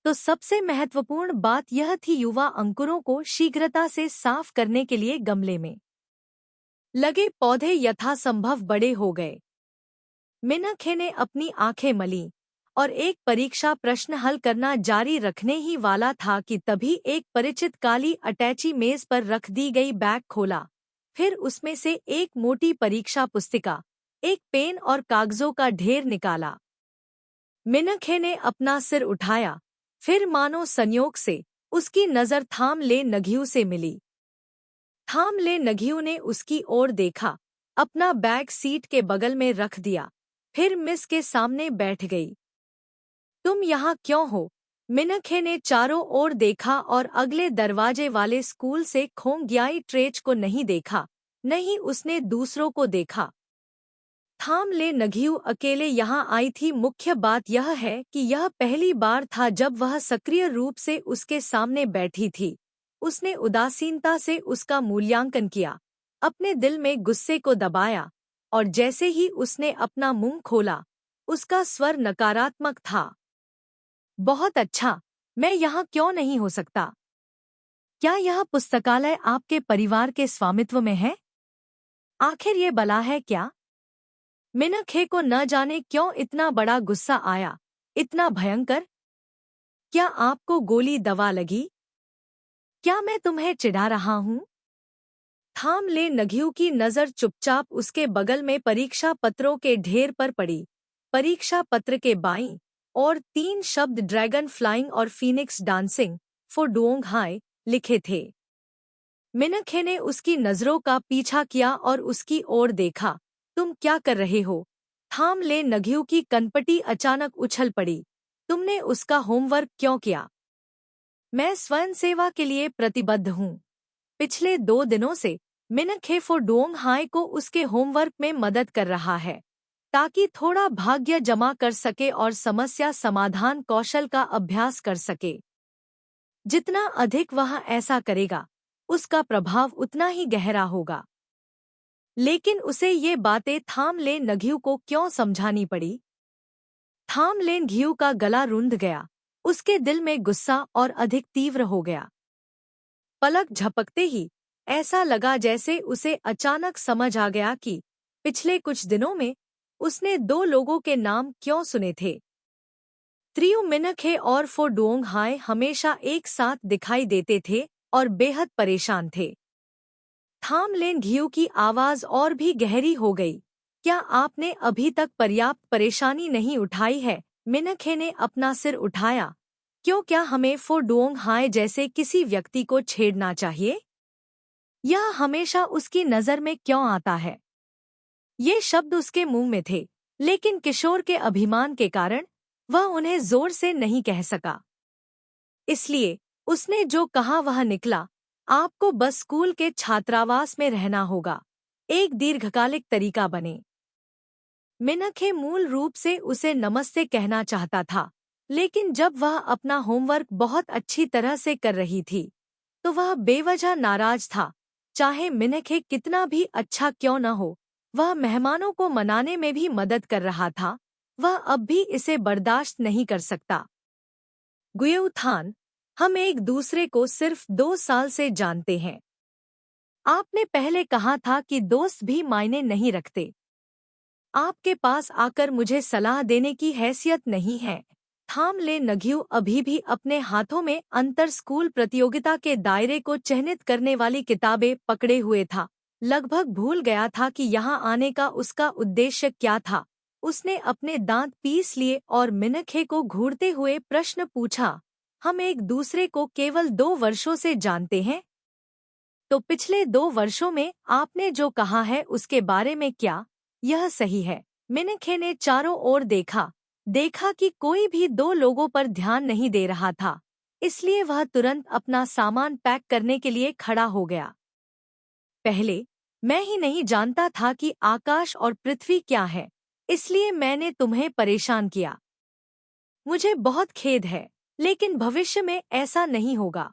तो सबसे महत्वपूर्ण बात यह थी युवा अंकुरों को शीघ्रता से साफ करने के लिए गमले में लगे पौधे यथासंभव बड़े हो गए। मिनखे ने अपनी आंखें मलीं और एक परीक्षा प्रश्न हल करना जारी रखने ही वाला था कि तभी एक परिचित काली अटैची मेज पर रख दी गई बैग खोला। फिर उसमें से एक मोटी परीक्षा पुस्तिका, एक पेन और कागजों का ढेर निकाला। मिनखे ने अपना सिर उठाया, फिर मानो संयोग से उसकी नजर थाम ले नघियू से मिली। थाम ले नघियू ने उसकी ओर देखा, अपना बैग सीट के बगल में रख दिया, फिर मिस के सामने बैठ गई। तुम यहाँ क्यों हो? मिनखे ने चारों ओर देखा और अगले दरवाजे वाले स्कूल से खोंग्याई ट्रेच को नहीं देखा, नहीं उसने दूसरों को देखा। थाम ले नघियू अकेले यहाँ आई थी। मुख्य बात यह है कि यह पहली बार था जब वह सक्रिय रूप से उसके सामने बैठी थी। उसने उदासीनता से उसका मूल्यांकन किया, अपने दिल में गुस्से को दबाया, और जैसे ही उसने अपना मुंह खोला, उसका स्वर नकारात्मक था। बहुत अच्छा, मैं यहाँ क्यों नहीं हो सकता? क्या यह पुस्तकालय आपके परिवार के स्वामित्व में है? आखिर ये बला है क्या? मिनखे को न जाने क्यों इतना बड़ा गुस्सा आया, इतना भयंकर। क्या आपको गोली दवा लगी? क्या मैं तुम्हें चिढ़ा रहा हूँ? थाम ले नघियू की नजर चुपचाप उसके बगल में परीक्षा पत्रों के ढेर पर पड़ी। परीक्षा पत्र के बाईं और 3 शब्द ड्रैगन फ्लाइंग और Phoenix dancing for Duong high लिखे थे। मिनखे ने उसकी नजरों का पीछा किया और उसकी ओर देखा। तुम क्या कर रहे हो? थाम ले नघियू की कनपटी अचानक उछल पड़ी। तुमने उसका होमवर्क क्यों किया? मैं स्वयं सेवा के लिए प्रतिबद्ध हूँ। पिछले 2 दिनों से मिनखे फोडोंग हाय को उसके होमवर्क में मदद कर रहा है, ताकि थोड़ा भाग्य जमा कर सके और समस्या समाधान कौशल का अभ्यास कर सके। जितना अधिक वह ऐसा करेगा, उसका प्रभाव उतना ही गहरा होगा। लेकिन उसे ये बातें थाम ले नघियू को क्यों समझानी पड़ी? थाम लेन घियू का गला रुंध गया। उसके दिल में गुस्सा और अधिक तीव्र हो गया। पलक झपकते ही ऐसा लगा जैसे उसे अचानक समझ आ गया कि पिछले कुछ दिनों में उसने 2 लोगों के नाम क्यों सुने थे। त्रियु मिनखे और फोडोंग हाय हमेशा एक साथ दिखाई देते थे और बेहद परेशान थे। थाम लेन घियू की आवाज और भी गहरी हो गई। क्या आपने अभी तक पर्याप्त परेशानी नहीं उठाई है? मिनखे ने अपना सिर उठाया। क्यों, क्या हमें फोडोंग हाय जैसे किसी व्यक्ति को छेड़ना चाहिए? यह हमेशा उसकी नजर में क्यों आता है? ये शब्द उसके मुंह में थे, लेकिन किशोर के अभिमान के कारण वह उन्हें जोर से नहीं कह सका। इसलिए उसने जो कहा वह निकला, आपको बस स्कूल के छात्रावास में रहना होगा। एक दीर्घकालिक तरीका बने। मिनखे मूल रूप से उसे नमस्ते कहना चाहता था, लेकिन जब वह अपना होमवर्क बहुत अच्छी तरह से कर रही थी, तो वह बेवजह नाराज था। चाहे मिनखे कितना भी अच्छा क्यों न हो, वह मेहमानों को मनाने में भी मदद कर रहा था। वह अब भी इसे बर्दाश्त नहीं कर सकता। गुयेऊ थान, हम एक दूसरे को सिर्फ 2 साल से जानते हैं। आपने पहले कहा था कि दोस्त भी मायने नहीं रखते। आपके पास आकर मुझे सलाह देने की हैसियत नहीं है। थाम ले नघियू अभी भी अपने हाथों में अंतर स्कूल प्रतियोगिता के दायरे को चिह्नित करने वाली किताबें पकड़े हुए था। लगभग भूल गया था कि यहाँ आने का उसका उद्देश्य क्या था। उसने अपने दांत पीस लिए और मिनखे को घूरते हुए प्रश्न पूछा, हम एक दूसरे को केवल 2 वर्षों से जानते हैं? तो पिछले 2 वर्षों में आपने जो कहा है उसके बारे में क्या यह सही है? मिनखे ने चारों ओर देखा कि कोई भी 2 लोगों पर ध्यान नहीं दे रहा था, इसलिए वह तुरंत अपना सामान पैक करने के लिए खड़ा हो गया। पहले मैं ही नहीं जानता था कि आकाश और पृथ्वी क्या है, इसलिए मैंने तुम्हें परेशान किया। मुझे बहुत खेद है, लेकिन भविष्य में ऐसा नहीं होगा।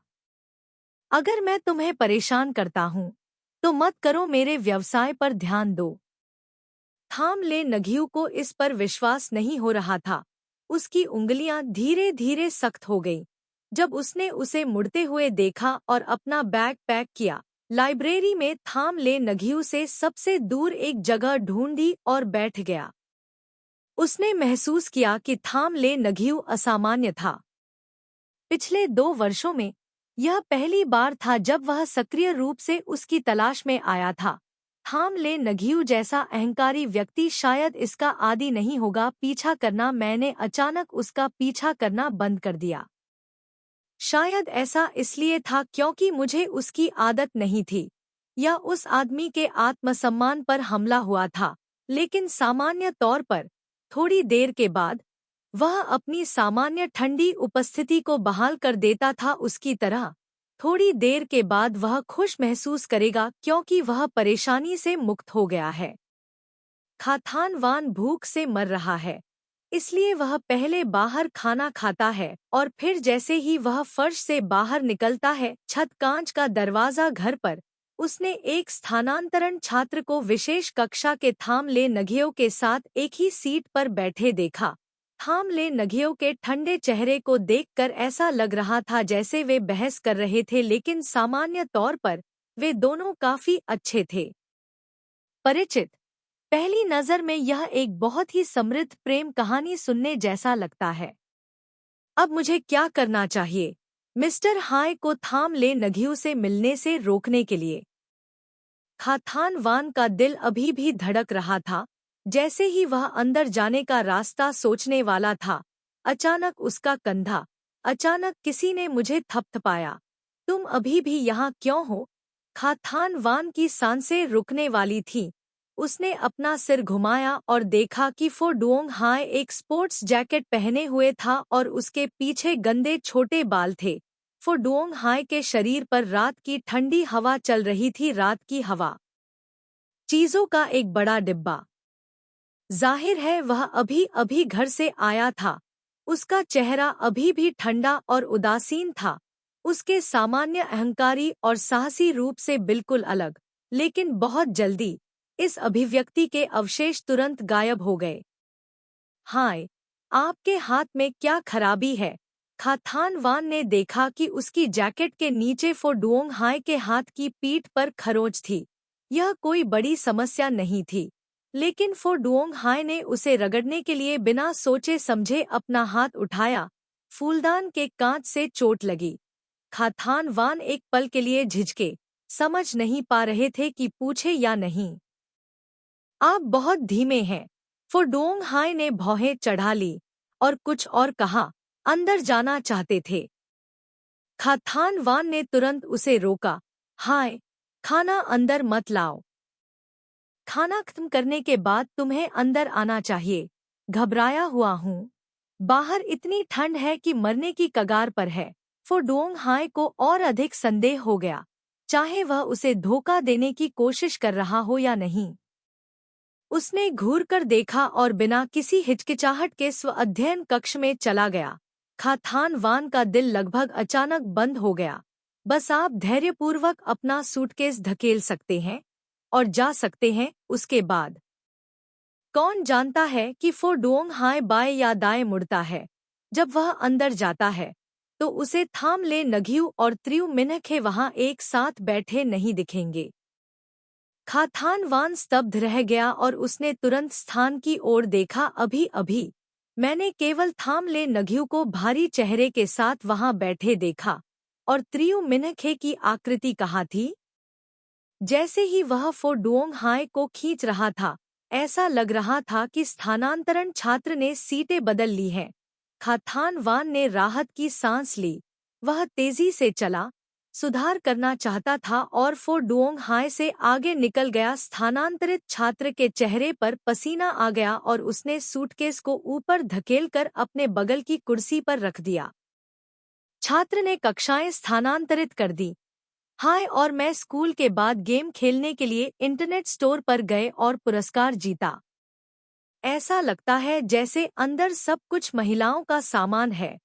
अगर मैं तुम्हें परेशान करता हूँ, तो मत करो, मेरे व्यवसाय पर ध्यान दो। थाम ले नघियू को इस पर विश्वास नहीं हो रहा था। उसकी उंगलियां धीरे धीरे सख्त हो गईं। जब उसने उसे मुड़ते हुए देखा और अपना बैग पैक किया, लाइब्रेरी में थाम ले नघियू से सबसे दूर एक जगह ढूंढी और बैठ गया। उसने महसूस किया कि थाम ले नघियू असामान्य था। पिछले 2 वर्षों में यह पहली बार था जब वह सक्रिय रूप से उसकी तलाश में आया था। थाम ले नघियू जैसा अहंकारी व्यक्ति शायद इसका आदी नहीं होगा पीछा करना। मैंने अचानक उसका पीछा करना बंद कर दिया। शायद ऐसा इसलिए था क्योंकि मुझे उसकी आदत नहीं थी, या उस आदमी के आत्मसम्मान पर हमला हुआ था। लेकिन सामान्य तौर पर थोड़ी देर के बाद वह अपनी सामान्य ठंडी उपस्थिति को बहाल कर देता था। उसकी तरह थोड़ी देर के बाद वह खुश महसूस करेगा क्योंकि वह परेशानी से मुक्त हो गया है। खातान वान भूख से मर रहा है, इसलिए वह पहले बाहर खाना खाता है और फिर जैसे ही वह फर्श से बाहर निकलता है, छत कांच का दरवाजा घर पर, उसने एक स्थानांतरण छात्र को विशेष कक्षा के थाम ले नघियों के साथ एक ही सीट पर बैठे देखा। थाम ले नघियों के ठंडे चेहरे को देखकर ऐसा लग रहा था जैसे वे बहस कर रहे थे, लेकिन सामान्य तौर पर वे दोनों काफी अच्छे थे। परिचित। पहली नजर में यह एक बहुत ही समृद्ध प्रेम कहानी सुनने जैसा लगता है। अब मुझे क्या करना चाहिए मिस्टर हाय को थाम ले नघियों से मिलने से रोकने के लिए? खातान वान का दिल अभी भी धड़क रहा था। जैसे ही वह अंदर जाने का रास्ता सोचने वाला था, अचानक उसका कंधा, अचानक किसी ने मुझे थपथपाया। तुम अभी भी यहाँ क्यों हो? खाथान वान की सांसें रुकने वाली थीं। उसने अपना सिर घुमाया और देखा कि फो डुओंग हाय एक स्पोर्ट्स जैकेट पहने हुए था और उसके पीछे गंदे छोटे बाल थे। फो डुओंग हाय के शरीर पर रात की ठंडी हवा चल रही थी, रात की हवा। चीजों का एक बड़ा डिब्बा। जाहिर है वह अभी अभी घर से आया था। उसका चेहरा अभी भी ठंडा और उदासीन था, उसके सामान्य अहंकारी और साहसी रूप से बिल्कुल अलग। लेकिन बहुत जल्दी इस अभिव्यक्ति के अवशेष तुरंत गायब हो गए। हाय, आपके हाथ में क्या खराबी है? खाथान वान ने देखा कि उसकी जैकेट के नीचे फो डुओंग हाय के हाथ की पीठ पर खरोंच थी। यह कोई बड़ी समस्या नहीं थी, लेकिन फो डुओंग हाय ने उसे रगड़ने के लिए बिना सोचे समझे अपना हाथ उठाया। फूलदान के कांच से चोट लगी। खाथान वान एक पल के लिए झिझके, समझ नहीं पा रहे थे कि पूछे या नहीं। आप बहुत धीमे हैं, फो डुओंग हाय ने भौहें चढ़ा ली और कुछ और कहा। अंदर जाना चाहते थे। खाथान वान ने तुरंत उसे रोका। हाय, खाना अंदर मत लाओ। खाना खत्म करने के बाद तुम्हें अंदर आना चाहिए। घबराया हुआ हूँ। बाहर इतनी ठंड है कि मरने की कगार पर है। फो डुओंग हाय को और अधिक संदेह हो गया, चाहे वह उसे धोखा देने की कोशिश कर रहा हो या नहीं। उसने घूर कर देखा और बिना किसी हिचकिचाहट के स्व अध्ययन कक्ष में चला गया। खाथान वान का दिल लगभग अचानक बंद हो गया। बस आप धैर्यपूर्वक अपना सूटकेस धकेल सकते हैं और जा सकते हैं। उसके बाद कौन जानता है कि फो डुओंग हाय बाएं या दाएं मुड़ता है। जब वह अंदर जाता है तो उसे थाम ले नघियू और त्रियु मिनखे वहां एक साथ बैठे नहीं दिखेंगे। खाथान वान स्तब्ध रह गया और उसने तुरंत स्थान की ओर देखा। अभी अभी मैंने केवल थाम ले नघियू को भारी चेहरे के साथ वहां बैठे देखा और त्रियु मिनखे की आकृति कहाँ थी। जैसे ही वह फो डुओंग हाय को खींच रहा था, ऐसा लग रहा था कि स्थानांतरण छात्र ने सीटें बदल ली हैं। खाथान वान ने राहत की सांस ली। वह तेजी से चला, सुधार करना चाहता था और फो डुओंग हाय से आगे निकल गया। स्थानांतरित छात्र के चेहरे पर पसीना आ गया और उसने सूटकेस को ऊपर धकेलकर अपने बगल की कुर्सी पर रख दिया। छात्र ने कक्षाएं स्थानांतरित कर दी। हाय और मैं स्कूल के बाद गेम खेलने के लिए इंटरनेट स्टोर पर गए और पुरस्कार जीता। ऐसा लगता है जैसे अंदर सब कुछ महिलाओं का सामान है।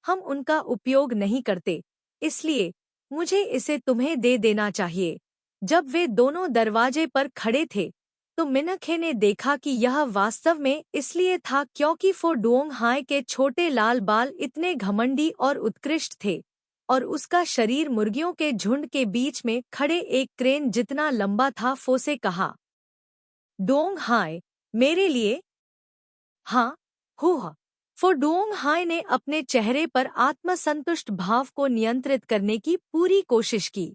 हम उनका उपयोग नहीं करते, इसलिए मुझे इसे तुम्हें दे देना चाहिए। जब वे दोनों दरवाजे पर खड़े थे तो मिनखे ने देखा कि यह वास्तव में इसलिए था क्योंकि फो डुओंग हाय के छोटे लाल बाल इतने घमंडी और उत्कृष्ट थे और उसका शरीर मुर्गियों के झुंड के बीच में खड़े एक क्रेन जितना लंबा था। फो से कहा, डोंग हाय, मेरे लिए? हाँ, हुआ। फो डुओंग हाय ने अपने चेहरे पर आत्मसंतुष्ट भाव को नियंत्रित करने की पूरी कोशिश की।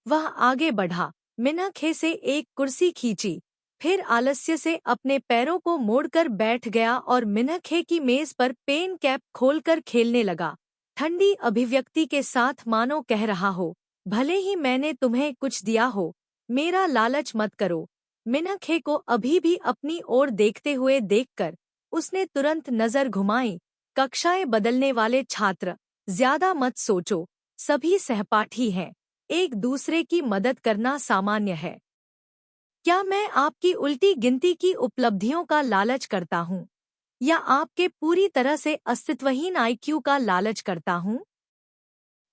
वह आगे बढ़ा, मिनखे से एक कुर्सी खींची, फिर आलस्य से अपने पैरों को मोड़कर बैठ गया और मिनखे की मेज पर पेन कैप खोलकर खेलने लगा, ठंडी अभिव्यक्ति के साथ मानो कह रहा हो, भले ही मैंने तुम्हें कुछ दिया हो, मेरा लालच मत करो। मिनखे को अभी भी अपनी ओर देखते हुए देखकर उसने तुरंत नजर घुमाई। कक्षाएं बदलने वाले छात्र, ज्यादा मत सोचो, सभी सहपाठी हैं, एक दूसरे की मदद करना सामान्य है। क्या मैं आपकी उल्टी गिनती की उपलब्धियों का लालच करता हूँ या आपके पूरी तरह से अस्तित्वहीन आईक्यू का लालच करता हूँ?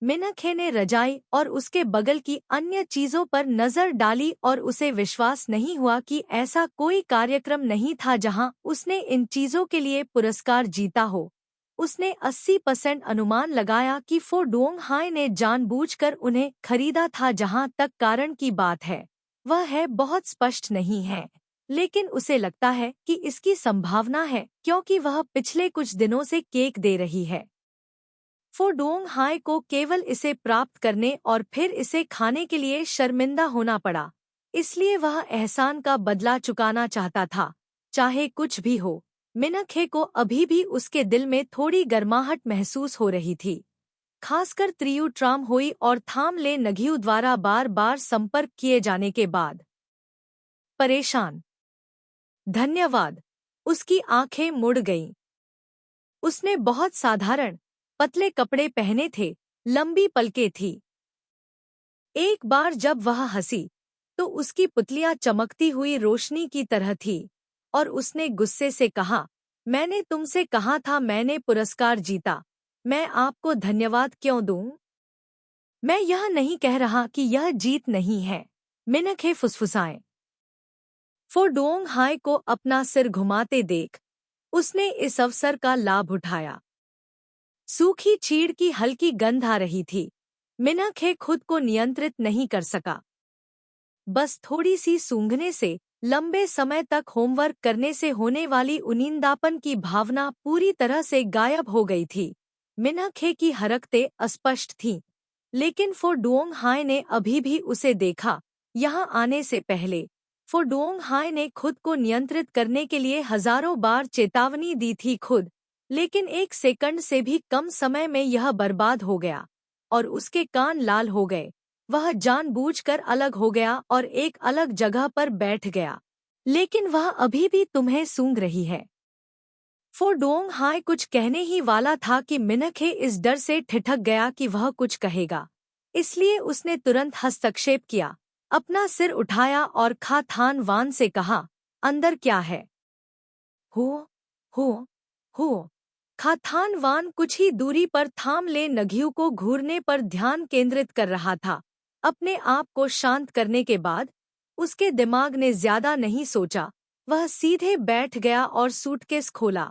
मिनखे ने रजाई और उसके बगल की अन्य चीजों पर नजर डाली और उसे विश्वास नहीं हुआ कि ऐसा कोई कार्यक्रम नहीं था जहां उसने इन चीजों के लिए पुरस्कार जीता हो। उसने 80% अनुमान लगाया कि फो डुओंग हाय ने जानबूझकर उन्हें खरीदा था। जहां तक कारण की बात है, वह है बहुत स्पष्ट नहीं है, लेकिन उसे लगता है कि इसकी संभावना है क्योंकि वह पिछले कुछ दिनों से केक दे रही है। फो डुओंग हाय को केवल इसे प्राप्त करने और फिर इसे खाने के लिए शर्मिंदा होना पड़ा, इसलिए वह एहसान का बदला चुकाना चाहता था, चाहे कुछ भी हो। मिनखे को अभी भी उसके दिल में थोड़ी गर्माहट महसूस हो रही थी। खासकर त्रियु ट्राम हुई और थाम ले नघियु द्वारा बार बार संपर्क किए जाने के बाद। परेशान। धन्यवाद। उसकी आंखें मुड़ गईं। उसने बहुत साधारण पतले कपड़े पहने थे, लंबी पलकें थी। एक बार जब वह हंसी तो उसकी पुतलियां चमकती हुई रोशनी की तरह थी और उसने गुस्से से कहा, मैंने तुमसे कहा था मैंने पुरस्कार जीता, मैं आपको धन्यवाद क्यों दूं? मैं यह नहीं कह रहा कि यह जीत नहीं है, मिनखे फुसफुसाएं। फो डोंग हाय को अपना सिर घुमाते देख उसने इस अवसर का लाभ उठाया। सूखी चीड़ की हल्की गंध आ रही थी। मिनखे खुद को नियंत्रित नहीं कर सका। बस थोड़ी सी सूंघने से, लंबे समय तक होमवर्क करने से होने वाली उनींदापन की भावना पूरी तरह से गायब हो गई थी। मिनखे की हरकतें अस्पष्ट थीं, लेकिन फो डोंग हाय ने अभी भी उसे देखा। यहाँ आने से पहले फो डोंग हाय ने खुद को नियंत्रित करने के लिए हजारों बार चेतावनी दी थी खुद, लेकिन 1 सेकंड से भी कम समय में यह बर्बाद हो गया और उसके कान लाल हो गए। वह जानबूझकर अलग हो गया और एक अलग जगह पर बैठ गया, लेकिन वह अभी भी तुम्हें सूंघ रही है। फो डोंग हाय कुछ कहने ही वाला था कि मिनखे इस डर से ठिठक गया कि वह कुछ कहेगा, इसलिए उसने तुरंत हस्तक्षेप किया, अपना सिर उठाया और खा थान वान से कहा, अंदर क्या है? हो। खा थान वान कुछ ही दूरी पर थाम ले नघियु को घूरने पर ध्यान केंद्रित कर रहा था। अपने आप को शांत करने के बाद उसके दिमाग ने ज्यादा नहीं सोचा, वह सीधे बैठ गया और सूटकेस खोला।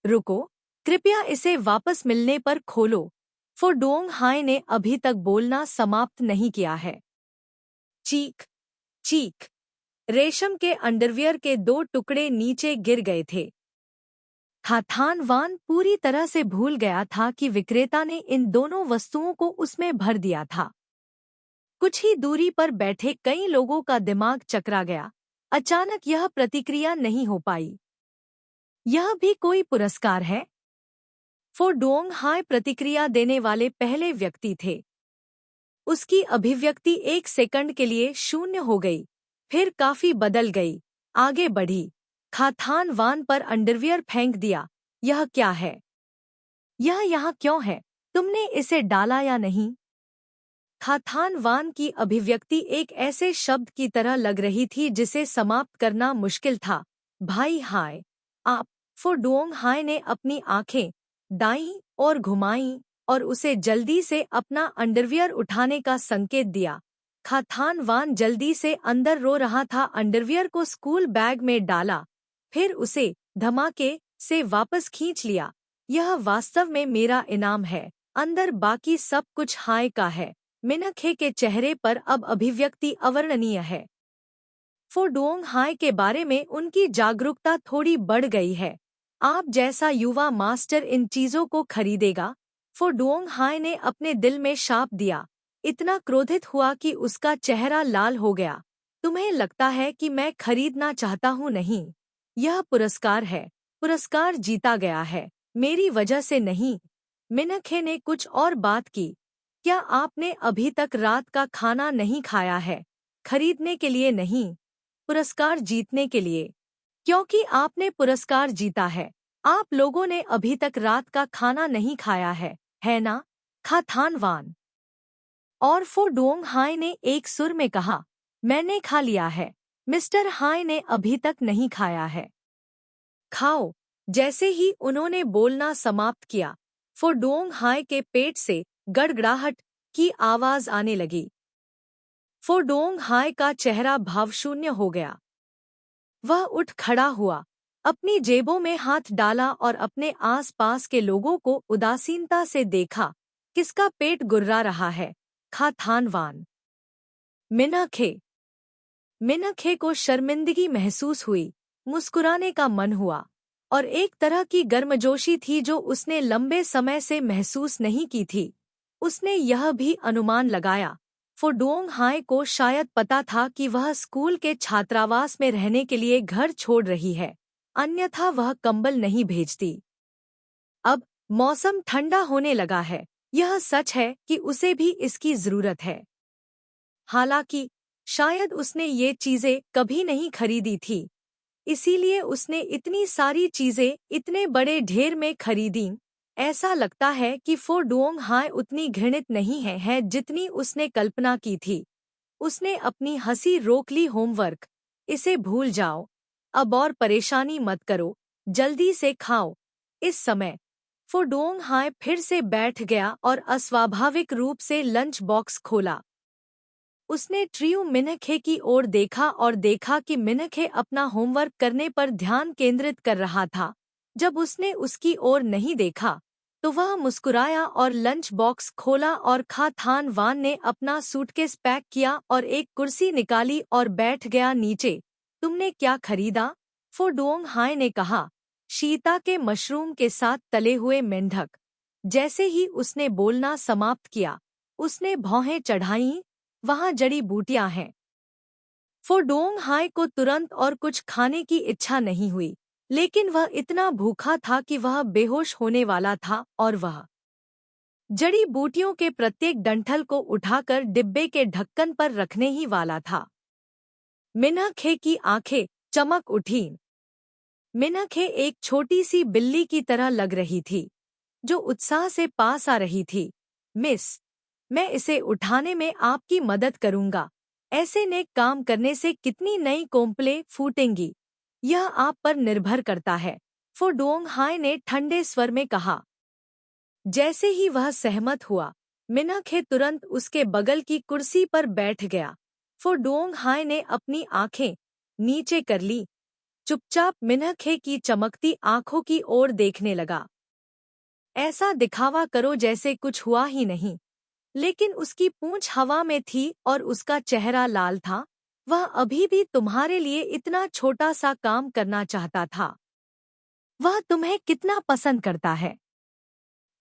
रुको, कृपया इसे वापस मिलने पर खोलो। फो डोंग हाय ने अभी तक बोलना समाप्त नहीं किया है। चीख चीख। रेशम के अंडरवियर के 2 टुकड़े नीचे गिर गए थे। थान वान पूरी तरह से भूल गया था कि विक्रेता ने इन दोनों वस्तुओं को उसमें भर दिया था। कुछ ही दूरी पर बैठे कई लोगों का दिमाग चकरा गया। अचानक यह प्रतिक्रिया नहीं हो पाई। यह भी कोई पुरस्कार है? फो डोंग हाय प्रतिक्रिया देने वाले पहले व्यक्ति थे। उसकी अभिव्यक्ति 1 सेकंड के लिए शून्य हो गई, फिर काफी बदल गई। आगे बढ़ी, खाथान वान पर अंडरवियर फेंक दिया। यह क्या है? यह यहाँ क्यों है? तुमने इसे डाला या नहीं? खाथान वान की अभिव्यक्ति एक ऐसे शब्द की तरह लग रही थी जिसे समाप्त करना मुश्किल था। भाई हाय, आप। फो डोंग हाय ने अपनी आंखें दाईं ओर घुमाईं और उसे जल्दी से अपना अंडरवियर उठाने का संकेत दिया। खाथान वान जल्दी से अंदर रो रहा था, अंडरवियर को स्कूल बैग में डाला, फिर उसे धमाके से वापस खींच लिया। यह वास्तव में मेरा इनाम है, अंदर बाकी सब कुछ हाय का है। मिनखे के चेहरे पर अब अभिव्यक्ति अवर्णनीय है। फो डोंग हाय के बारे में उनकी जागरूकता थोड़ी बढ़ गई है। आप जैसा युवा मास्टर इन चीजों को खरीदेगा? फो डोंग हाय ने अपने दिल में शाप दिया, इतना क्रोधित हुआ कि उसका चेहरा लाल हो गया। तुम्हें लगता है कि मैं खरीदना चाहता हूँ? नहीं, यह पुरस्कार है। पुरस्कार जीता गया है, मेरी वजह से नहीं। मिनखे ने कुछ और बात की। क्या आपने अभी तक रात का खाना नहीं खाया है? खरीदने के लिए नहीं, पुरस्कार जीतने के लिए। क्योंकि आपने पुरस्कार जीता है, आप लोगों ने अभी तक रात का खाना नहीं खाया है ना? खाथान वान और फो डोंग हाय ने एक सुर में कहा, मैंने खा लिया है। मिस्टर हाय ने अभी तक नहीं खाया है। खाओ। जैसे ही उन्होंने बोलना समाप्त किया, फो डोंग हाय के पेट से गड़गड़ाहट की आवाज आने लगी। फो डोंग हाय का चेहरा भावशून्य हो गया। वह उठ खड़ा हुआ, अपनी जेबों में हाथ डाला और अपने आसपास के लोगों को उदासीनता से देखा। किसका पेट गुर्रा रहा है? खाथान वान। मिनखे को शर्मिंदगी महसूस हुई, मुस्कुराने का मन हुआ और एक तरह की गर्मजोशी थी जो उसने लंबे समय से महसूस नहीं की थी। उसने यह भी अनुमान लगाया, फो डोंग हाय को शायद पता था कि वह स्कूल के छात्रावास में रहने के लिए घर छोड़ रही है, अन्यथा वह कंबल नहीं भेजती। अब मौसम ठंडा होने लगा है, यह सच है कि उसे भी इसकी जरूरत है। हालांकि शायद उसने ये चीजें कभी नहीं खरीदी थी, इसीलिए उसने इतनी सारी चीजें इतने बड़े ढेर में खरीदी। ऐसा लगता है कि फो डुओंग हाय उतनी घृणित नहीं है जितनी उसने कल्पना की थी। उसने अपनी हंसी रोक ली। होमवर्क, इसे भूल जाओ, अब और परेशानी मत करो, जल्दी से खाओ। इस समय फो डुओंग हाय फिर से बैठ गया और अस्वाभाविक रूप से लंच बॉक्स खोला। उसने ट्रियो मिनखे की ओर देखा और देखा कि मिनखे अपना होमवर्क करने पर ध्यान केंद्रित कर रहा था। जब उसने उसकी ओर नहीं देखा तो वह मुस्कुराया और लंच बॉक्स खोला और खा थान वान ने अपना सूटकेस पैक किया और एक कुर्सी निकाली और बैठ गया नीचे। तुमने क्या खरीदा? फो डुओंग हाय ने कहा। शीता के मशरूम के साथ तले हुए मेंढक। जैसे ही उसने बोलना समाप्त किया उसने भौहें चढ़ाईं। वहां जड़ी बूटियां हैं। फो डोंग हाय को तुरंत और कुछ खाने की इच्छा नहीं हुई, लेकिन वह इतना भूखा था कि वह बेहोश होने वाला था और वह जड़ी बूटियों के प्रत्येक डंठल को उठाकर डिब्बे के ढक्कन पर रखने ही वाला था। मिनखे की आंखें चमक उठीं। मिनखे एक छोटी सी बिल्ली की तरह लग रही थी, जो उत्साह से पास आ रही थी। मिस, मैं इसे उठाने में आपकी मदद करूंगा। ऐसे नेक काम करने से कितनी नई कोम्पलें फूटेंगी, यह आप पर निर्भर करता है, फो डोंग हाय ने ठंडे स्वर में कहा। जैसे ही वह सहमत हुआ, मिनखे तुरंत उसके बगल की कुर्सी पर बैठ गया। फो डोंग हाय ने अपनी आंखें नीचे कर ली, चुपचाप मिनखे की चमकती आंखों की ओर देखने लगा। ऐसा दिखावा करो जैसे कुछ हुआ ही नहीं। लेकिन उसकी पूंछ हवा में थी और उसका चेहरा लाल था। वह अभी भी तुम्हारे लिए इतना छोटा सा काम करना चाहता था। वह तुम्हें कितना पसंद करता है।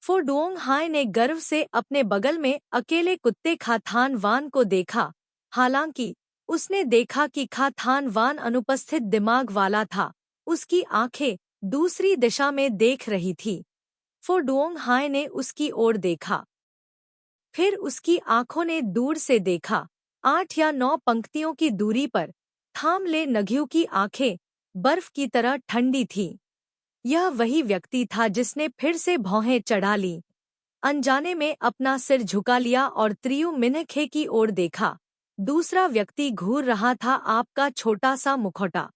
फो डुओंग हाय ने गर्व से अपने बगल में अकेले कुत्ते खाथान वान को देखा। हालांकि उसने देखा कि खाथान वान अनुपस्थित दिमाग वाला था, उसकी आंखें दूसरी दिशा में देख रही थी। फो डुओंग हाय ने उसकी ओर देखा, फिर उसकी आंखों ने दूर से देखा। 8 या 9 पंक्तियों की दूरी पर थाम ले नघ्यू की आंखें बर्फ की तरह ठंडी थीं। यह वही व्यक्ति था जिसने फिर से भौहें चढ़ा लीं। अनजाने में अपना सिर झुका लिया और त्रियु मिनखे की ओर देखा। दूसरा व्यक्ति घूर रहा था आपका छोटा सा मुखौटा।